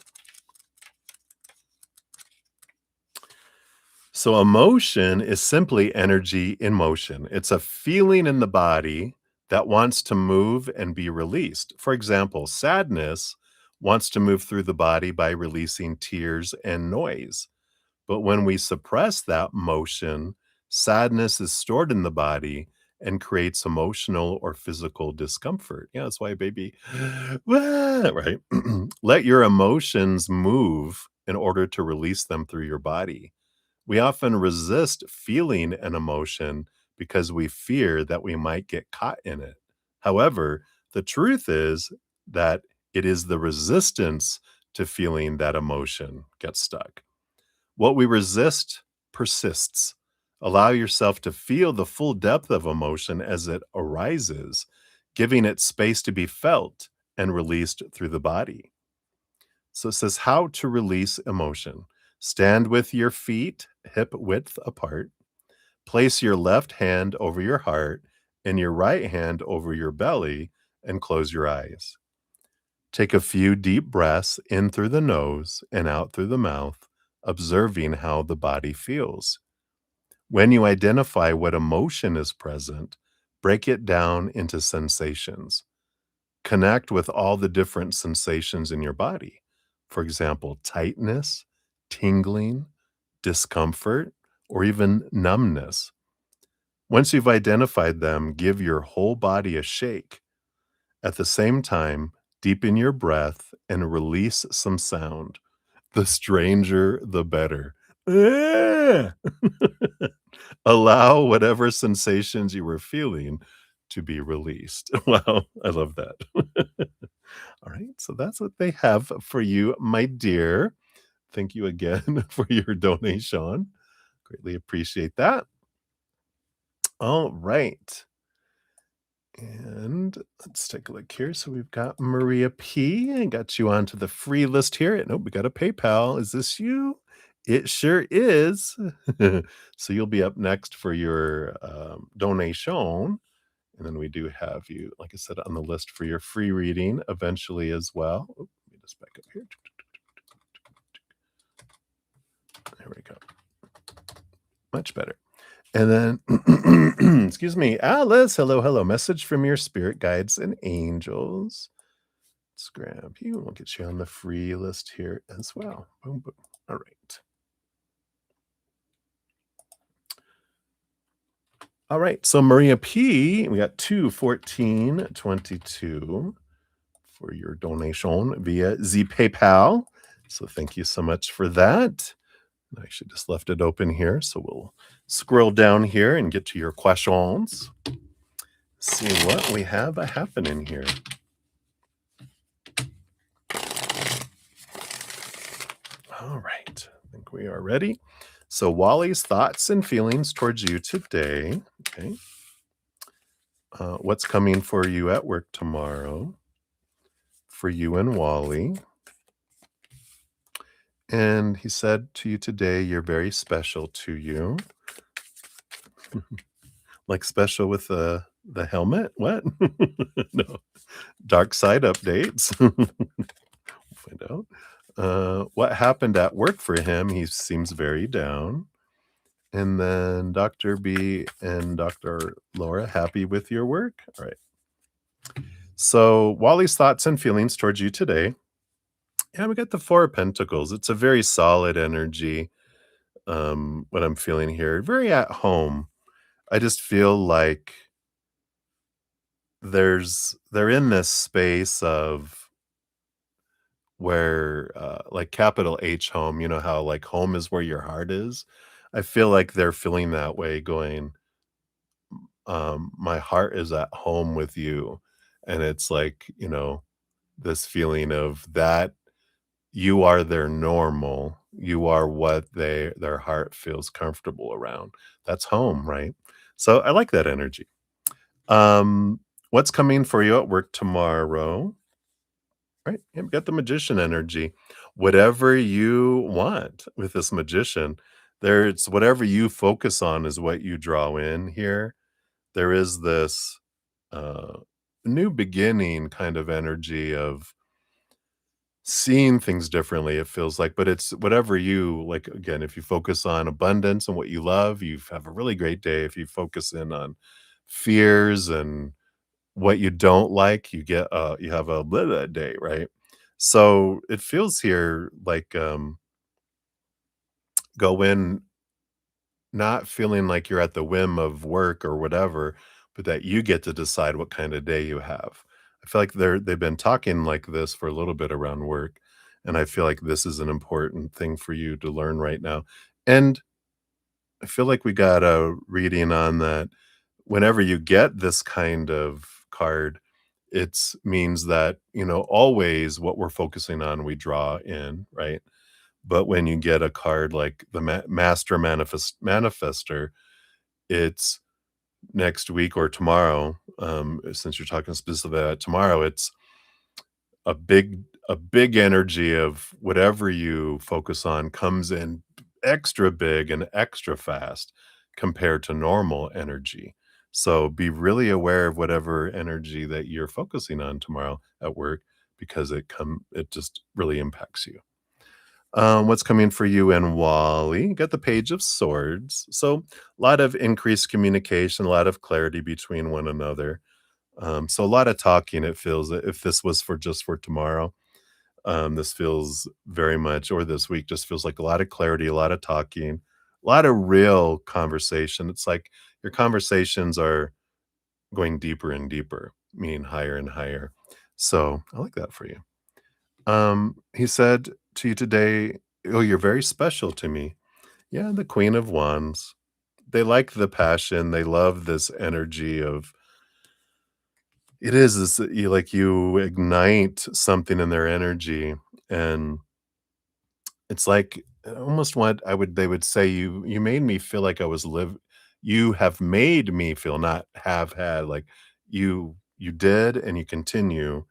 So emotion is simply energy in motion. It's a feeling in the body that wants to move and be released. For example, sadness wants to move through the body by releasing tears and noise. But when we suppress that motion, sadness is stored in the body and creates emotional or physical discomfort. Yeah, that's why, baby, right? Let your emotions move in order to release them through your body. We often resist feeling an emotion because we fear that we might get caught in it. However, the truth is that it is the resistance to feeling that emotion gets stuck. What we resist persists. Allow yourself to feel the full depth of emotion as it arises, giving it space to be felt and released through the body. So it says how to release emotion. Stand with your feet hip width apart. Place your left hand over your heart and your right hand over your belly and close your eyes. Take a few deep breaths in through the nose and out through the mouth, observing how the body feels. When you identify what emotion is present, break it down into sensations. Connect with all the different sensations in your body. For example, tightness, tingling, discomfort, or even numbness. Once you've identified them, give your whole body a shake. At the same time, deepen your breath and release some sound. The stranger, the better. Ah! Allow whatever sensations you were feeling to be released. Wow, I love that. All right, so that's what they have for you, my dear. Thank you again for your donation. Greatly appreciate that. All right. And let's take a look here. So we've got Maria P. I got you onto the free list here. Nope, we got a PayPal. Is this you? It sure is. So you'll be up next for your donation. And then we do have you, like I said, on the list for your free reading eventually as well. Oop, let me just back up here. There we go. Much better. And then, excuse me, Alice, hello, hello. Message from your spirit guides and angels. Let's grab you and we'll get you on the free list here as well. Boom, boom. All right. All right. So Maria P, we got 21422 for your donation via the PayPal. So thank you so much for that. I actually just left it open here. So we'll scroll down here and get to your questions. See what we have happening here. All right. I think we are ready. So Wally's thoughts and feelings towards you today. Okay. What's coming for you at work tomorrow? For you and Wally. And he said to you today, you're very special to you. Like special with the helmet? What? No. Dark side updates. We'll find out. What happened at work for him? He seems very down. And then Dr. B and Dr. Laura, happy with your work? All right. So Wally's thoughts and feelings towards you today. Yeah, we got the 4 of Pentacles. It's a very solid energy, what I'm feeling here. Very at home. I just feel like they're in this space of where, like, capital H home, you know how, like, home is where your heart is? I feel like they're feeling that way going, "My heart is at home with you." And it's like, this feeling of that you are their normal. You are what their heart feels comfortable around. That's home, right? So, I like that energy. What's coming for you at work tomorrow? Right, yeah, we got the magician energy. Whatever you want with this magician, there's whatever you focus on is what you draw in here. There is this, uh, new beginning kind of energy of seeing things differently, it feels like, but it's whatever you like, again, if you focus on abundance and what you love, you have a really great day. If you focus in on fears and what you don't like, you have a blah, blah day, right? So it feels here like go in not feeling like you're at the whim of work or whatever, but that you get to decide what kind of day you have. I feel like they've been talking like this for a little bit around work, and I feel like this is an important thing for you to learn right now. And I feel like we got a reading on that whenever you get this kind of card, it's means that, always what we're focusing on, we draw in, right? But when you get a card like the Master Manifester, it's next week or tomorrow. Since you're talking specifically about tomorrow, it's a big energy of whatever you focus on comes in extra big and extra fast compared to normal energy. So be really aware of whatever energy that you're focusing on tomorrow at work because it just really impacts you. What's coming for you and Wally? Got the Page of Swords. So a lot of increased communication, a lot of clarity between one another. So a lot of talking, it feels if this was for just for tomorrow. This feels very much, or this week just feels like a lot of clarity, a lot of talking, a lot of real conversation. It's like your conversations are going deeper and deeper, meaning higher and higher. So I like that for you. He said to you today, "Oh, you're very special to me." Yeah, the Queen of Wands. They like the passion. They love this energy of it is that you ignite something in their energy, and it's like almost what I would they would say you made me feel like I was live you have made me feel, not have had, like you did and you continue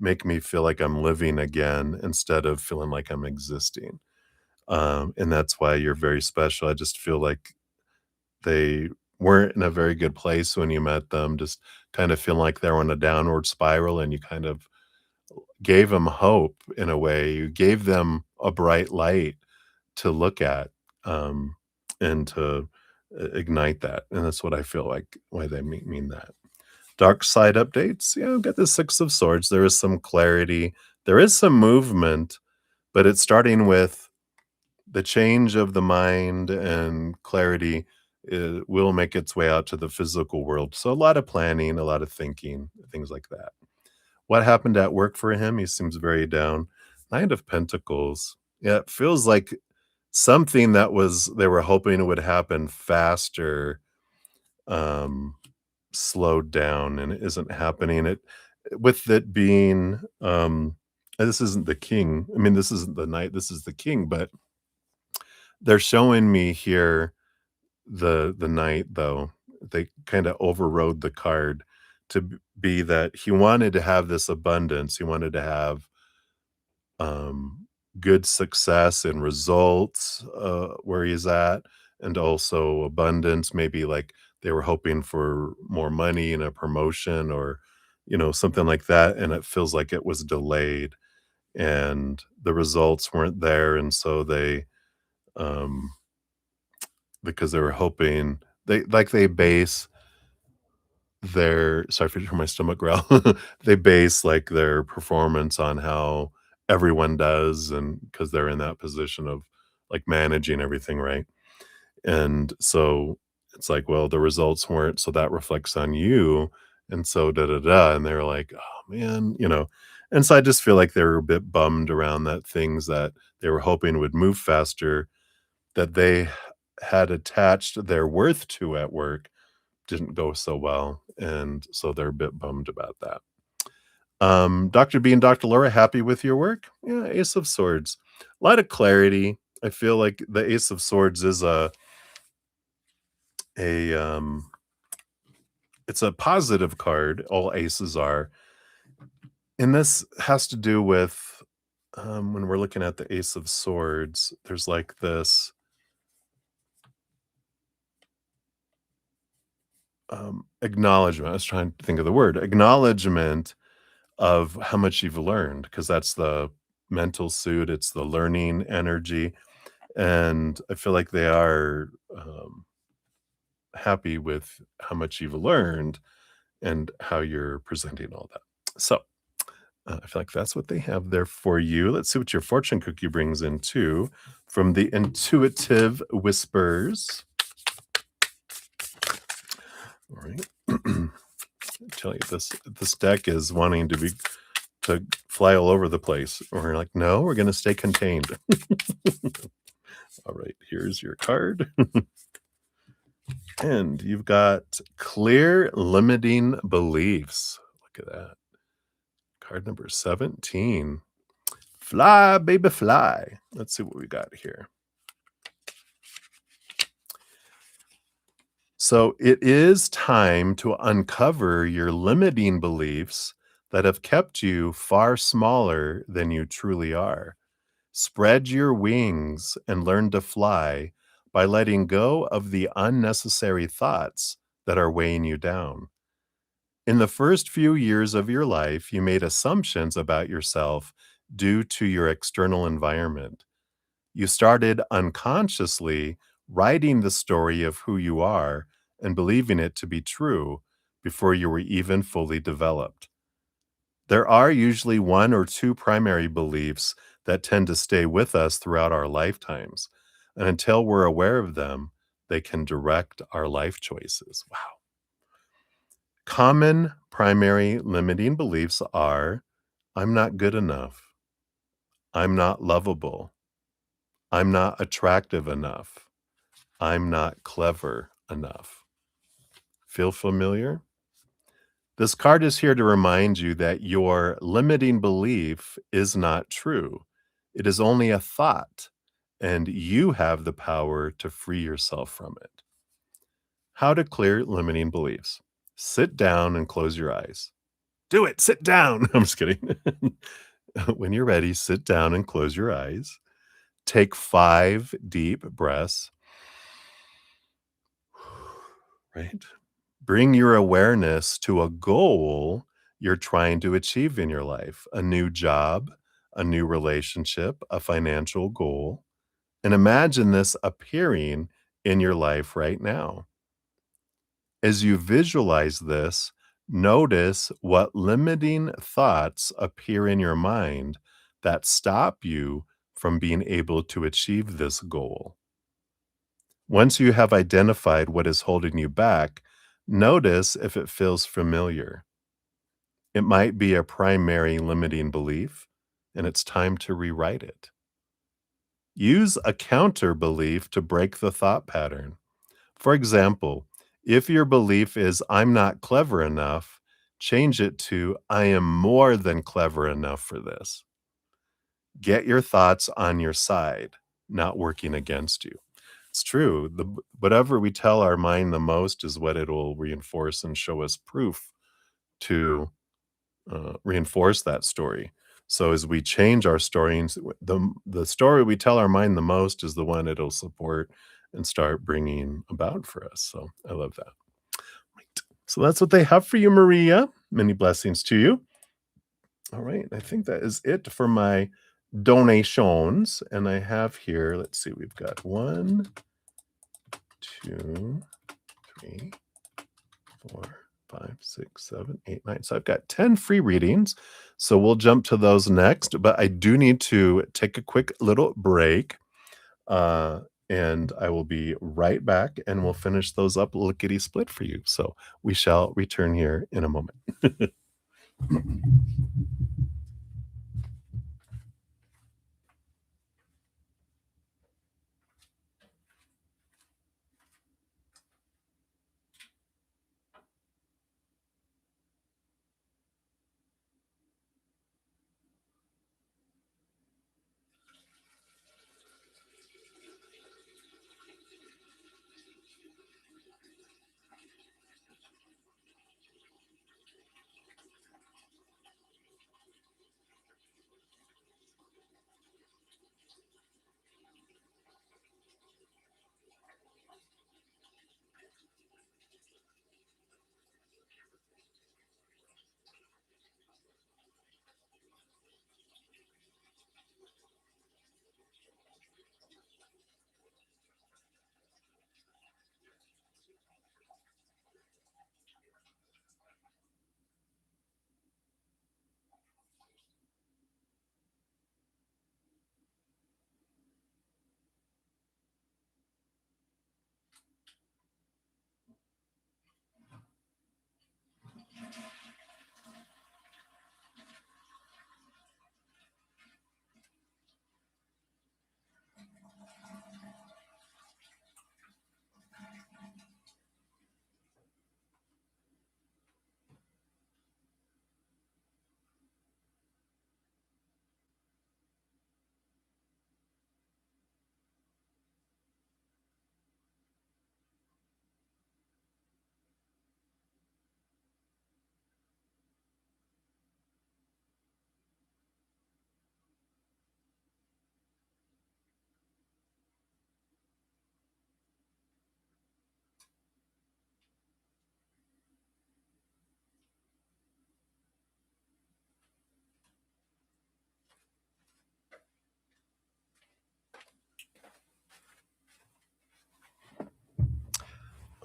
make me feel like I'm living again instead of feeling like I'm existing. And that's why you're very special. I just feel like they weren't in a very good place when you met them, just kind of feeling like they're on a downward spiral and you kind of gave them hope in a way. You gave them a bright light to look at, um, and to ignite that. And that's what I feel like why they mean that. Dark side updates. Yeah, I've got the Six of Swords. There is some clarity. There is some movement, but it's starting with the change of the mind and clarity will make its way out to the physical world. So a lot of planning, a lot of thinking, things like that. What happened at work for him? He seems very down. Knight of Pentacles. Yeah, it feels like something that was they were hoping it would happen faster, um, slowed down and it isn't happening. It with it being and this isn't the king. I mean, this isn't the knight, this is the king, but they're showing me here the knight though. They kind of overrode the card to be that he wanted to have this abundance. He wanted to have um, good success and results where he's at, and also abundance. Maybe like they were hoping for more money and a promotion or, something like that. And it feels like it was delayed and the results weren't there. And so um, because they were hoping, they base their, sorry for my stomach growl, they base like their performance on how everyone does, and because they're in that position of, like, managing everything, right? And so it's like, well, the results weren't, so that reflects on you, and so da da da. And they're like, oh man, And so I just feel like they were a bit bummed around that things that they were hoping would move faster, that they had attached their worth to at work, didn't go so well. And so they're a bit bummed about that. Dr. B and Dr. Laura, happy with your work? Yeah, Ace of Swords. A lot of clarity. I feel like the Ace of Swords is a it's a positive card. All aces are. And this has to do with when we're looking at the Ace of Swords, there's like this acknowledgement. I was trying to think of the word acknowledgement of how much you've learned, because that's the mental suit, it's the learning energy. And I feel like they are happy with how much you've learned and how you're presenting all that. So I feel like that's what they have there for you. Let's see what your fortune cookie brings in too from the Intuitive Whispers. All right. I tell you, this deck is wanting to fly all over the place. We're like, no, we're going to stay contained. All right, here's your card. And you've got clear limiting beliefs. Look at that. Card number 17. Fly, baby, fly. Let's see what we got here. So it is time to uncover your limiting beliefs that have kept you far smaller than you truly are. Spread your wings and learn to fly by letting go of the unnecessary thoughts that are weighing you down. In the first few years of your life, you made assumptions about yourself due to your external environment. You started unconsciously writing the story of who you are and believing it to be true before you were even fully developed. There are usually one or two primary beliefs that tend to stay with us throughout our lifetimes. And until we're aware of them, they can direct our life choices. Wow. Common primary limiting beliefs are I'm not good enough. I'm not lovable. I'm not attractive enough. I'm not clever enough. Feel familiar? This card is here to remind you that your limiting belief is not true. It is only a thought, and you have the power to free yourself from it. How to clear limiting beliefs. Sit down and close your eyes. Do it. Sit down. I'm just kidding. When you're ready, sit down and close your eyes. Take 5 deep breaths. Right? Bring your awareness to a goal you're trying to achieve in your life, a new job, a new relationship, a financial goal, and imagine this appearing in your life right now. As you visualize this, notice what limiting thoughts appear in your mind that stop you from being able to achieve this goal. Once you have identified what is holding you back, notice if it feels familiar. It might be a primary limiting belief, and it's time to rewrite it. Use a counter belief to break the thought pattern. For example, if your belief is, I'm not clever enough, change it to, I am more than clever enough for this. Get your thoughts on your side, not working against you. It's true. Whatever we tell our mind the most is what it'll reinforce and show us proof to reinforce that story. So as we change our stories, the story we tell our mind the most is the one it'll support and start bringing about for us. So I love that. Right. So that's what they have for you, Maria. Many blessings to you. All right. I think that is it for my donations. And I have here, let's see, we've got 1, 2, 3, 4, 5, 6, 7, 8, 9. So I've got 10 free readings. So we'll jump to those next. But I do need to take a quick little break. Uh, and I will be right back and we'll finish those up lickety split for you. So we shall return here in a moment.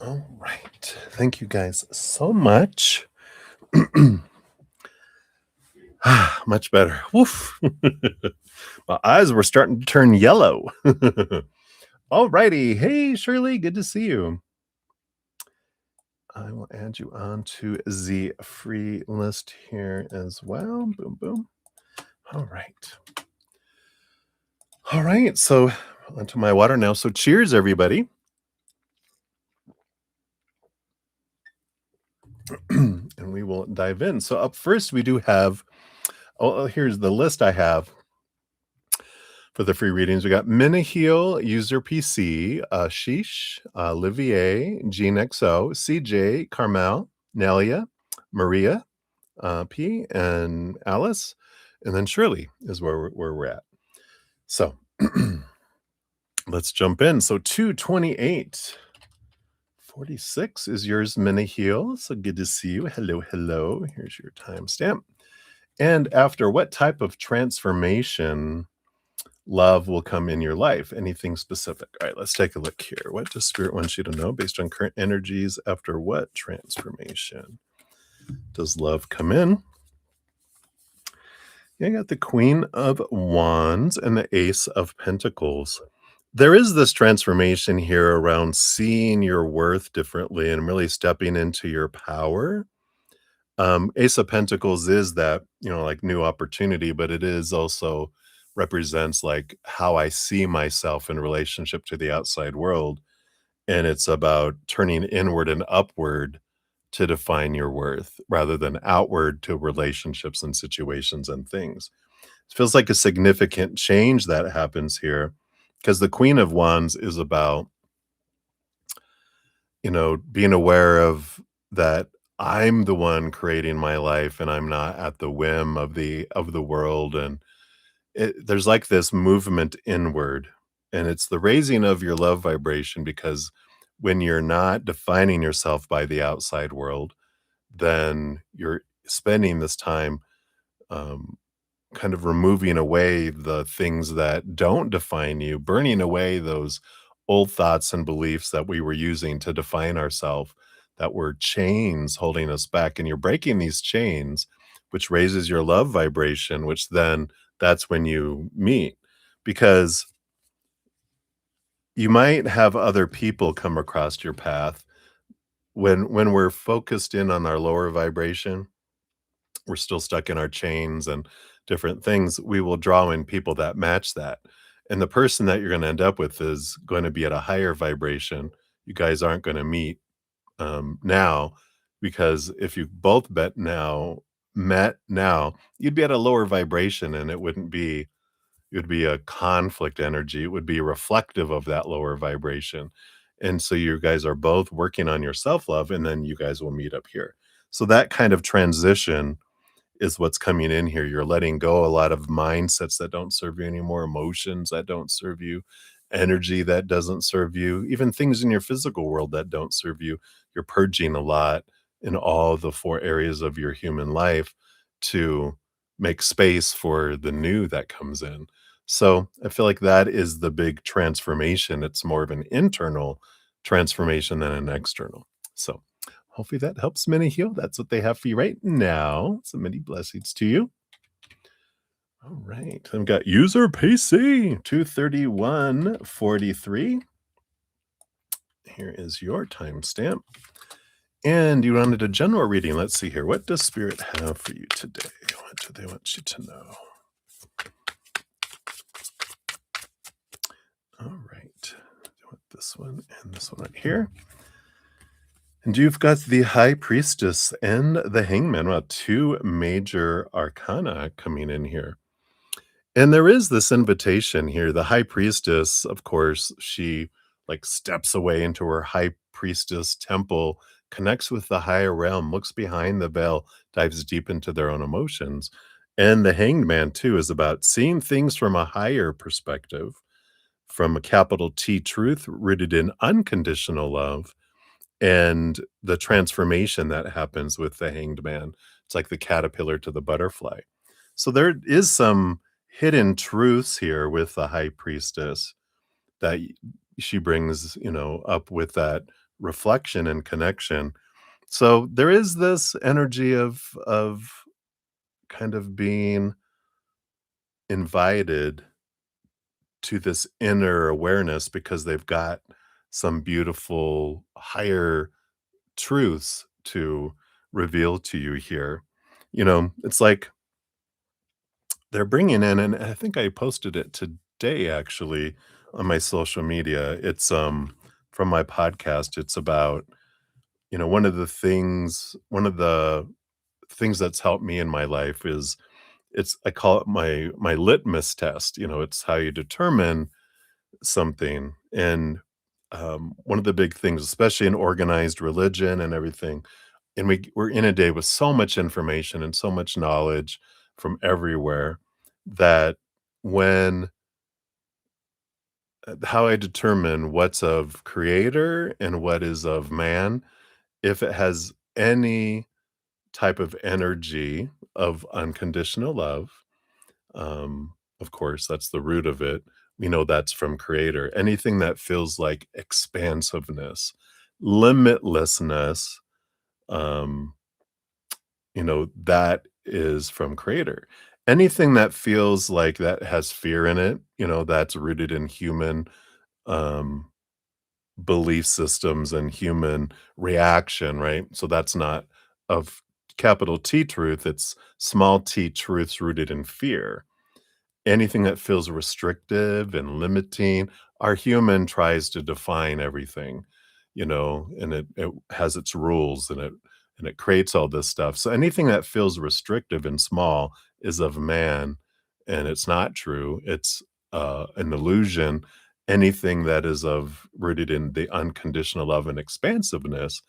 All right. Thank you guys so much. Much better. Woof. My eyes were starting to turn yellow. All righty. Hey, Shirley, good to see you. I will add you on to the free list here as well. Boom, boom. All right. All right. So, onto my water now. So, cheers, everybody. And we will dive in. So, up first, we do have, here's the list I have for the free readings. We got Minaheel, User PC, Sheesh, Olivier, Jean XO, CJ, Carmel, Nelia, Maria, P, and Alice. And then Shirley is where we're at. So let's jump in. So 22846 is yours, Minaheel. So good to see you. Hello, hello. Here's your timestamp. And after what type of transformation love will come in your life? Anything specific? All right, let's take a look here. What does Spirit want you to know based on current energies? After what transformation does love come in? Yeah, I got the Queen of Wands and the Ace of Pentacles. There is this transformation here around seeing your worth differently and really stepping into your power. Ace of Pentacles is that, like new opportunity, but it is also represents like how I see myself in relationship to the outside world. And it's about turning inward and upward to define your worth rather than outward to relationships and situations and things. It feels like a significant change that happens here because the Queen of Wands is about, being aware of that I'm the one creating my life and I'm not at the whim of the world. And there's like this movement inward, and it's the raising of your love vibration, because when you're not defining yourself by the outside world, then you're spending this time um, kind of removing away the things that don't define you, burning away those old thoughts and beliefs that we were using to define ourselves, that were chains holding us back, and you're breaking these chains, which raises your love vibration, which then that's when you meet. Because you might have other people come across your path when we're focused in on our lower vibration, we're still stuck in our chains and different things, we will draw in people that match that. And the person that you're going to end up with is going to be at a higher vibration. You guys aren't going to meet now, because if you both met now, you'd be at a lower vibration, and it would be a conflict energy. It would be reflective of that lower vibration. And so you guys are both working on your self love, and then you guys will meet up here. So that kind of transition is what's coming in here. You're letting go a lot of mindsets that don't serve you anymore, emotions that don't serve you, energy that doesn't serve you, even things in your physical world that don't serve you. You're purging a lot in all the four areas of your human life to make space for the new that comes in. So I feel like that is the big transformation. It's more of an internal transformation than an external. So hopefully that helps many heal. That's what they have for you right now. So many blessings to you. All right. I've got user PC 23143. Here is your timestamp. And you wanted a general reading. Let's see here. What does Spirit have for you today? What do they want you to know? All right. I want this one and this one right here. And you've got the High Priestess and the Hangman. Well, two major arcana coming in here. And there is this invitation here. The High Priestess, of course, she like steps away into her High Priestess temple, connects with the higher realm, looks behind the veil, dives deep into their own emotions. And the Hanged Man, too, is about seeing things from a higher perspective, from a capital T truth rooted in unconditional love, and the transformation that happens with the Hanged Man. It's like the caterpillar to the butterfly. So there is some hidden truths here with the High Priestess that she brings, up with that reflection and connection. So there is this energy of kind of being invited to this inner awareness because they've got some beautiful higher truths to reveal to you here. It's like they're bringing in, and I think I posted it today actually on my social media. It's from my podcast. It's about, one of the things that's helped me in my life is I call it my litmus test. It's how you determine something. And one of the big things, especially in organized religion and everything, and we're in a day with so much information and so much knowledge from everywhere, that when how I determine what's of creator and what is of man, if it has any type of energy of unconditional love, of course, that's the root of it. We know that's from creator. Anything that feels like expansiveness, limitlessness, um, that is from creator. Anything that feels like that has fear in it, that's rooted in human um, belief systems and human reaction, right? So that's not of capital T truth, it's small t truths rooted in fear. Anything that feels restrictive and limiting, our human tries to define everything, and it has its rules, and it creates all this stuff. So anything that feels restrictive and small is of man, and it's not true. It's an illusion. Anything that is of rooted in the unconditional love and expansiveness,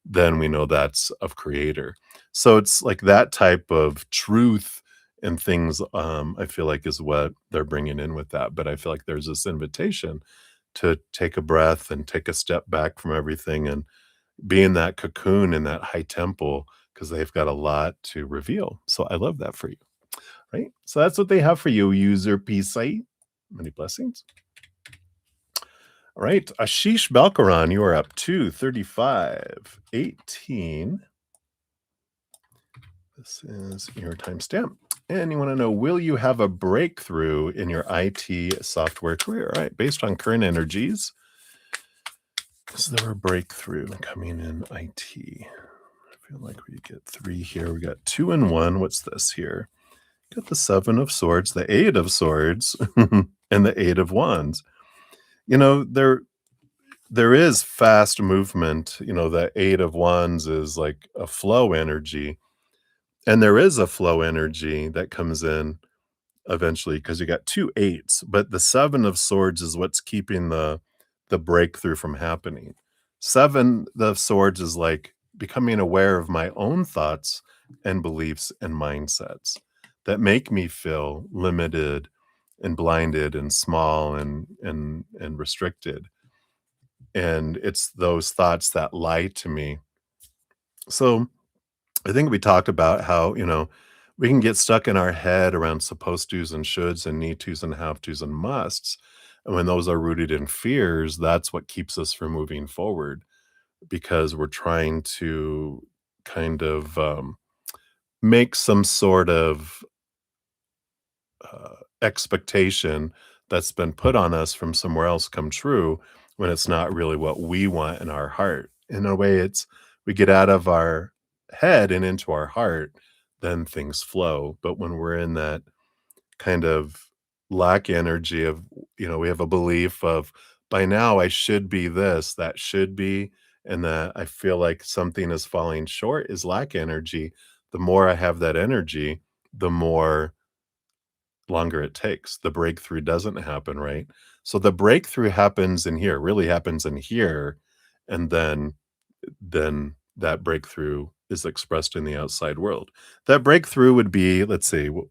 then we know that's of creator. So it's like that type of truth and things, I feel like is what they're bringing in with that. But I feel like there's this invitation to take a breath and take a step back from everything and be in that cocoon in that high temple, because they've got a lot to reveal. So I love that for you. Right. So that's what they have for you, user PC. Many blessings. All right, Ashish Balkaran, you are up to 3518. This is your timestamp. And you want to know, will you have a breakthrough in your IT software career? All right, based on current energies, is there a breakthrough coming in IT? I feel like we get 3 here. We got 2 and 1. What's this here? Got the 7 of swords, the 8 of swords, and the 8 of wands. You know, there is fast movement. You know, the 8 of wands is like a flow energy, and there is a flow energy that comes in eventually because you got 2 eights, but the 7 of swords is what's keeping the breakthrough from happening. 7 of swords is like becoming aware of my own thoughts and beliefs and mindsets that make me feel limited and blinded and small and restricted. And it's those thoughts that lie to me. So I think we talked about how, we can get stuck in our head around supposed tos and shoulds and need tos and have tos and musts. And when those are rooted in fears, that's what keeps us from moving forward because we're trying to kind of make some sort of expectation that's been put on us from somewhere else come true when it's not really what we want in our heart. In a way, it's we get out of our head and into our heart, then things flow. But when we're in that kind of lack energy of, we have a belief of by now I should be this, that should be, and that I feel like something is falling short is lack energy. The more I have that energy, the more longer it takes. The breakthrough doesn't happen, right? So the breakthrough happens in here, really happens in here, and then that breakthrough is expressed in the outside world. That breakthrough would be, let's see, what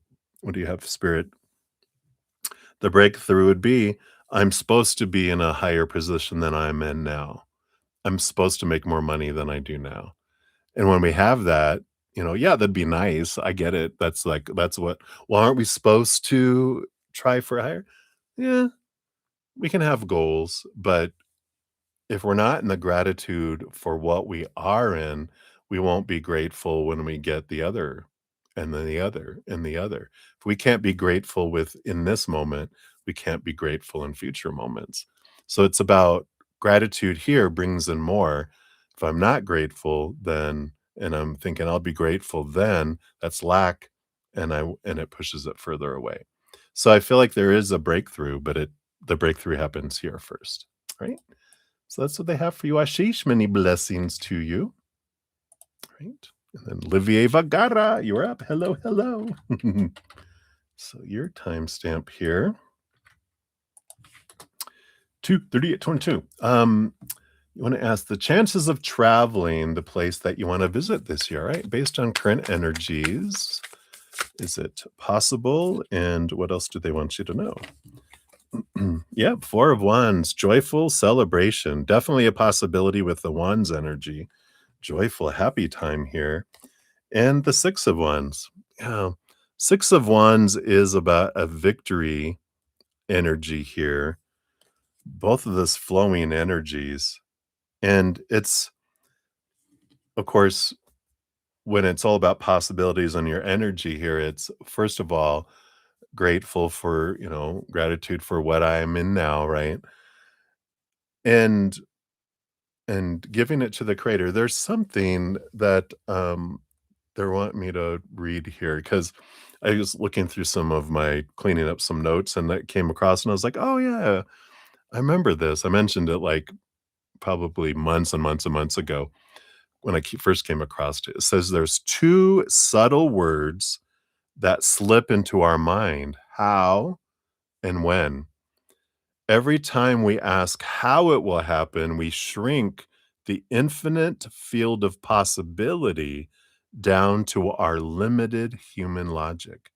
do you have, spirit? The breakthrough would be I'm supposed to be in a higher position than I'm in now. I'm supposed to make more money than I do now. And when we have that, yeah, that'd be nice. I get it. That's what, well, aren't we supposed to try for higher? Yeah, we can have goals, but if we're not in the gratitude for what we are in, we won't be grateful when we get the other and then the other and the other. If we can't be grateful with in this moment, we can't be grateful in future moments. So it's about gratitude here brings in more. If I'm not grateful, then and I'm thinking I'll be grateful then, that's lack and it pushes it further away. So I feel like there is a breakthrough, but the breakthrough happens here first, right? So that's what they have for you. Ashish, many blessings to you. Right. And then Olivier Vagara, you're up. Hello, hello. So your timestamp here. 2:38:22. You want to ask the chances of traveling the place that you want to visit this year, right? Based on current energies. Is it possible? And what else do they want you to know? Yep, 4 of Wands, joyful celebration. Definitely a possibility with the Wands energy. Joyful, happy time here. And the 6 of Wands. Yeah. 6 of Wands is about a victory energy here. Both of this flowing energies. And it's, of course, when it's all about possibilities on your energy here, it's first of all, grateful for, gratitude for what I'm in now, right? And giving it to the creator. There's something that they want me to read here because I was looking through some of my cleaning up some notes and that came across and I was like, oh yeah, I remember this. I mentioned it like probably months and months and months ago when I first came across it. It says there's two subtle words that slip into our mind, how and when. Every time we ask how it will happen, we shrink the infinite field of possibility down to our limited human logic.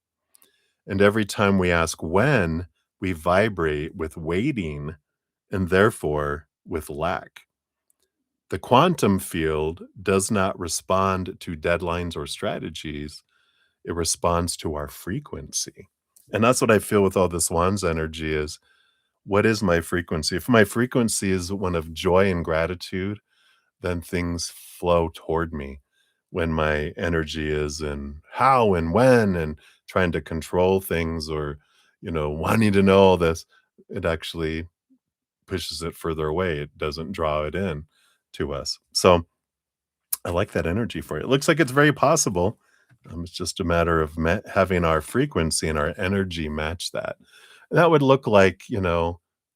And every time we ask when, we vibrate with waiting and therefore with lack. The quantum field does not respond to deadlines or strategies, it responds to our frequency. And that's what I feel with all this wands energy is what is my frequency? If my frequency is one of joy and gratitude, then things flow toward me. When my energy is in how and when and trying to control things or, wanting to know all this, it actually pushes it further away. It doesn't draw it in to us. So I like that energy for you. It looks like it's very possible. It's just a matter of having our frequency and our energy match that. And that would look like,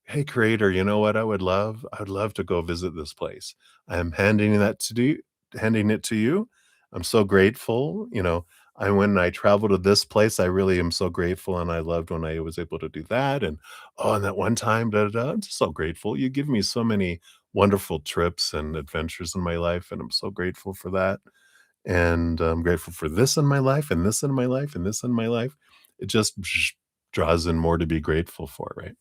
hey, creator, you know what I would love? I would love to go visit this place. I am handing it to you. I'm so grateful. When I travel to this place, I really am so grateful. And I loved when I was able to do that. And oh, and that one time, da, da, da, I'm just so grateful. You give me so many wonderful trips and adventures in my life. And I'm so grateful for that. And I'm grateful for this in my life and this in my life and this in my life. It just draws in more to be grateful for, right?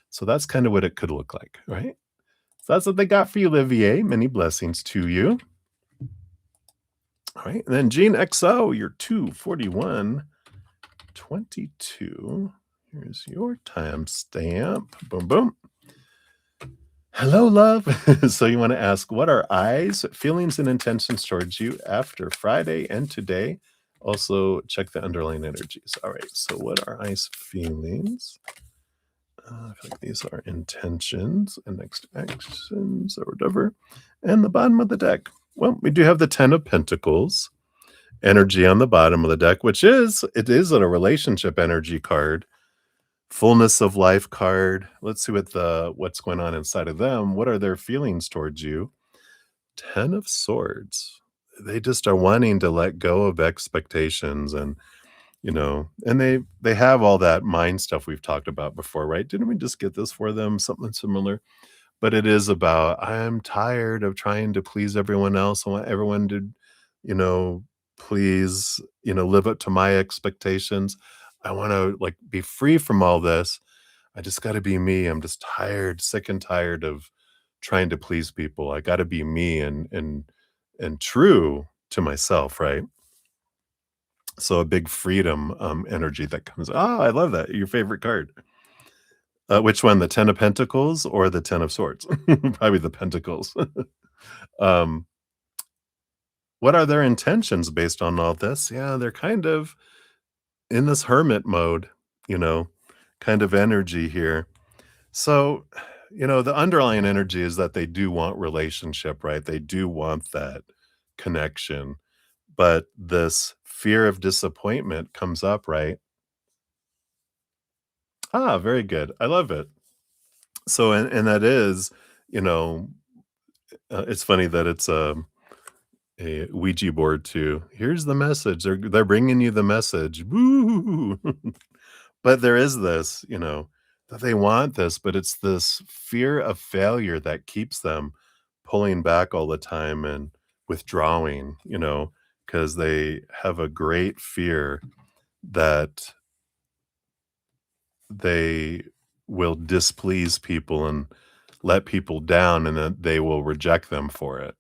So that's kind of what it could look like, right? So that's what they got for you, Olivier. Many blessings to you. All right. And then Gene XO, you're 24122. Here's your timestamp. Boom, boom. Hello, love. So you want to ask, what are eyes, feelings, and intentions towards you after Friday and today? Also, check the underlying energies. All right. So what are eyes, feelings? I feel like these are intentions and next actions or whatever. And the bottom of the deck. Well, we do have the 10 of Pentacles energy on the bottom of the deck, it is a relationship energy card. Fullness of life card. Let's see what's going on inside of them. What are their feelings towards you? 10 of Swords. They just are wanting to let go of expectations and and they have all that mind stuff we've talked about before, right? Didn't we just get this for them? Something similar. But it is about, I'm tired of trying to please everyone else. I want everyone to, you know, please, live up to my expectations. I want to like be free from all this. I just got to be me. I'm just tired, sick and tired of trying to please people. I got to be me and true to myself, right? So a big freedom energy that comes. Ah, I love that. Your favorite card. Which one? The 10 of Pentacles or the 10 of Swords? Probably the Pentacles. um, what are their intentions based on all this? Yeah, they're kind of in this hermit mode, you know, kind of energy here. So, the underlying energy is that they do want relationship, right? They do want that connection. But this fear of disappointment comes up, right? Ah, very good. I love it. So, and that is, you know, it's funny that it's a Ouija board too. Here's the message. They're bringing you the message. Woo! But there is this, that they want this, but it's this fear of failure that keeps them pulling back all the time and withdrawing, because they have a great fear that they will displease people and let people down and that they will reject them for it.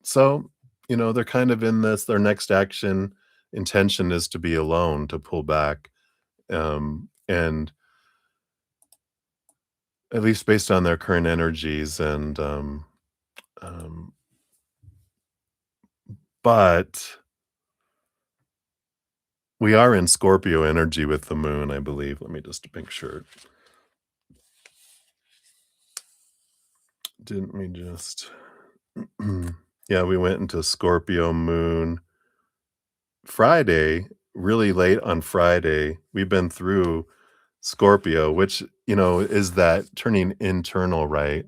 So, they're kind of in this, their next action intention is to be alone, to pull back. And at least based on their current energies um, but we are in Scorpio energy with the moon, I believe. Let me just make sure. Didn't we just yeah, we went into Scorpio moon Friday, really late on Friday. We've been through Scorpio, which, is that turning internal, right?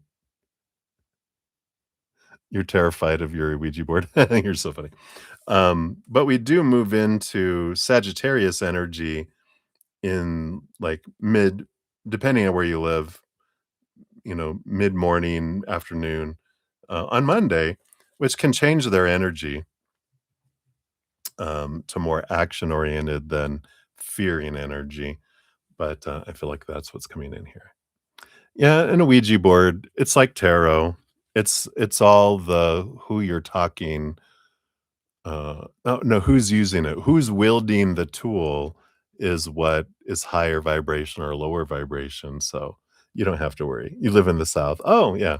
You're terrified of your Ouija board. You're so funny. But we do move into Sagittarius energy in like depending on where you live, mid morning, afternoon, on Monday, which can change their energy to more action oriented than fearing energy. But I feel like that's what's coming in here. Yeah, and a Ouija board, it's like tarot. It's all the who you're talking no, who's using it, who's wielding the tool is what is higher vibration or lower vibration. So you don't have to worry. You live in the South. Oh, yeah.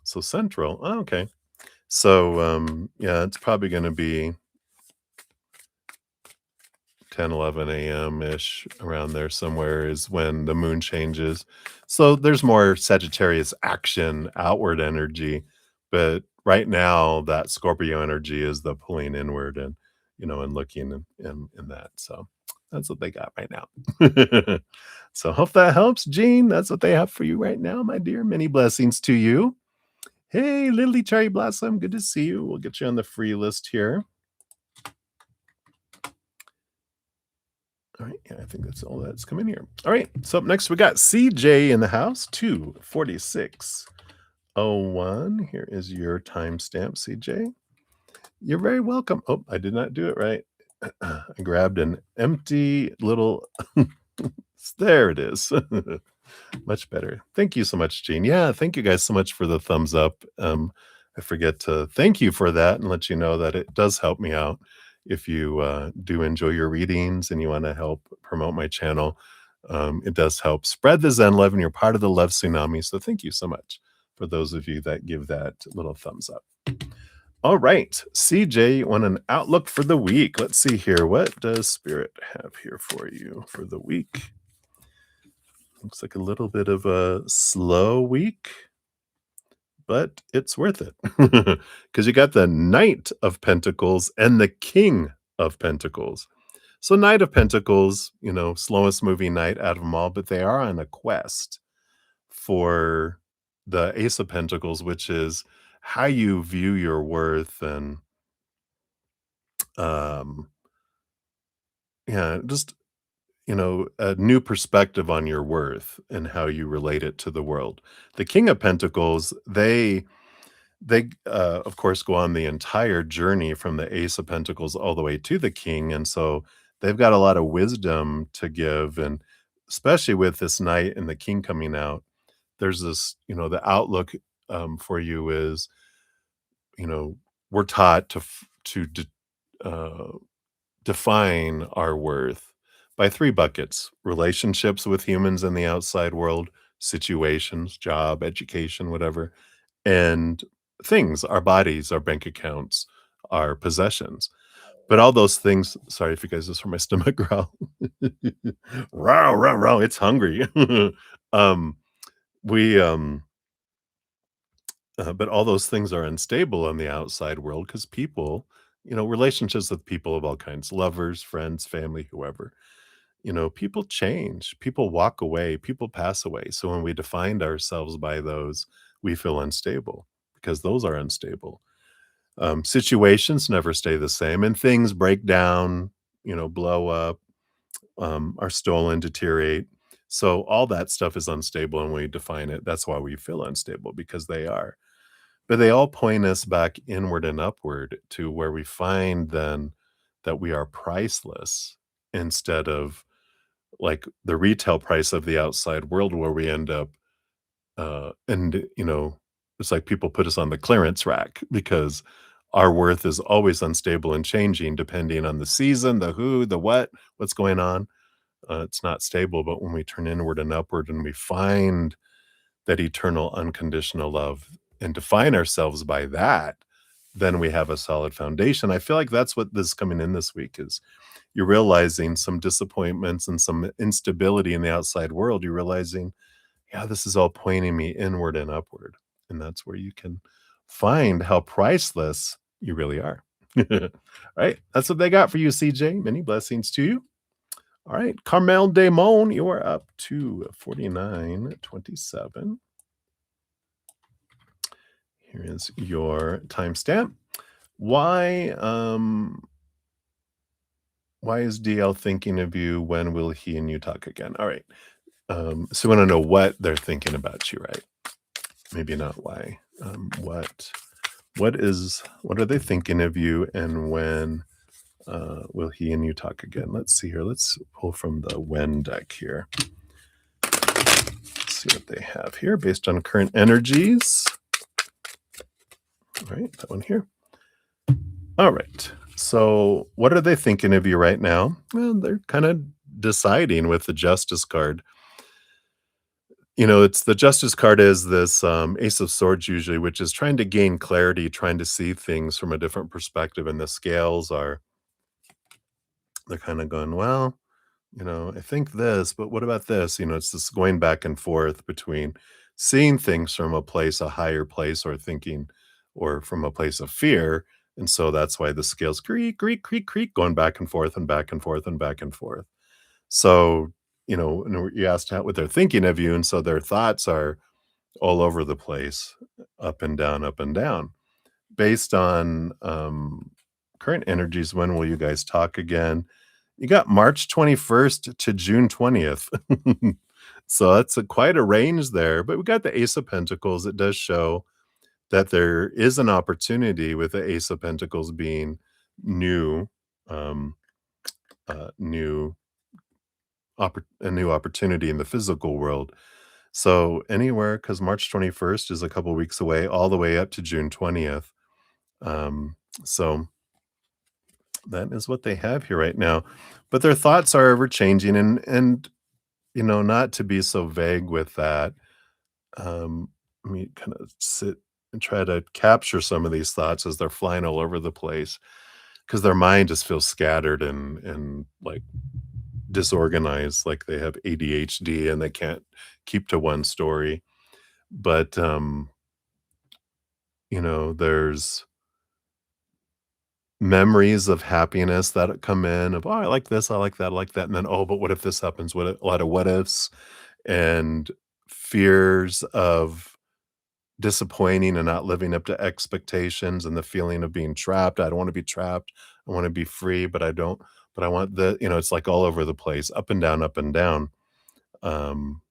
So central. Oh, okay. So, yeah, it's probably going to be 10, 11 a.m. ish, around there somewhere is when the moon changes. So there's more Sagittarius action, outward energy. But right now, that Scorpio energy is the pulling inward and, and looking in that. So that's what they got right now. So hope that helps, Jean. That's what they have for you right now, my dear. Many blessings to you. Hey, Lily Cherry Blossom, good to see you. We'll get you on the free list here. All right, yeah, I think that's all that's coming here. All right, so up next we got CJ in the house, 24601. Here is your timestamp, CJ. You're very welcome. Oh, I did not do it right. I grabbed an empty little. There it is. Much better. Thank you so much, Jean. Yeah, thank you guys so much for the thumbs up. I forget to thank you for that and let you know that it does help me out. If you do enjoy your readings and you want to help promote my channel, it does help spread the Zen love and you're part of the love tsunami. So thank you so much for those of you that give that little thumbs up. All right, CJ, you want an outlook for the week? Let's see here. What does Spirit have here for you for the week? Looks like a little bit of a slow week, but it's worth it because you got the Knight of Pentacles and the King of Pentacles. So Knight of Pentacles, slowest moving knight out of them all, but they are on a quest for the Ace of Pentacles, which is how you view your worth and just a new perspective on your worth and how you relate it to the world. The King of Pentacles, they of course go on the entire journey from the Ace of Pentacles all the way to the King, and so they've got a lot of wisdom to give, and especially with this Knight and the King coming out, there's this, the outlook for you is, we're taught uh, define our worth by three buckets: relationships with humans in the outside world, situations, job, education, whatever, and things, our bodies, our bank accounts, our possessions. But all those things, sorry if you guys just heard my stomach growl. Row, row, row, it's hungry. um, we but all those things are unstable in the outside world because people, relationships with people of all kinds, lovers, friends, family, whoever, people change, people walk away, people pass away. So when we defined ourselves by those, we feel unstable because those are unstable. Situations never stay the same and things break down, blow up, are stolen, deteriorate. So all that stuff is unstable and when we define it, that's why we feel unstable because they are. But they all point us back inward and upward to where we find then that we are priceless instead of like the retail price of the outside world where we end up and it's like people put us on the clearance rack because our worth is always unstable and changing depending on the season, the who, the what's going on. It's not stable, but when we turn inward and upward and we find that eternal unconditional love and define ourselves by that, then we have a solid foundation. I feel like that's what this coming in this week is. You're realizing some disappointments and some instability in the outside world. You're realizing, yeah, this is all pointing me inward and upward. And that's where you can find how priceless you really are. All right. That's what they got for you, CJ. Many blessings to you. All right. Carmel Damon, you are up to 4927. Here is your timestamp. Why is DL thinking of you? When will he and you talk again? All right. So we want to know what they're thinking about you, right? Maybe not why. What are they thinking of you, and when will he and you talk again? Let's see here. Let's pull from the when deck here. Let's see what they have here based on current energies. All right, that one here. All right. So, what are they thinking of you right now? Well, they're kind of deciding with the Justice card. It's the Justice card is this Ace of Swords usually, which is trying to gain clarity, trying to see things from a different perspective. And the scales are, they're kind of going, well, I think this, but what about this? It's this going back and forth between seeing things from a place, a higher place, or thinking, or from a place of fear. And so that's why the scales creak, creak, creak, creak, going back and forth and back and forth and back and forth. So, and you asked what they're thinking of you. And so their thoughts are all over the place, up and down. Based on current energies, when will you guys talk again? You got March 21st to June 20th. So that's quite a range there. But we got the Ace of Pentacles. It does show that there is an opportunity with the Ace of Pentacles being new, um, new, a new opportunity in the physical world. So anywhere, because March 21st is a couple weeks away, all the way up to June 20th. So that is what they have here right now. But their thoughts are ever changing, and not to be so vague with that. Let me kind of sit and try to capture some of these thoughts as they're flying all over the place, because their mind just feels scattered and like disorganized, like they have ADHD and they can't keep to one story. But there's memories of happiness that come in of, "Oh, I like this, I like that, I like that," and then, "Oh, but what if this happens?" A lot of what ifs and fears of disappointing and not living up to expectations and the feeling of being trapped. I don't wanna be trapped. I wanna be free, but I don't but I want it's like all over the place, up and down, up and down. Um,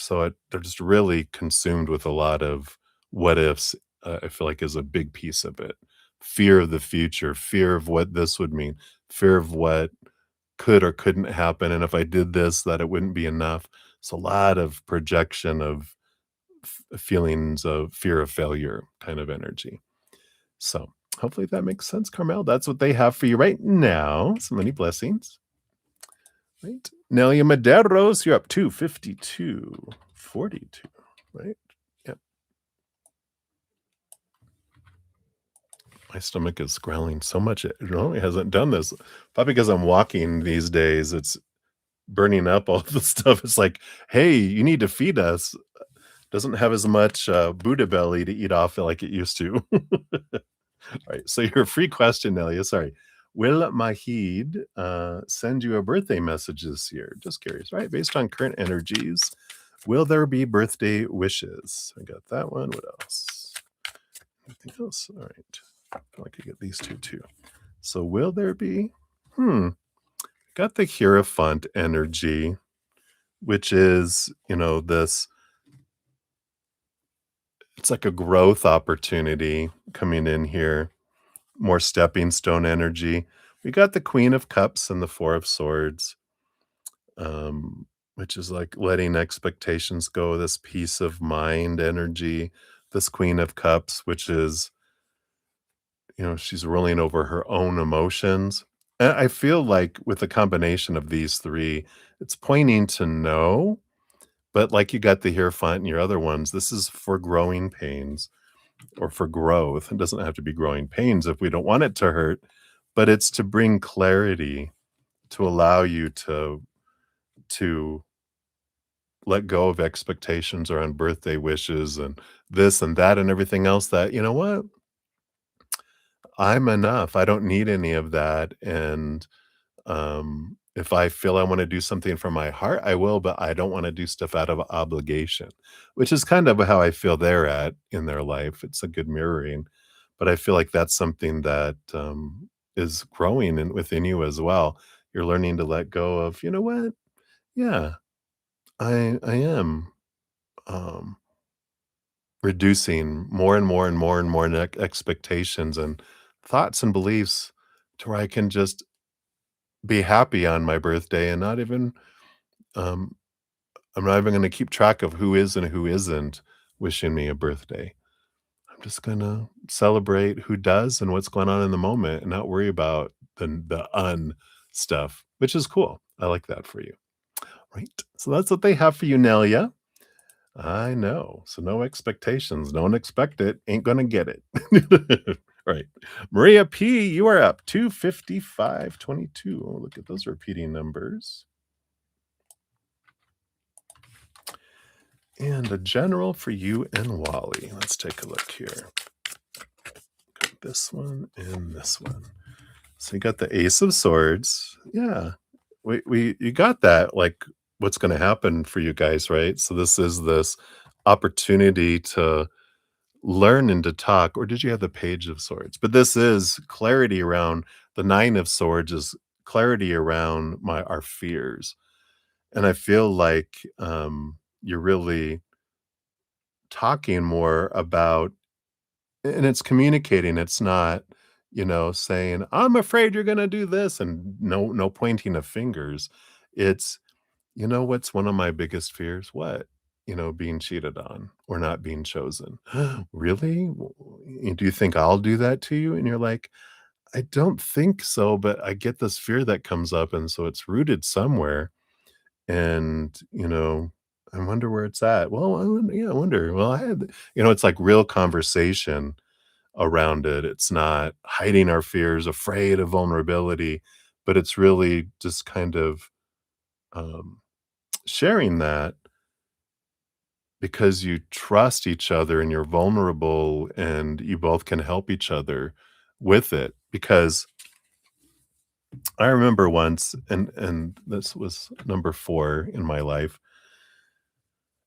they're just really consumed with a lot of what ifs, I feel like is a big piece of it. Fear of the future, fear of what this would mean, fear of what could or couldn't happen, and if I did this, that it wouldn't be enough. It's a lot of projection of feelings of fear of failure kind of energy. So, hopefully that makes sense, Carmel. That's what they have for you right now. So many blessings. Right. Nelia Maderos, you're up to 5242. Right. Yep. My stomach is growling so much. It normally hasn't done this. Probably because I'm walking these days. It's burning up all the stuff. It's like, hey, you need to feed us. Doesn't have as much Buddha belly to eat off like it used to. All right. So your free question, Nelia. Sorry. Will Mahid send you a birthday message this year? Just curious, right? Based on current energies, will there be birthday wishes? I got that one. What else? Anything else? All right. I feel like I get these two too. So will there be? Got the Hierophant energy, which is, this, it's like a growth opportunity coming in here, more stepping stone energy. We got the Queen of Cups and the Four of Swords, which is like letting expectations go, this peace of mind energy. This Queen of Cups, which is, she's ruling over her own emotions. And I feel like with a combination of these three, it's pointing to no, but like you got the Hierophant and your other ones, this is for growing pains or for growth. It doesn't have to be growing pains if we don't want it to hurt, but it's to bring clarity, to allow you to let go of expectations around birthday wishes and this and that and everything else that, you know what? I'm enough. I don't need any of that. And if I feel I want to do something from my heart, I will, but I don't want to do stuff out of obligation, which is kind of how I feel they're at in their life. It's a good mirroring, but I feel like that's something that is growing within you as well. You're learning to let go of, you know what? Yeah, I am um, reducing more and more and more and more expectations and thoughts and beliefs to where I can just be happy on my birthday and not even um, I'm not even gonna keep track of who is and who isn't wishing me a birthday. I'm just gonna celebrate who does and what's going on in the moment and not worry about the stuff, which is cool. I like that for you. Right. So that's what they have for you, Nelia. I know. So no expectations. Don't expect it. Ain't gonna get it. Right. Maria P, you are up 255.22. Oh, look at those repeating numbers. And a general for you and Wally. Let's take a look here. Got this one and this one. So you got the Ace of Swords. Yeah. We you got that, like, what's gonna happen for you guys, right? So this is this opportunity to learn and to talk, or did you have the Page of Swords? But this is clarity around the Nine of Swords is clarity around our fears. And I feel like, you're really talking more about and it's communicating, it's not, saying, "I'm afraid you're gonna do this," and no pointing of fingers. It's, "You know what's one of my biggest fears?" "What?" "Being cheated on or not being chosen." "Really? Do you think I'll do that to you?" And you're like, "I don't think so, but I get this fear that comes up, and so it's rooted somewhere, and, I wonder where it's at." "Well, I wonder." "Well, I had" it's like real conversation around it. It's not hiding our fears, afraid of vulnerability, but it's really just kind of, um, sharing that because you trust each other and you're vulnerable and you both can help each other with it. Because I remember once, and this was number 4 in my life,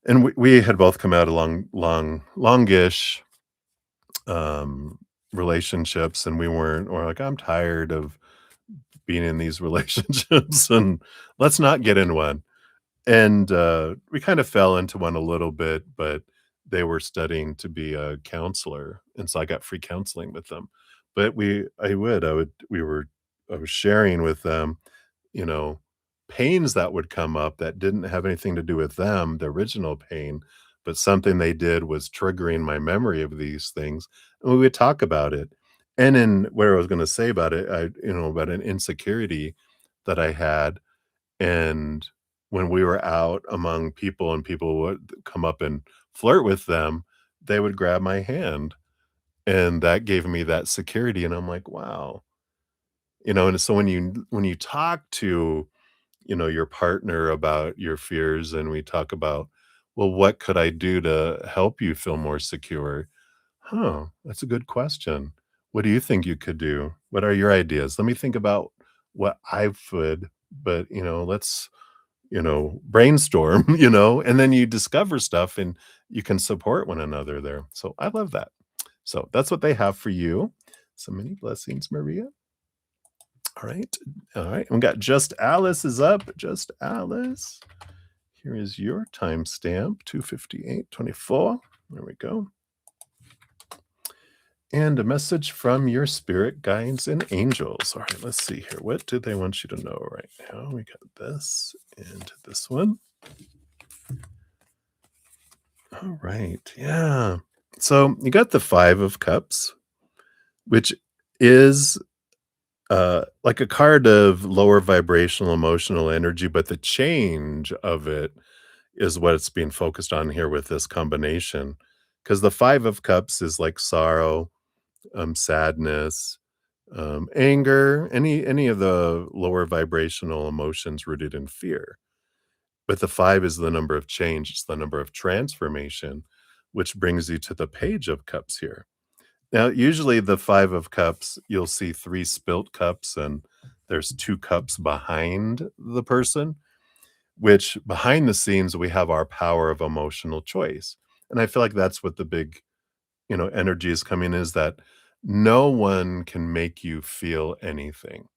and we had both come out of longish, um, relationships, and we're like, "I'm tired of being in these relationships, and let's not get in one." And, we kind of fell into one a little bit, but they were studying to be a counselor, and so I got free counseling with them. But I was sharing with them, you know, pains that would come up that didn't have anything to do with them, the original pain, but something they did was triggering my memory of these things, and we would talk about it. And in where I was gonna say about it, about an insecurity that I had, and when we were out among people and people would come up and flirt with them, they would grab my hand, and that gave me that security, and I'm like, "Wow." And so when you talk to, your partner about your fears and we talk about, "Well, what could I do to help you feel more secure?" "Huh, that's a good question. What do you think you could do? What are your ideas? Let me think about what I would, but, let's, brainstorm," and then you discover stuff and you can support one another there. So I love that. So that's what they have for you. So many blessings, Maria. All right. All right. We got Just Alice is up. Just Alice. Here is your timestamp 258:24. There we go. And a message from your spirit guides and angels. All right, let's see here. What do they want you to know right now? We got this and this one. All right. Yeah. So you got the 5 of Cups, which is like a card of lower vibrational emotional energy, but the change of it is what it's being focused on here with this combination. Because the 5 of Cups is like sorrow, sadness, anger, any of the lower vibrational emotions rooted in fear. But the 5 is the number of change, it's the number of transformation, which brings you to the Page of Cups here. Now, usually the 5 of Cups, you'll see 3 spilt cups, and there's 2 cups behind the person, which behind the scenes, we have our power of emotional choice. And I feel like that's what the big, energy is coming is that no one can make you feel anything.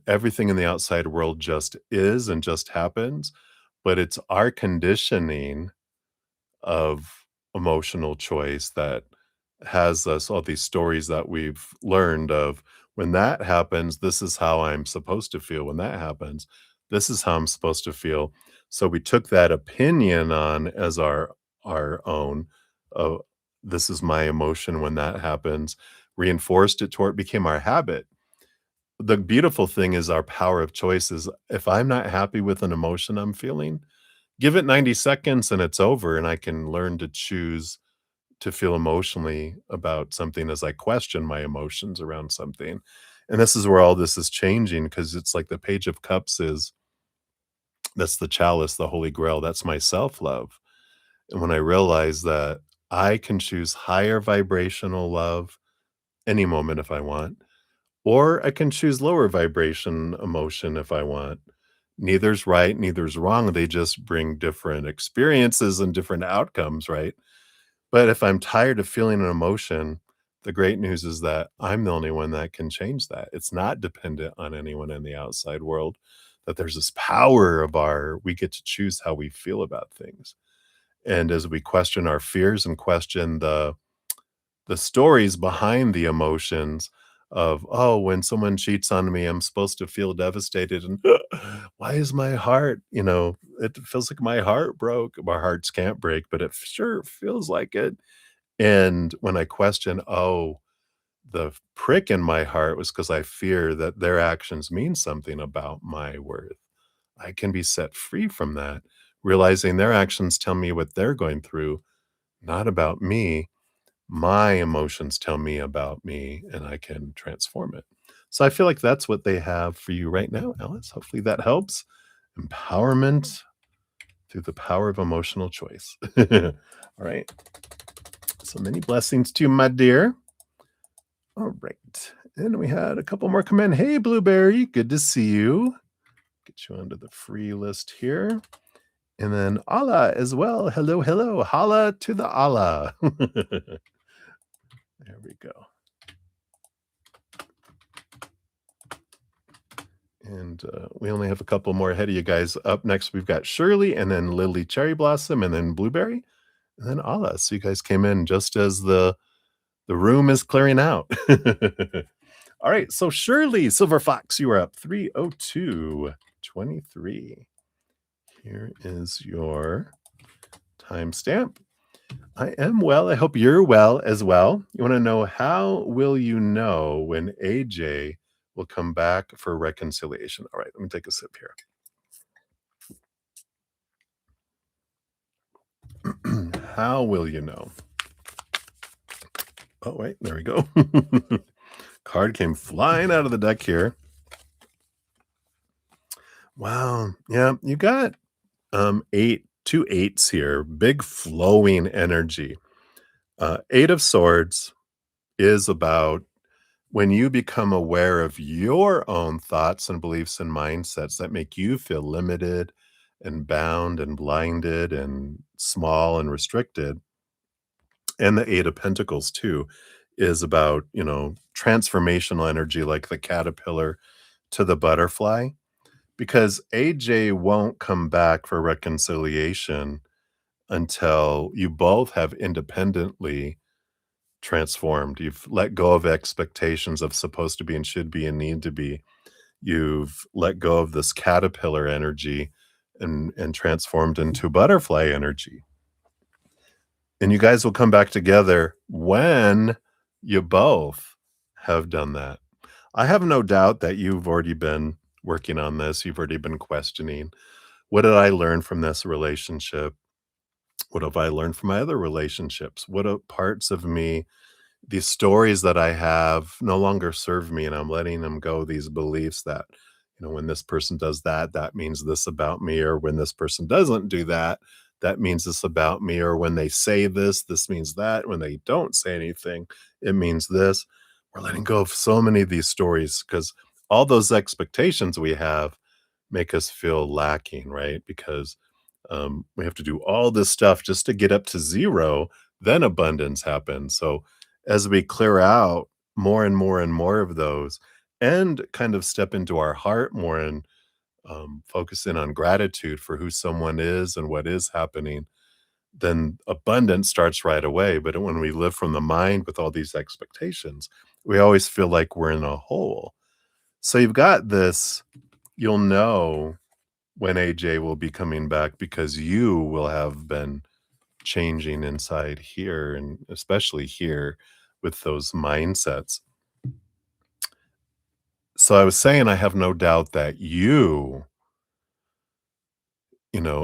Everything in the outside world just is and just happens, but it's our conditioning of emotional choice that has us all these stories that we've learned of when that happens, this is how I'm supposed to feel. When that happens, this is how I'm supposed to feel. So we took that opinion on as our own. Oh, this is my emotion when that happens, reinforced it toward it became our habit. the beautiful thing is our power of choice is if I'm not happy with an emotion I'm feeling, give it 90 seconds and it's over, and I can learn to choose to feel emotionally about something as I question my emotions around something. And this is where all this is changing because it's like the Page of Cups is that's the chalice, the Holy Grail. That's my self love. And when I realize that I can choose higher vibrational love any moment if I want, or I can choose lower vibration emotion if I want. Neither's right, neither's wrong. They just bring different experiences and different outcomes, right? But if I'm tired of feeling an emotion, the great news is that I'm the only one that can change that. It's not dependent on anyone in the outside world, that there's this power of we get to choose how we feel about things. And as we question our fears and question the stories behind the emotions of, "Oh, when someone cheats on me, I'm supposed to feel devastated, and why is my heart" "it feels like my heart broke." Our hearts can't break, but it sure feels like it. And when I question, "Oh, the prick in my heart was because I fear that their actions mean something about my worth." I can be set free from that, realizing their actions tell me what they're going through, not about me. My emotions tell me about me, and I can transform it. So I feel like that's what they have for you right now, Alice. Hopefully that helps. Empowerment through the power of emotional choice. All right. So many blessings to you, my dear. All right. And we had a couple more come in. Hey, Blueberry. Good to see you. Get you onto the free list here. And then Allah as well. Hello, hello. Holla to the Allah. There we go. And we only have a couple more ahead of you guys. Up next, we've got Shirley, and then Lily Cherry Blossom, and then Blueberry, and then Allah. So you guys came in just as the room is clearing out. All right. So Shirley, Silver Fox, you are up 30223. Here is your timestamp. I am well. I hope you're well as well. You want to know, how will you know when AJ will come back for reconciliation? All right, let me take a sip here. How will you know? Oh, wait, there we go. Card came flying out of the deck here. Wow. Yeah, you got two eights here, big flowing energy. Eight of Swords is about when you become aware of your own thoughts and beliefs and mindsets that make you feel limited and bound and blinded and small and restricted. And the Eight of Pentacles too is about, transformational energy like the caterpillar to the butterfly, because AJ won't come back for reconciliation until you both have independently transformed. You've let go of expectations of supposed to be and should be and need to be. You've let go of this caterpillar energy and transformed into butterfly energy. And you guys will come back together when you both have done that. I have no doubt that you've already been working on this. You've already been questioning, what did I learn from this relationship? What have I learned from my other relationships? What are parts of me, these stories that I have no longer serve me, and I'm letting them go, these beliefs that, when this person does that, that means this about me, or when this person doesn't do that, that means this about me, or when they say this, this means that, when they don't say anything, it means this. We're letting go of so many of these stories because all those expectations we have make us feel lacking, right? Because we have to do all this stuff just to get up to zero, then abundance happens. So as we clear out more and more and more of those and kind of step into our heart more and focus in on gratitude for who someone is and what is happening, then abundance starts right away. But when we live from the mind with all these expectations, we always feel like we're in a hole. So you've got this, you'll know when AJ will be coming back because you will have been changing inside here, and especially here with those mindsets. So I was saying I have no doubt that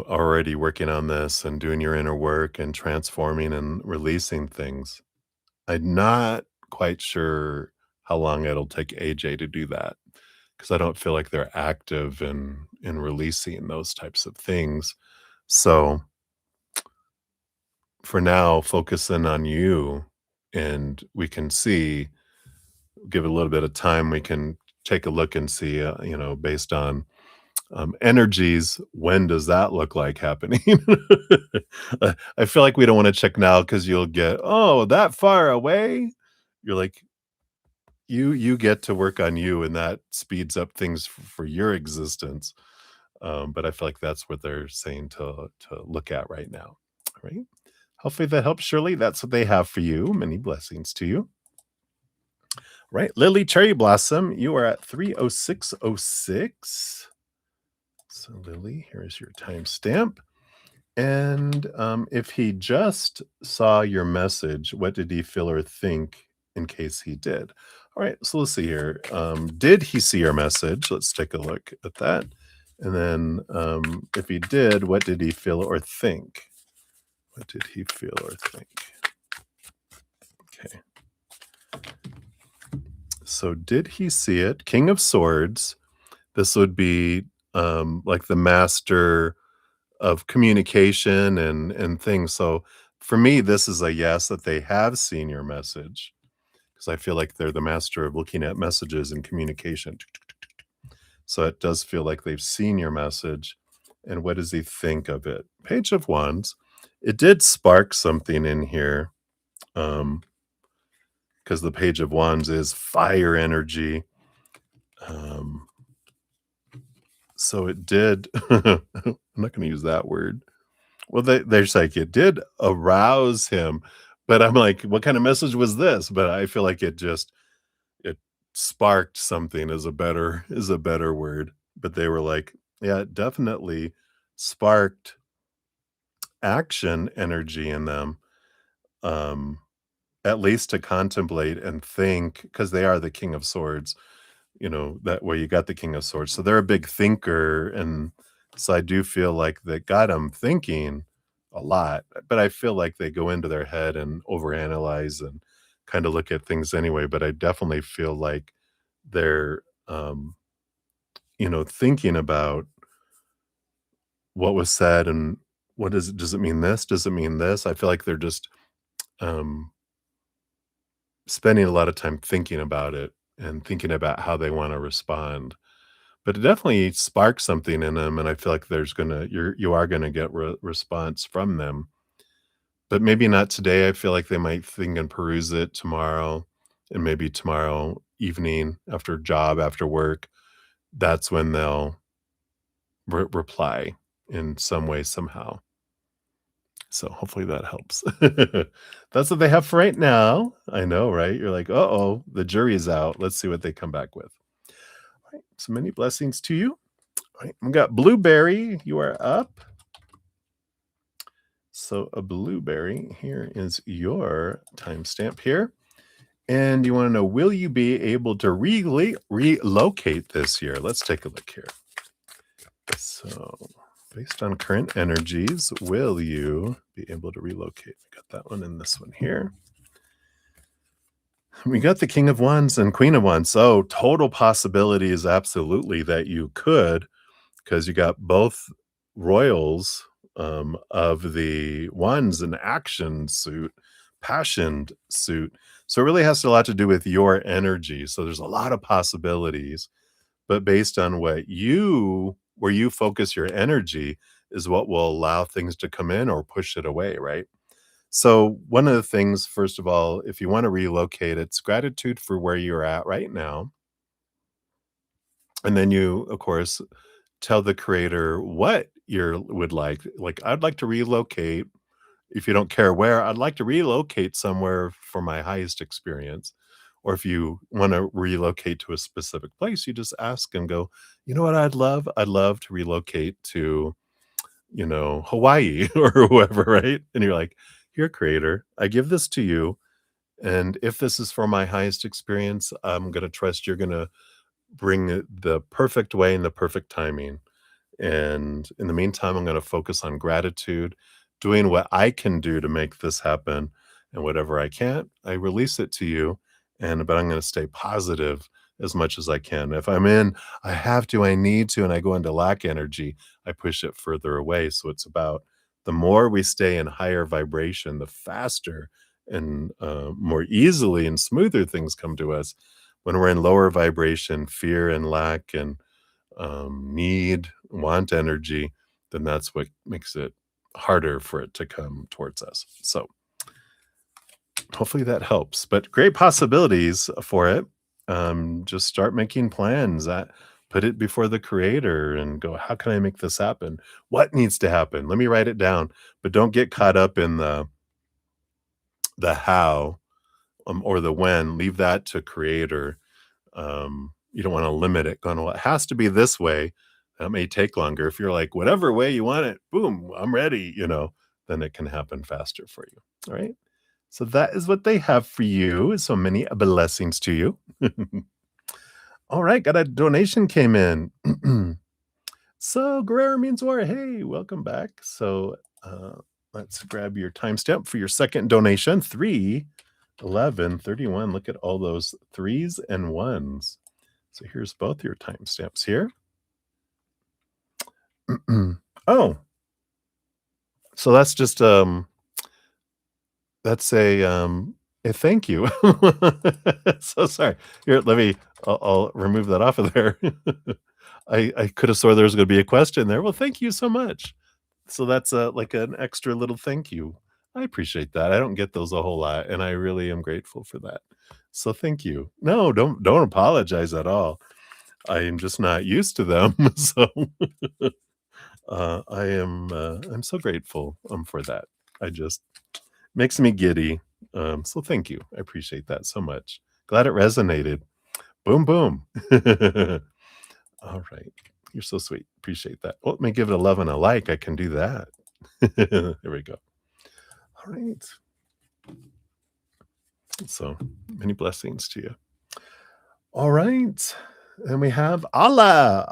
already working on this and doing your inner work and transforming and releasing things. I'm not quite sure how long it'll take AJ to do that because I don't feel like they're active in releasing those types of things. So for now, focus in on you and we can see, give it a little bit of time. We can take a look and see, based on energies, when does that look like happening? I feel like we don't want to check now because you'll get, oh, that far away. You're like, you get to work on you, and that speeds up things for your existence. But I feel like that's what they're saying to look at right now. All right. Hopefully that helps, Shirley. That's what they have for you. Many blessings to you. Right. Lily Cherry Blossom, you are at 30606. So, Lily, here's your timestamp. And if he just saw your message, what did he feel or think in case he did? All right, so let's see here. Did he see your message? Let's take a look at that. And then if he did, what did he feel or think? What did he feel or think? Okay. So did he see it? King of Swords. This would be like the master of communication and things. So for me, this is a yes that they have seen your message because I feel like they're the master of looking at messages and communication. So it does feel like they've seen your message. And what does he think of it? Page of Wands. It did spark something in here because the Page of Wands is fire energy. So it did. I'm not going to use that word. Well, they're like, it did arouse him, but I'm like, what kind of message was this? But I feel like it sparked something is a better word. But they were like, yeah, it definitely sparked action energy in them, um, at least to contemplate and think, because they are the King of Swords, that way you got the King of Swords. So they're a big thinker. And so I do feel like that got them thinking a lot, but I feel like they go into their head and overanalyze and kind of look at things anyway. But I definitely feel like they're, thinking about what was said and does it mean this? Does it mean this? I feel like they're just, um, spending a lot of time thinking about it and thinking about how they want to respond. But it definitely sparks something in them, and I feel like you are gonna get response from them, but maybe not today. I feel like they might think and peruse it tomorrow, and maybe tomorrow evening after work, that's when they'll reply in some way, somehow. So hopefully that helps. That's what they have for right now. I know, right? You're like, "Uh-oh, the jury's out. Let's see what they come back with." Alright, so many blessings to you. Alright, we got Blueberry, you are up. So a Blueberry, here is your timestamp here. And you wanna know, will you be able to relocate this year? Let's take a look here. So, based on current energies, will you be able to relocate? We got that one and this one here. We got the King of Wands and Queen of Wands. So, total possibility is absolutely that you could, because you got both royals of the wands in action suit, passion suit. So, it really has a lot to do with your energy. So, there's a lot of possibilities, but based on where you focus your energy is what will allow things to come in or push it away, right? So one of the things, first of all, if you want to relocate, it's gratitude for where you're at right now. And then you, of course, tell the creator what you would like. Like, I'd like to relocate. If you don't care where, I'd like to relocate somewhere for my highest experience. Or if you want to relocate to a specific place, you just ask and go, you know what I'd love? I'd love to relocate to, Hawaii or whoever, right? And you're like, here, creator, I give this to you. And if this is for my highest experience, I'm going to trust you're going to bring it the perfect way and the perfect timing. And in the meantime, I'm going to focus on gratitude, doing what I can do to make this happen. And whatever I can't, I release it to you. But I'm going to stay positive as much as I can. If I'm in, I have to, I need to, and I go into lack energy, I push it further away. So it's about the more we stay in higher vibration, the faster and more easily and smoother things come to us. When we're in lower vibration, fear and lack and need, want energy, then that's what makes it harder for it to come towards us. So hopefully that helps. But great possibilities for it. Just start making plans. Put it before the creator and go, how can I make this happen? What needs to happen? Let me write it down. But don't get caught up in the how or the when. Leave that to creator. You don't want to limit it going, well, it has to be this way. That may take longer. If you're like, whatever way you want it, boom, I'm ready, then it can happen faster for you. All right. So that is what they have for you. So many blessings to you. All right. Got a donation came in. So Guerrero means war. Hey, welcome back. So let's grab your timestamp for your second donation. 3/11/31. Look at all those threes and ones. So here's both your timestamps here. Oh, so that's just that's a thank you. So sorry. Here, I'll remove that off of there. I could have swore there was going to be a question there. Well, thank you so much. So that's like an extra little thank you. I appreciate that. I don't get those a whole lot, and I really am grateful for that. So thank you. No, don't apologize at all. I am just not used to them. So I'm so grateful for that. I just makes me giddy. So thank you. I appreciate that so much. Glad it resonated. Boom, boom. All right. You're so sweet. Appreciate that. Well, let me give it a love and a like. I can do that. There we go. All right. So many blessings to you. All right. And we have Allah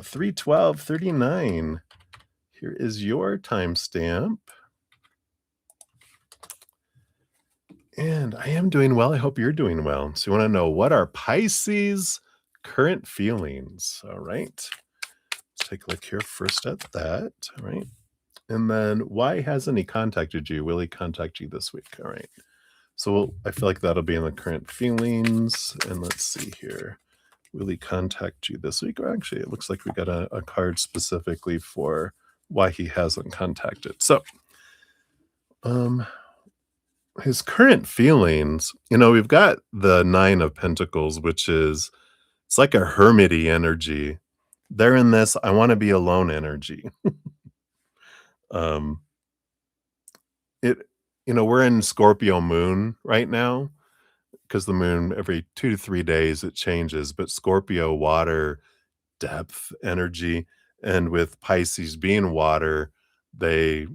3/12/39. Here is your timestamp. And I am doing well. I hope you're doing well. So you want to know, what are Pisces' current feelings? All right. Let's take a look here first at that. All right. And then why hasn't he contacted you? Will he contact you this week? All right. So I feel like that'll be in the current feelings. And let's see here. Will he contact you this week? Or actually, it looks like we got a card specifically for why he hasn't contacted. So his current feelings, we've got the 9 of Pentacles, which is, it's like a hermity energy. They're in this, I want to be alone energy. um, we're in Scorpio moon right now, because the moon every 2 to 3 days it changes, but Scorpio water depth energy, and with Pisces being water, they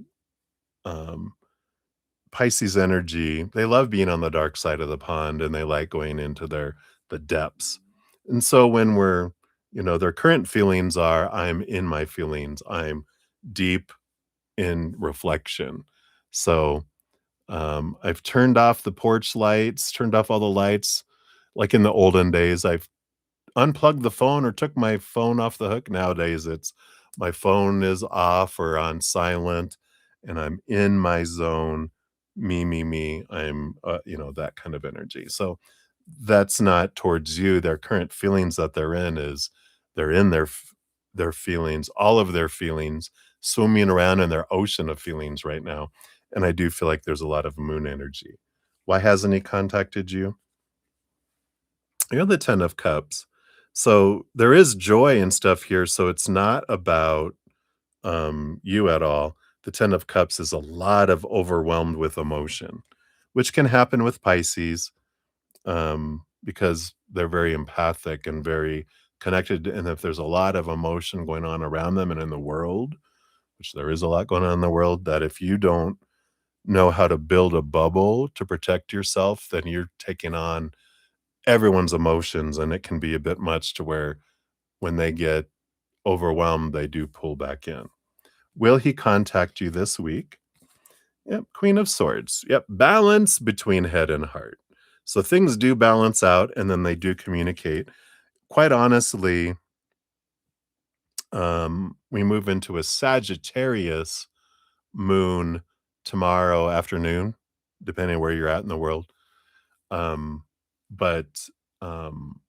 Pisces energy, they love being on the dark side of the pond, and they like going into the depths. And so when their current feelings are, I'm in my feelings, I'm deep in reflection. So I've turned off the porch lights, turned off all the lights. Like in the olden days, I've unplugged the phone or took my phone off the hook. Nowadays, it's my phone is off or on silent, and I'm in my zone. Me. I'm, that kind of energy. So that's not towards you. Their current feelings that they're in is they're in their feelings, all of their feelings, swimming around in their ocean of feelings right now. And I do feel like there's a lot of moon energy. Why hasn't he contacted you? You're the 10 of Cups. So there is joy and stuff here. So it's not about you at all. The 10 of Cups is a lot of overwhelmed with emotion, which can happen with Pisces because they're very empathic and very connected. And if there's a lot of emotion going on around them and in the world, which there is a lot going on in the world, that if you don't know how to build a bubble to protect yourself, then you're taking on everyone's emotions, and it can be a bit much to where when they get overwhelmed, they do pull back in. Will he contact you this week? Yep, Queen of Swords. Yep, balance between head and heart. So things do balance out and then they do communicate. Quite honestly, we move into a Sagittarius moon tomorrow afternoon, depending where you're at in the world. Um, but um,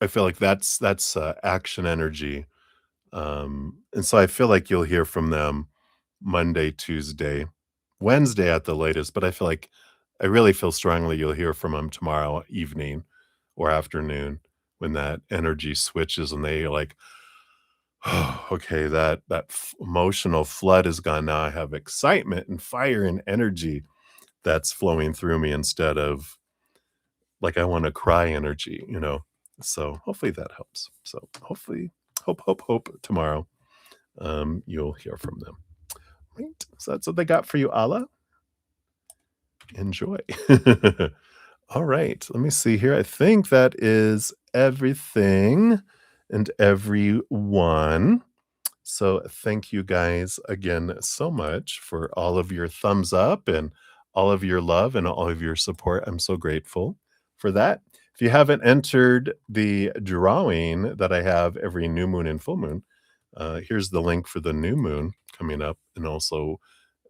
I feel like that's action energy. And so I feel like you'll hear from them Monday, Tuesday, Wednesday at the latest, but I really feel strongly you'll hear from them tomorrow evening or afternoon when that energy switches and they like, "Oh, okay, that emotional flood is gone. Now I have excitement and fire and energy that's flowing through me instead of like I want to cry energy, you know." So hopefully that helps. So hopefully, hope tomorrow you'll hear from them. Right. So that's what they got for you, Allah. Enjoy. All right. Let me see here. I think that is everything and everyone. So thank you guys again so much for all of your thumbs up and all of your love and all of your support. I'm so grateful for that. If you haven't entered the drawing that I have every new moon and full moon, here's the link for the new moon coming up. And also,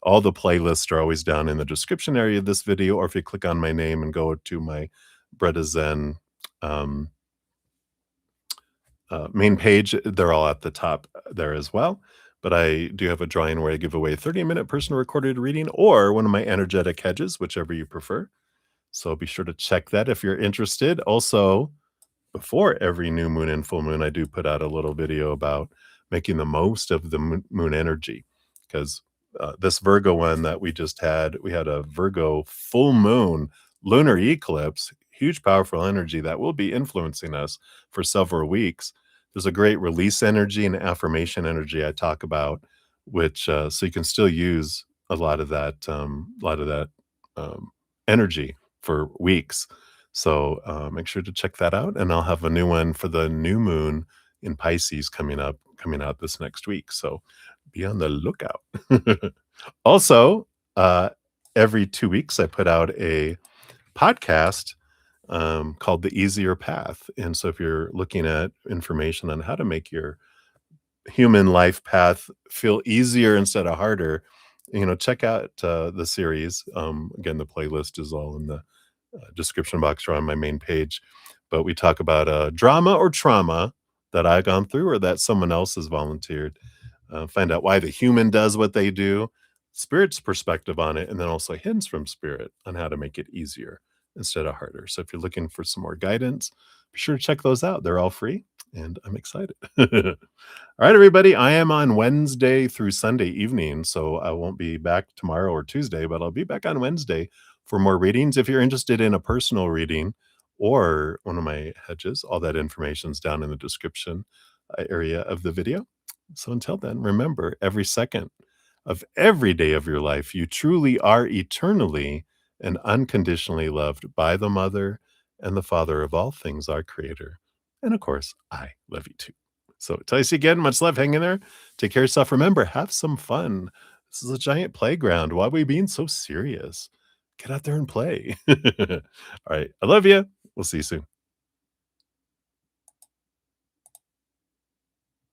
all the playlists are always down in the description area of this video. Or if you click on my name and go to my Bretta Zen um, main page, they're all at the top there as well. But I do have a drawing where I give away a 30-minute personal recorded reading or one of my energetic hedges, whichever you prefer. So be sure to check that if you're interested. Also, before every new moon and full moon, I do put out a little video about making the most of the moon energy because this Virgo one that we had a Virgo full moon lunar eclipse, huge powerful energy that will be influencing us for several weeks. There's a great release energy and affirmation energy I talk about, which so you can still use a lot of that um, energy for weeks. So make sure to check that out, and I'll have a new one for the new moon in Pisces coming out this next week. So be on the lookout. Also, every 2 weeks I put out a podcast called The Easier Path. And so if you're looking at information on how to make your human life path feel easier instead of harder, check out the series. Again, the playlist is all in the description box or on my main page. But we talk about drama or trauma that I've gone through or that someone else has volunteered. Find out why the human does what they do, spirit's perspective on it, and then also hints from spirit on how to make it easier instead of harder. So if you're looking for some more guidance, be sure to check those out. They're all free, and I'm excited. All right, everybody. I am on Wednesday through Sunday evening, so I won't be back tomorrow or Tuesday, but I'll be back on Wednesday for more readings. If you're interested in a personal reading or one of my hedges, all that information is down in the description area of the video. So until then, remember every second of every day of your life, you truly are eternally and unconditionally loved by the Mother and the Father of all things, our Creator. And of course, I love you too. So until I see you again, much love. Hang in there. Take care of yourself. Remember, have some fun. This is a giant playground. Why are we being so serious? Get out there and play. All right. I love you. We'll see you soon.